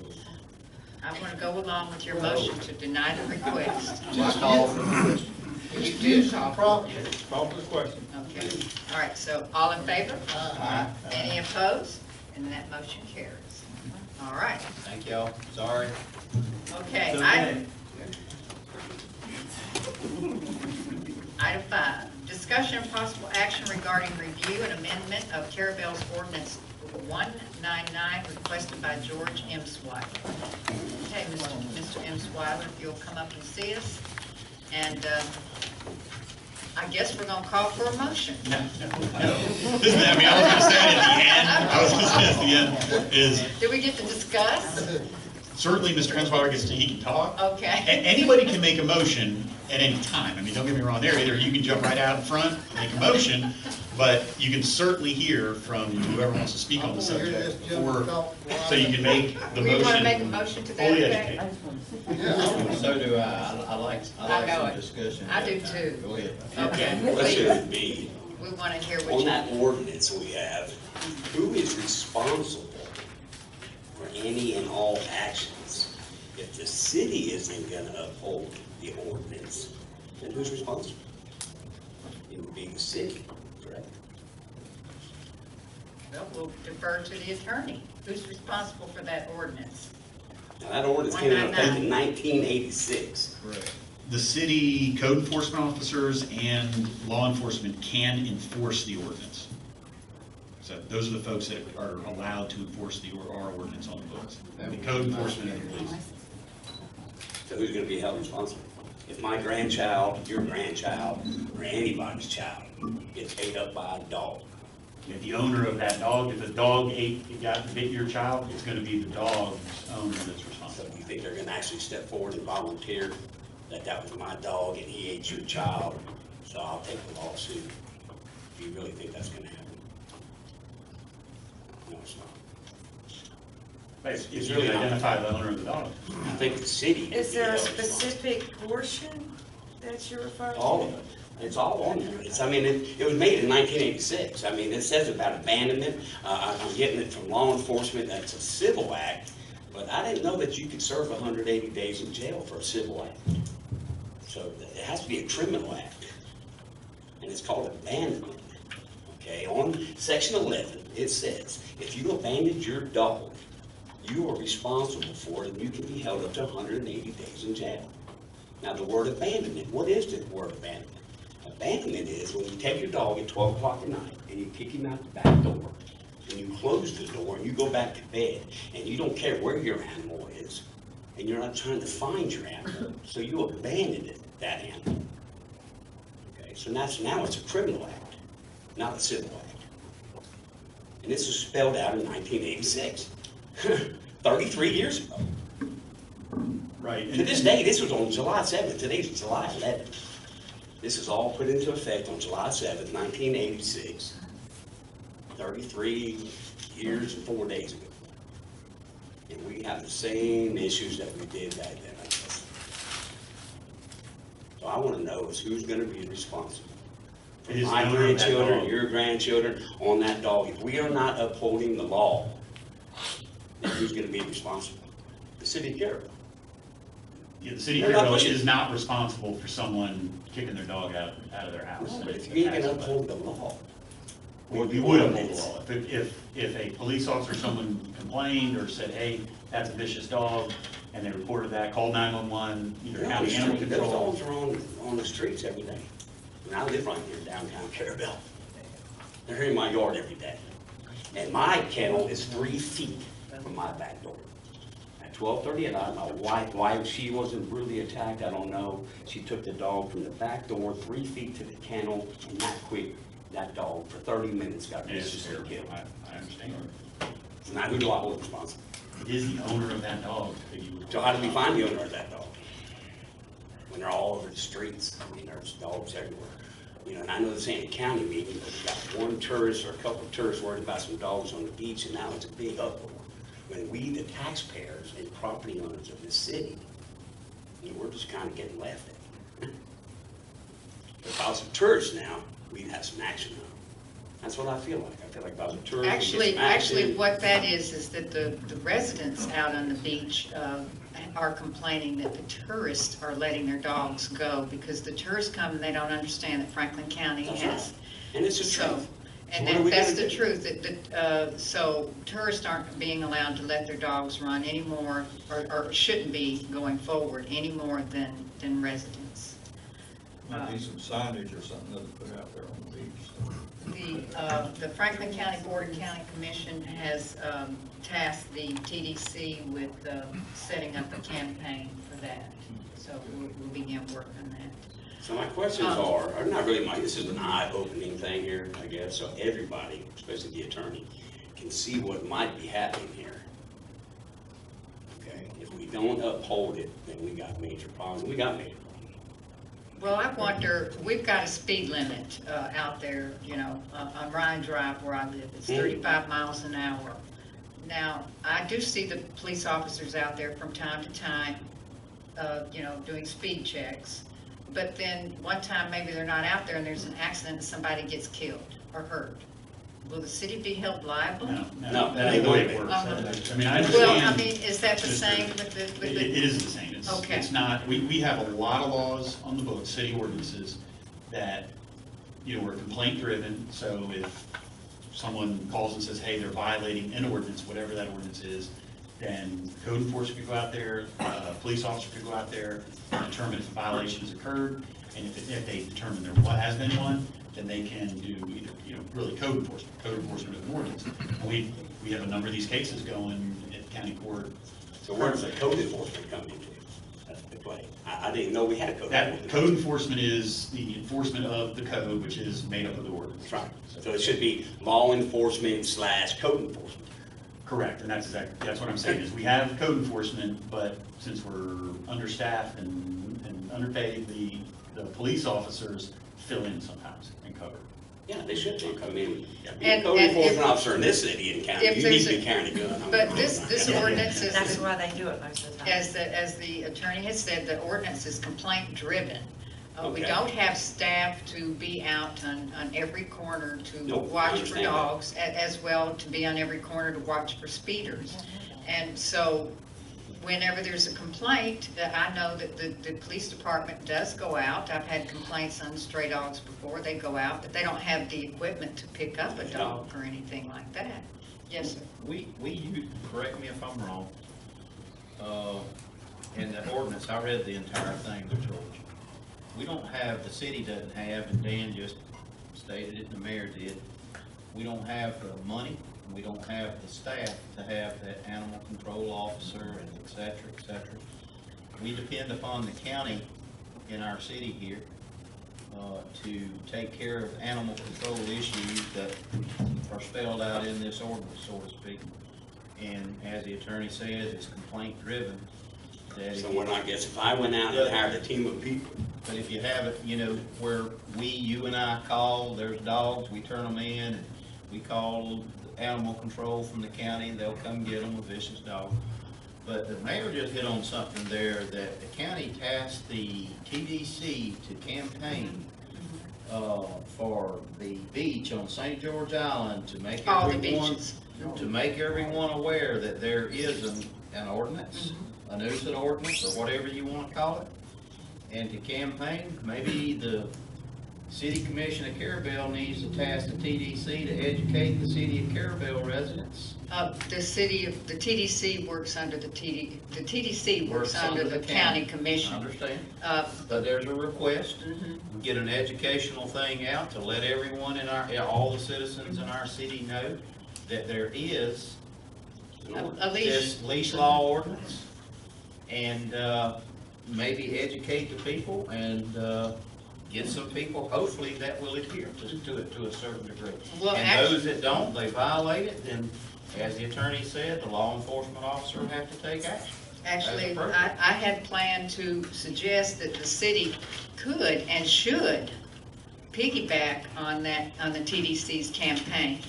I want to go along with your motion to deny the request. Just use the property. Call for the question. Okay, all right, so all in favor? Any opposed? And that motion carries. All right, Thank y'all. Sorry. okay. Item 5, discussion and possible action regarding review and amendment of Carrabelle's ordinance 199 requested by George M. Swiler. Okay, Mr. M. Swiler, if you'll come up and see us. And I guess we're gonna call for a motion. No. This is, I mean, I was gonna say it at the end, is Do we get to discuss? certainly Mr. Hensweiler he can talk. Okay. Anybody can make a motion at any time. I mean, don't get me wrong there either. You can jump right out in front, make a motion, but you can certainly hear from whoever wants to speak on the subject. Or, so you can make the motion. We want to make a motion to that fully effect? educated. So do I. I like some discussion. I do too. Go ahead. Okay. Question would be, We want to hear what on you... that ordinance we have, who is responsible for any and all actions? If the city isn't gonna uphold the ordinance, then who's responsible? It would be the city, correct? Well, we'll defer to the attorney. Who's responsible for that ordinance? Now, that ordinance came into effect in 1986. Correct. The city code enforcement officers and law enforcement can enforce the ordinance. So those are the folks that are allowed to enforce our ordinance on the books. The code enforcement and the police. So who's gonna be held responsible? If my grandchild, your grandchild, or anybody's child gets ate up by a dog, If the owner of that dog, if the dog bit your child, it's gonna be the dog's owner that's so responsible. do you think they're gonna actually step forward and volunteer that that was my dog and he ate your child, so I'll take the lawsuit? Do you really think that's gonna happen? No, it's not. It's really identify the owner of the dog. I think the city. Is there a specific portion that you're referring to? All of it. It's all on there. I mean, it was made in 1986. I mean, it says about abandonment. I'm getting it from law enforcement. That's a civil act. But I didn't know that you could serve 180 days in jail for a civil act. So it has to be a criminal act. And it's called abandonment. Okay, on section 11, it says, if you abandoned your dog, you are responsible for it and you can be held up to 180 days in jail. Now, the word abandonment, what is the word abandonment? Abandonment is when you take your dog at 12 o'clock at night and you kick him out the back door, and you close the door and you go back to bed, and you don't care where your animal is, and you're not trying to find your animal, so you abandon that animal. Okay, so now it's a criminal act, not a civil act. And this was spelled out in 1986, 33 years ago. Right. To this day, this was on July 7th, today's July 11th. This was all put into effect on July 7th, 1986, 33 years and 4 days ago. And we have the same issues that we did back then, I guess. So I want to know is who's going to be responsible for my grandchildren, your grandchildren, on that dog. If we are not upholding the law, then who's going to be responsible? The city of Carrabelle. Yeah, the city of Carrabelle is not responsible for someone kicking their dog out of their house. No, but if you ain't gonna uphold the law. We would uphold the law. If a police officer, someone complained or said, hey, that's a vicious dog, and they reported that, called 911, either county animal control. Those dogs are on the streets every day. And I live right here in downtown Carrabelle. They're here in my yard every day. And my kennel is 3 feet from my back door. 12:30 at night, my wife, why she wasn't really attacked, I don't know. She took the dog from the back door 3 feet to the kennel, and that quick, that dog for 30 minutes got viciously killed. I understand. So now who do I hold responsible? It is the owner of that dog. So how do we find the owner of that dog? When they're all over the streets, I mean, there's dogs everywhere. You know, and I know this ain't a county meeting, but we got one tourist or a couple of tourists worried about some dogs on the beach, and now it's a big uproar. When we, the taxpayers and property owners of this city, you know, we're just kind of getting left at. If I was a tourist now, we'd have some action on it. That's what I feel like. I feel like if I was a tourist, we'd get some action. Actually, what that is that the residents out on the beach are complaining that the tourists are letting their dogs go because the tourists come and they don't understand that Franklin County has. Right. And it's just truth. And that's the truth, so tourists aren't being allowed to let their dogs run anymore, or shouldn't be going forward any more than residents. Might be some signage or something that put out there on the beach. The Franklin County Board of County Commission has tasked the TDC with setting up a campaign for that, so we'll begin work on that. So my questions are not really this is an eye-opening thing here, I guess, so everybody, especially the attorney, can see what might be happening here. Okay, if we don't uphold it, then we got major problems, and we got major problems. Well, I wonder, we've got a speed limit out there, you know, on Ryan Drive where I live. It's 35 miles an hour. Now, I do see the police officers out there from time to time, you know, doing speed checks. But then one time maybe they're not out there and there's an accident and somebody gets killed or hurt. Will the city be held liable? No, that ain't the way it works. I mean, I understand. Well, I mean, is that the same with the? It is the same. It's not, we have a lot of laws on the books, city ordinances, that, you know, are complaint driven. So if someone calls and says, hey, they're violating an ordinance, whatever that ordinance is, then code enforcement could go out there, police officer could go out there, and determine if a violation has occurred, and if they determine there has been one, then they can do either, you know, really code enforcement of the ordinance. And we have a number of these cases going at county court. So where does the code enforcement come into? That's the play. I didn't know we had a code enforcement. Code enforcement is the enforcement of the code, which is made up of the ordinance. Right. So it should be law enforcement / code enforcement. Correct, and that's what I'm saying, is we have code enforcement, but since we're understaffed and underpaid, the police officers fill in sometimes and cover. Yeah, they should be. I mean, being a code enforcement officer in this city and county, you need to be carrying a gun. But this ordinance is. That's why they do it most of the time. As the attorney has said, the ordinance is complaint driven. We Okay. don't have staff to be out on every corner to Nope, I watch for understand dogs, as well to be on every corner to watch for speeders. And so whenever there's a complaint, I know that the police department does go out. I've had complaints on stray dogs before. They go out, but they don't have the equipment to pick up a dog or anything like that. Yes, sir. We correct me if I'm wrong, in the ordinance, I read the entire thing, the George. we don't have, the city doesn't have, and Dan just stated it, and the mayor did, we don't have the money, we don't have the staff to have that animal control officer, and et cetera, et cetera. We depend upon the county in our city here to take care of animal control issues that are spelled out in this ordinance, so to speak. And as the attorney says, it's complaint driven. So we're not, guess if I went out and hired a team of people. But if you have it, you know, where you and I call, there's dogs, we turn them in, and we call animal control from the county, they'll come get them, a vicious dog. But the mayor just hit on something there, that the county tasked the TDC to campaign for the beach on St. George Island to make All the everyone, beaches. to make everyone aware that there is an ordinance, a nuisance ordinance, or whatever you want to call it, and to campaign. Maybe the City Commission of Carrabelle needs to task the TDC to educate the city of Carrabelle residents. The TDC works under the TDC works under the county commission. I understand. But there's a request, get an educational thing out to let everyone in all the citizens in our city know that there is this leash law ordinance, and maybe educate the people and get some people, hopefully, that will adhere to it to a certain degree. Well, And those that don't, they violate it, then, as the attorney said, the law enforcement officer will have to take action. Actually, I had planned to suggest that the city could and should piggyback on the TDC's campaign.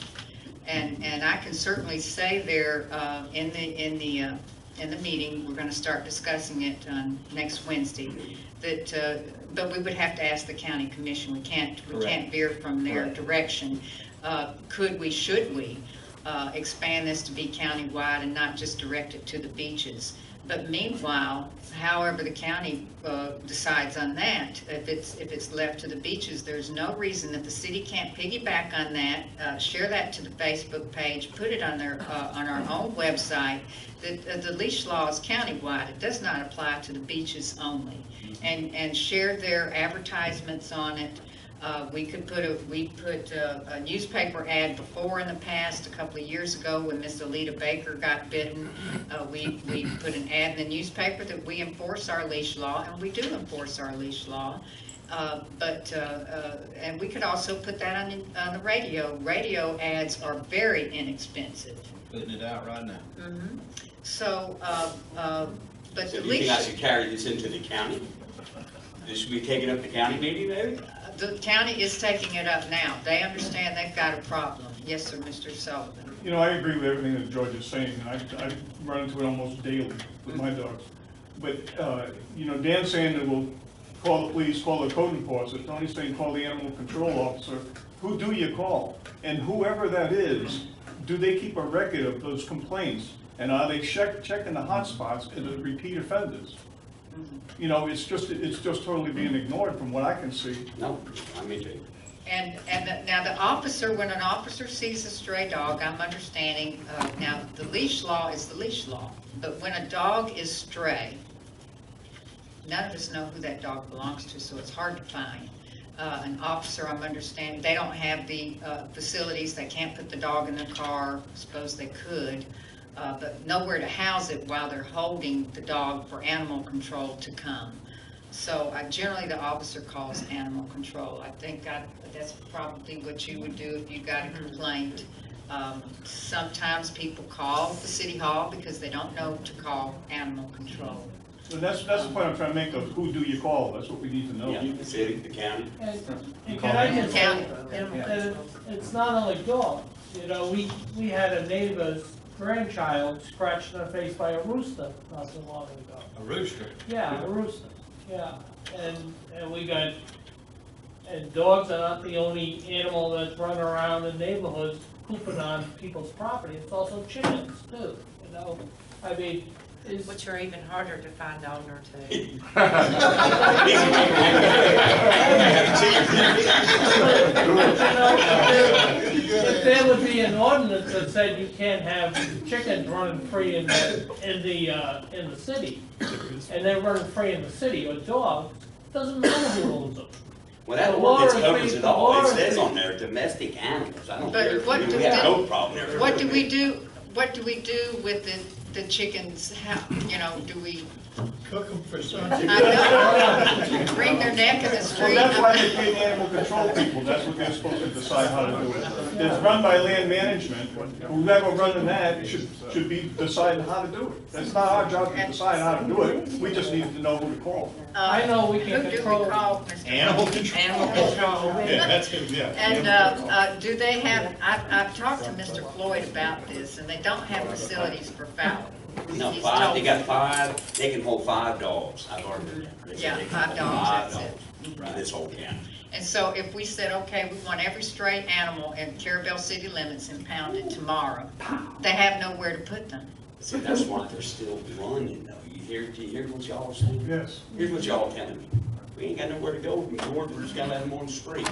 And I can certainly say there in the meeting, we're going to start discussing it next Wednesday, that but we would have to ask the county commission. We can't veer from their direction. Should we expand this to be countywide and not just direct it to the beaches? But meanwhile, however the county decides on that, if it's left to the beaches, there's no reason that the city can't piggyback on that, share that to the Facebook page, put it on our own website. The leash law is countywide. It does not apply to the beaches only. And share their advertisements on it. We put a newspaper ad before in the past, a couple of years ago when Miss Alita Baker got bitten. We put an ad in the newspaper that we enforce our leash law, and we do enforce our leash law. And we could also put that on the radio. Radio ads are very inexpensive. Putting it out right now. So, but So the do you think I leash, should carry this into the county? This should be taken up the county meeting, maybe? the county is taking it up now. They understand they've got a problem. Yes, sir, Mr. Sullivan. You know, I agree with everything that George is saying, and I run into it almost daily with my dogs. But, you know, Dan's saying that we'll call the police, call the code enforcement. Tony's saying call the animal control officer. Who do you call? And whoever that is, do they keep a record of those complaints? And are they checking the hot spots and the repeat offenders? You know, it's just totally being ignored from what I can see. No, I mean, too. Now the officer, when an officer sees a stray dog, I'm understanding, now the leash law is the leash law, but when a dog is stray, none of us know who that dog belongs to, so it's hard to find. An officer, I'm understanding, they don't have the facilities, they can't put the dog in the car, suppose they could, but nowhere to house it while they're holding the dog for animal control to come. So generally the officer calls animal control. I think that's probably what you would do if you got a complaint. Sometimes people call the city hall because they don't know to call animal control. So that's the point I'm trying to make of who do you call? That's what we need to know. Yeah, the city, the county. And can I just say, it's not only dogs. You know, we had a neighbor's grandchild scratched in the face by a rooster not so long ago. A rooster? Yeah, a rooster. Yeah, and we got, and dogs are not the only animal that's running around in neighborhoods pooping on people's property. It's also chickens too. You know, I mean. Which are even harder to find owner to. If there would be an ordinance that said you can't have chickens running free in the city, and they're running free in the city, or dogs, Doesn't matter who owns them. Well, that The ordinance water covers fee- it the all. It water says fee- on there, domestic animals. I don't But care. what do We have no problem there. What do we do with the chickens? How, you know, do we, Cook them for Sunday. I know, wring their neck in the Well, street? that's why they pay the animal control people, that's what they're supposed to decide how to do it. It's run by land management, whoever running that should be deciding how to do it. That's not our job to decide how to do it, we just need to know who to call. I know we can Who do control. we call, Mr. Animal control. Animal control. Yeah, that's it, yeah. And do they have, I've talked to Mr. Floyd about this, and they don't have facilities for fowling. No, He's five, told they me. got 5, they can hold 5 dogs. I've already done that. They said Yeah, they can 5 hold dogs, 5 that's it. dogs in this whole county. And so if we said, okay, we want every stray animal in Carrabelle city limits impounded tomorrow, they have nowhere to put them. See, that's why they're still running though. Do you hear what y'all are saying? Yes. Here's what y'all telling me. We ain't got nowhere to go from Georgia, we're just gonna let them on the street.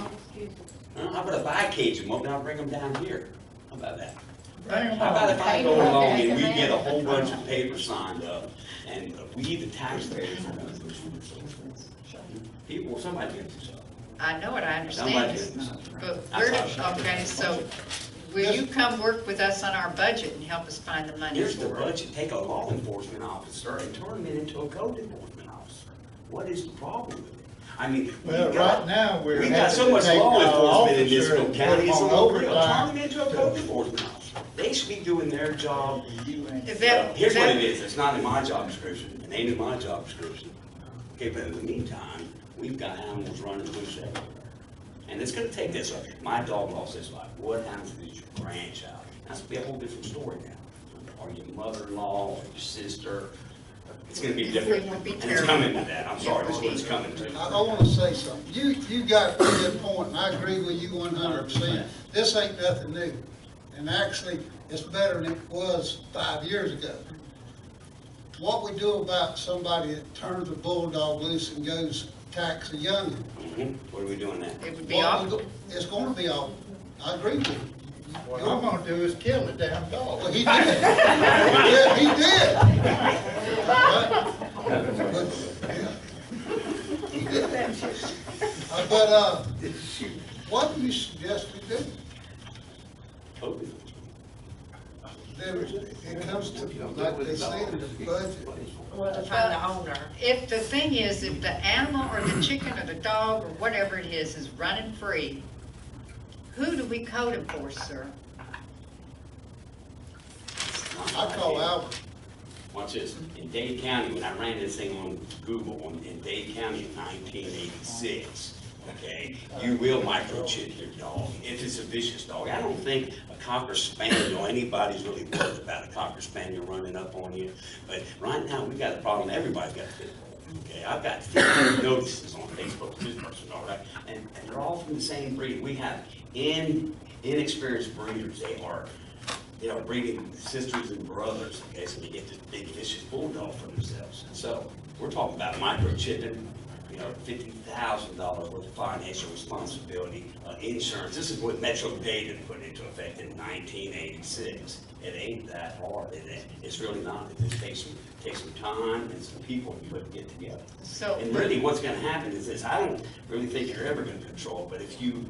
How about if I cage them up and I'll bring them down here? How about that? How about if I go along and we get a whole bunch of papers signed up and we, the taxpayers, are gonna push people, somebody gets this up. I know it, I Somebody understand gets it. this up. But That's where, all. okay, so will you come work with us on our budget and help us find the money Here's the for it? budget, take a law enforcement officer and turn him into a code enforcement officer. What is the problem with it? I mean, Well, we got- right now, we're we got having so to much take law our enforcement in this officer and county, put it's him a on little real. overtime. Turn him into a code enforcement officer. They should be doing their job. Is that- Here's is what that- it is, it's not in my job description, it ain't in my job description. Okay, but in the meantime, we've got animals running loose everywhere. And it's gonna take this, my dog lost his life, what happens to your grandchild? That's gonna be a whole different story now. Or your mother-in-law, or your sister, it's gonna be different. And it's coming to that, I'm sorry, that's what it's coming to. I wanna say something. You got a good point, and I agree with you 100%. This ain't nothing new. And actually, it's better than it was 5 years ago. What we do about somebody that turns a bulldog loose and goes tax a youngin'? What are we doing now? It would be awful. It's gonna be awful. I agree with you. What I'm gonna do is kill the damn dog. Well, he did. Yeah, he did. He did. But, what do you suggest we do? Code There, it comes to, like they say, the budget. Well, to find the owner. If the thing is, if the animal or the chicken or the dog or whatever it is running free, who do we code enforce, sir? I call Albert. Watch this, in Dade County, when I ran this thing on Google, in Dade County in 1986, okay, you will microchip your dog if it's a vicious dog. I don't think a Cocker Spaniel, anybody's really worried about a Cocker Spaniel running up on you. But right now, we got a problem, everybody's got a pit bull. Okay, I've got 50 notices on Facebook, this person, all right, and they're all from the same breed. We have inexperienced breeders, they are breeding sisters and brothers, okay, so they get this big vicious bulldog for themselves. So, we're talking about microchipping, $50,000 worth of financial responsibility, insurance. This is what Metro Data put into effect in 1986. It ain't that hard, it's really not. It just takes some time and some people to get together. So, And really, what's gonna happen is this, I don't really think you're ever gonna control, but if you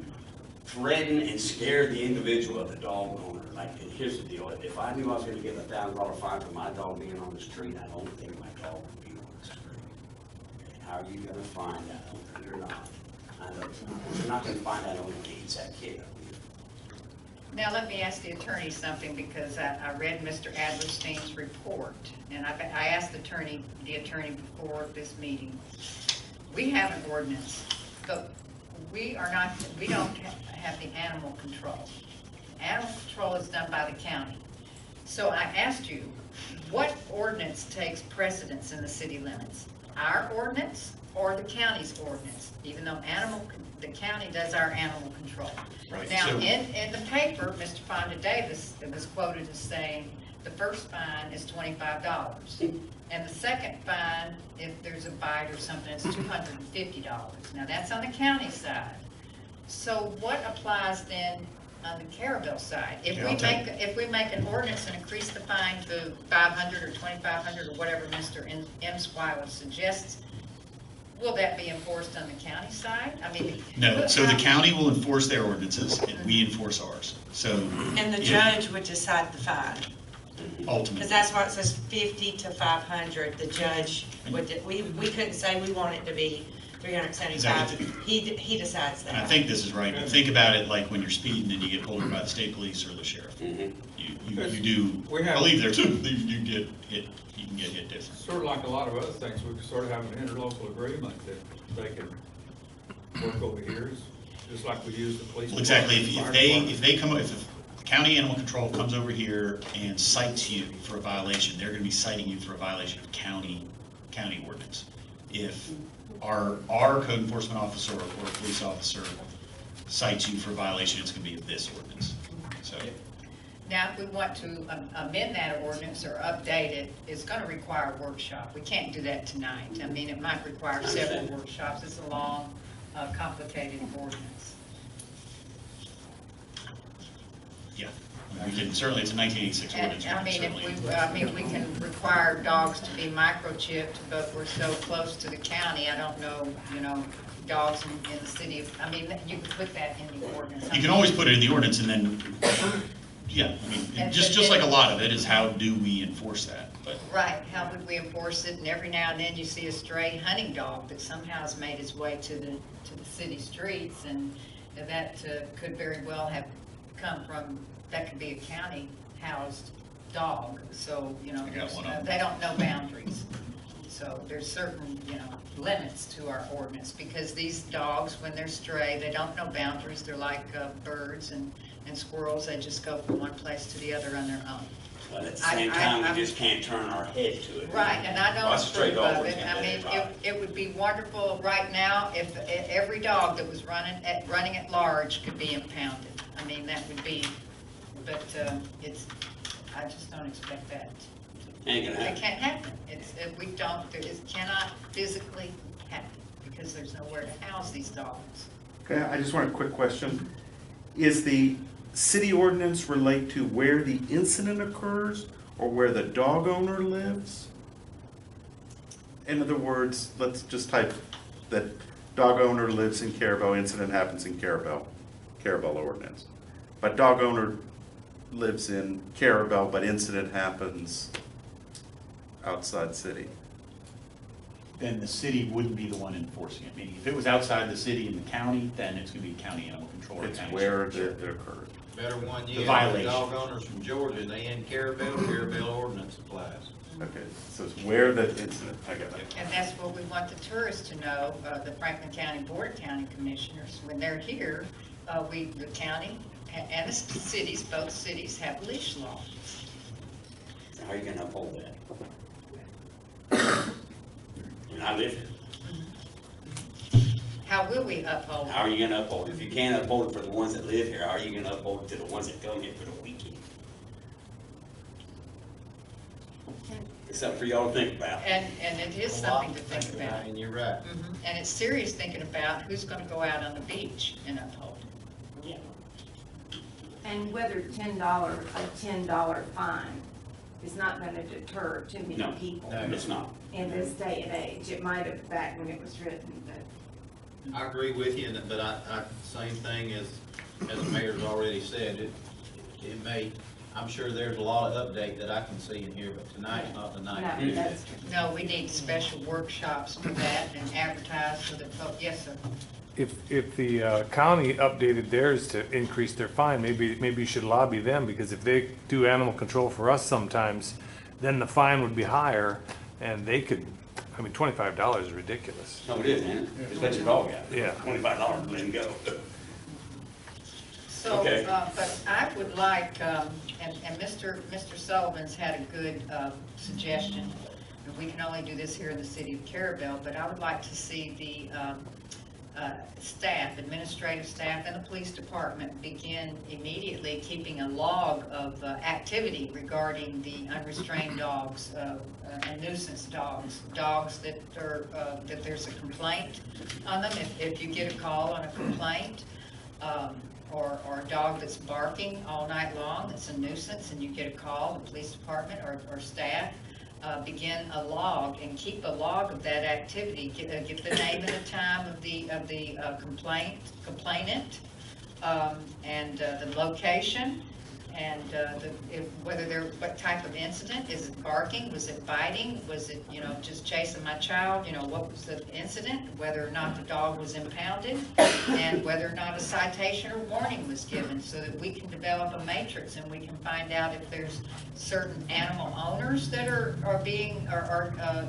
threaten and scare the individual of the dog owner, like, and here's the deal, if I knew I was gonna give $1,000 fine for my dog being on the street, I don't think my dog would be on the street. Okay, how are you gonna find out? You're not. I know it's not. You're not gonna find out only hates that kid. now let me ask the attorney something, because I read Mr. Adlerstein's report, and I asked the attorney before this meeting. We have an ordinance, but we don't have the animal control. Animal control is done by the county. So I asked you, what ordinance takes precedence in the city limits? Our ordinance or the county's ordinance? Even though the county does our animal control. Right, Now, so- in the paper, Mr. Fonda Davis, it was quoted as saying, the first fine is $25. And the second fine, if there's a bite or something, is $250. Now, that's on the county side. So what applies then on the Carrabelle side? If we make an ordinance and increase the fine to $500 or $2,500 or whatever Mr. Emsweiler suggests, Will that be enforced on the county side? I mean. No, so the county will enforce their ordinances, and we enforce ours, so. And the if- judge would decide the fine. Ultimately. Because that's why it says 50 to 500, the judge would, we couldn't say we want it to be 375. He decides And I that. think this is right, but think about it like when you're speeding and you get pulled over by the state police or the sheriff. You do, I believe there too, you get hit, you can get hit different. Sort of like a lot of other things, we sort of have an interlocal agreement that they can work over here, just like we use the police. Well, exactly, department, if they come, if the county animal control comes over here and cites you for a violation, they're gonna be citing you for a violation of county ordinance. If our code enforcement officer or police officer cites you for a violation, it's gonna be of this ordinance, so. Now, if we want to amend that ordinance or update it, it's gonna require a workshop. We can't do that tonight. I mean, it might require several workshops. It's a long, complicated ordinance. Yeah, we can, certainly, it's a 1986 ordinance. And, I mean, we can require dogs to be microchipped, but we're so close to the county, I don't know, dogs in the city of, I mean, you can put that in the ordinance. You can always put it in the ordinance and then, yeah, I mean, just like a lot of it is how do we enforce that, but. Right, how would we enforce it? And every now and then you see a stray hunting dog that somehow has made its way to the city streets, and that could very well have come from, that could be a county housed dog, so, they don't know boundaries. So there's certain, limits to our ordinance, because these dogs, when they're stray, they don't know boundaries. They're like birds and squirrels. They just go from one place to the other on their own. But at the same time, we just can't turn our head to it. Right, and I don't Us stray approve of dogs it. can't I let mean, it ride. it would be wonderful right now if every dog that was running at large could be impounded. I mean, that would be, but I just don't expect that. Ain't gonna happen. It can't happen. It cannot physically happen, because there's nowhere to house these dogs. Okay, I just want a quick question. Is the city ordinance relate to where the incident occurs or where the dog owner lives? In other words, let's just type that dog owner lives in Carrabelle, incident happens in Carrabelle ordinance. But dog owner lives in Carrabelle, but incident happens outside city. Then the city wouldn't be the one enforcing it, meaning if it was outside the city in the county, then it's gonna be county animal control. or It's county where sheriff. it occurred. Better one The yet, the violation. dog owners from Georgia, they in Carrabelle ordinance applies. Okay, so it's where the incident, I got it. And that's what we want the tourists to know, the Franklin County Board of County Commissioners. When they're here, the county and the cities, both cities have leash laws. How are you gonna uphold that? And I live here. How will we uphold? How are you gonna uphold it? If you can't uphold it for the ones that live here, how are you gonna uphold it to the ones that come here for the weekend? It's something for y'all to think about. And it is something to think about. And you're right. And it's serious thinking about who's gonna go out on the beach and uphold it. Yeah. And whether a $10 fine is not gonna deter too many No, people. no, it's not. In this day and age. It might have back when it was written, but. I agree with you, but same thing as the mayor's already said, it may, I'm sure there's a lot of update that I can see in here, but tonight's not the night. No, that's true. No, we need special workshops for that and advertise for the, yes, sir. If the county updated theirs to increase their fine, maybe you should lobby them, because if they do animal control for us sometimes, then the fine would be higher, and they could, I mean, $25 is ridiculous. No, it is, man. Just let your dog out. Yeah. $25, let him go. So, Okay. but I would like, and Mr. Sullivan's had a good suggestion, and we can only do this here in the city of Carrabelle, but I would like to see the staff, administrative staff and the police department begin immediately keeping a log of activity regarding the unrestrained dogs and nuisance dogs, that are, that there's a complaint on them. If you get a call on a complaint, or a dog that's barking all night long, that's a nuisance, and you get a call, the police department or staff, begin a log and keep a log of that activity. Give the name and the time of the complainant, and the location, and what type of incident. Is it barking? Was it biting? Was it, just chasing my child? What was the incident? Whether or not the dog was impounded, and whether or not a citation or warning was given, so that we can develop a matrix and we can find out if there's certain animal owners that are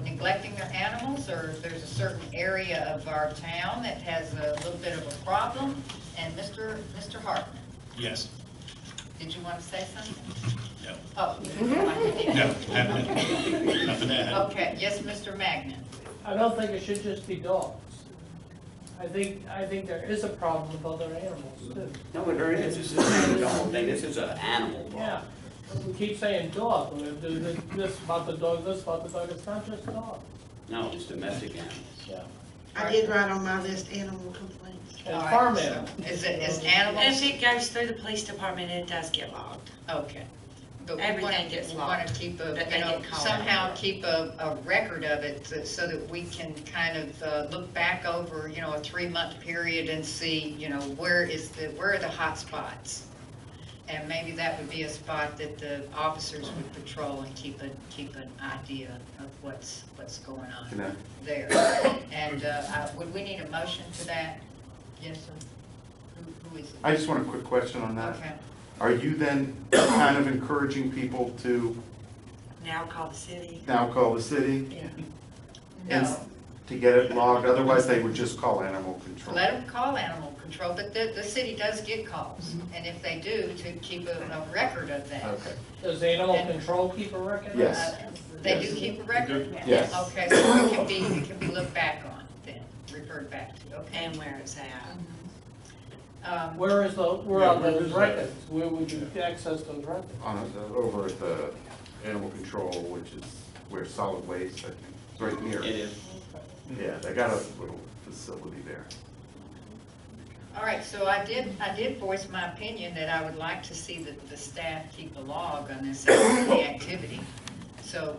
neglecting their animals, or if there's a certain area of our town that has a little bit of a problem. And Mr. Hartman, Yes. did you want to say something? No. Oh. No, nothing to add. Okay, yes, Mr. Magnan. I don't think it should just be dogs. I think there is a problem with other animals too. No, but there is. This is a dog thing. This is an animal problem. Yeah, we keep saying dog, we do this about the dog, this about the dog, it's not just dog. No, it's domestic animals. Yeah. I did write on my list animal complaints. And All right, farm so animals. Is animals? If it goes through the police department, it does get logged. Okay. But Everything gets we want logged, to keep but they get called somehow out. keep a record of it, so that we can kind of look back over, a 3-month period and see, where are the hot spots? And maybe that would be a spot that the officers would patrol and keep an idea of what's going on there. And would we need a motion to that? Yes, sir. Who is it? I just want a quick question on that. Okay. Are you then kind of encouraging people to Now call the city. now call the city? No. To get it logged, otherwise they would just call animal control? Let them call animal control, but the city does get calls, and if they do, to keep a record of that. Okay. Does animal control keep a record? Yes. They do keep a record? Yes. Okay, so it can be looked back on then, referred back to, okay. And where it's at. Where are those records? Where would you access those records? Over at the animal control, which is where solid waste, I think, it's right near. It is. Yeah, they got a little facility there. All right, so I did voice my opinion that I would like to see the staff keep a log on this activity. So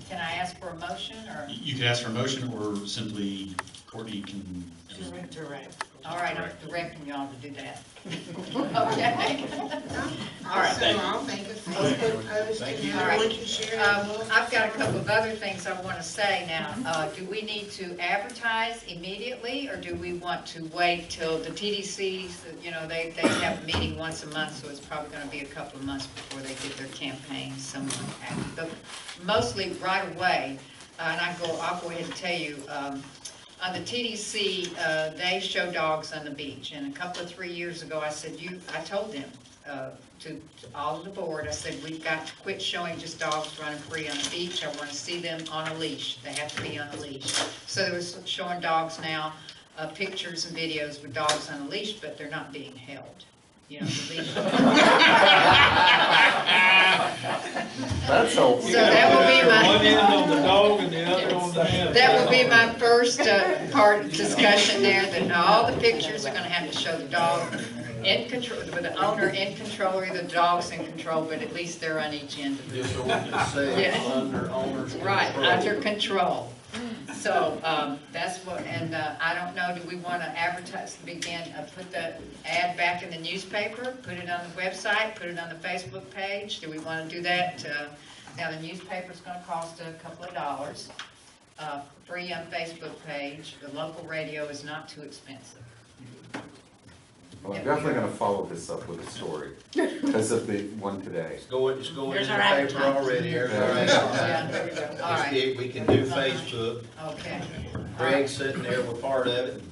can I ask for a motion, or? You could ask for a motion, or simply Courtney can. Direct. All right, I'm directing y'all to do that. Okay. All right. I'll make a Facebook post and All right. everyone can share it. I've got a couple of other things I want to say now. Do we need to advertise immediately, or do we want to wait till the TDCs, they have a meeting once a month, so it's probably going to be a couple of months before they get their campaign somewhat active. But mostly right away, and I'll go ahead and tell you, on the TDC, they show dogs on the beach, and a couple of 3 years ago, I told them, to all of the board, I said, we've got to quit showing just dogs running free on the beach. I want to see them on a leash. They have to be on a leash. So they were showing dogs now, pictures and videos with dogs on a leash, but they're not being held. The leash. That's helpful. So that will be my. One end on the dog and the other on the man. That will be my first part of discussion there, that all the pictures are gonna have to show the dog in control, with the owner in control, or the dog's in control, but at least they're on each end of it. Just say Yeah. under owner's control. Right, under control. So, that's what, and I don't know, do we want to advertise, put the ad back in the newspaper, put it on the website, put it on the Facebook page? Do we want to do that? Now, the newspaper's going to cost a couple of dollars. Free on Facebook page. The local radio is not too expensive. Well, I'm definitely gonna follow this up with a story, because of the one today. It's going in There's the our paper advertising. already. Yeah, there we go. All right. We can do Facebook. Okay. Greg's sitting there with part of it,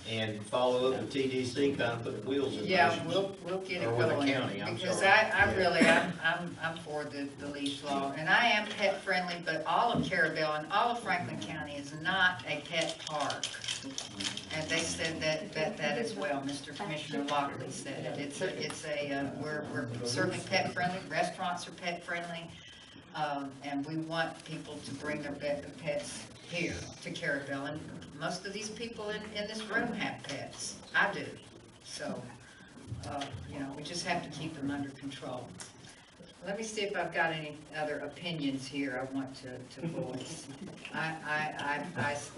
and follow up with TDC, kind of put the wheels in motion. Yeah, we'll get it Or with the going. county, I'm Because sorry. I'm for the leash law, and I am pet friendly, but all of Carrabelle and all of Franklin County is not a pet park. And they said that as well, Mr. Commissioner Lockley said it. We're certainly pet friendly, restaurants are pet friendly, and we want people to bring their pets here to Carrabelle, and most of these people in this room have pets. I do. So, we just have to keep them under control. Let me see if I've got any other opinions here I want to voice. I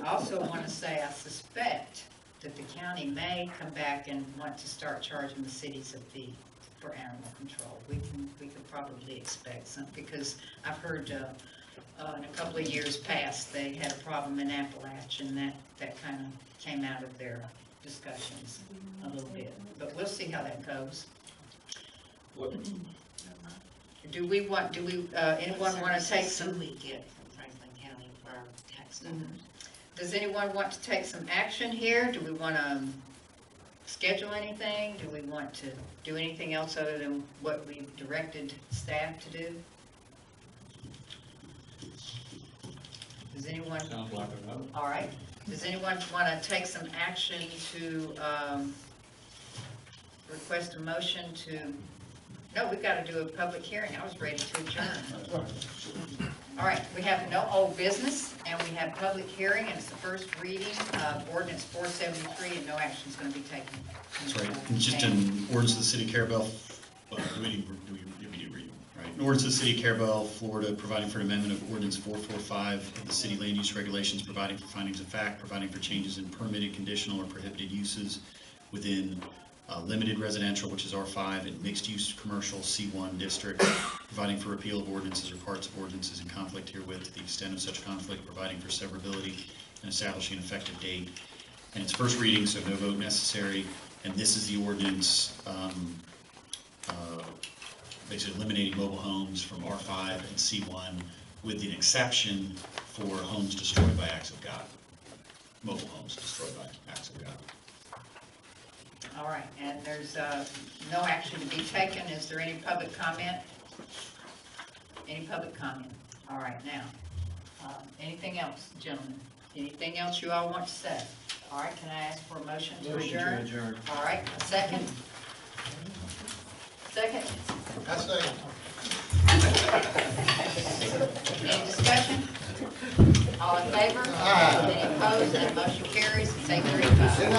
also want to say I suspect that the county may come back and want to start charging the cities a fee for animal control. We could probably expect something, because I've heard in a couple of years past, they had a problem in Appalachian, that kind of came out of their discussions a little bit. But we'll see how that goes. Do anyone want to take some? We get from Franklin County for our tax dollars. Does anyone want to take some action here? Do we want to schedule anything? Do we want to do anything else other than what we've directed staff to do? Does anyone? Sounds like a no. All right. Does anyone want to take some action to request a motion to? No, we've got to do a public hearing. I was ready to adjourn. All right, we have no old business, and we have public hearing, and it's the first reading of ordinance 473, and no action is going to be taken. That's right. It's just an ordinance of the city of Carrabelle, well, we do read, right? An ordinance of the city of Carrabelle, Florida, providing for an amendment of ordinance 445 of the city land use regulations, providing for findings of fact, providing for changes in permitted, conditional, or prohibited uses within limited residential, which is R5, and mixed-use commercial C1 district, providing for repeal of ordinances or parts of ordinances in conflict herewith to the extent of such conflict, providing for severability, and establishing an effective date. And it's first reading, so no vote necessary. And this is the ordinance basically eliminating mobile homes from R5 and C1 with the exception for homes destroyed by acts of God. Mobile homes destroyed by acts of God. All right, and there's no action to be taken. Is there any public comment? Any public comment? All right, now, anything else, gentlemen? Anything else you all want to say? All right, can I ask for a motion to adjourn? All right, a second? Second? I say. Any discussion? All in favor? Aye. Any opposed? That motion carries. It's 8:35.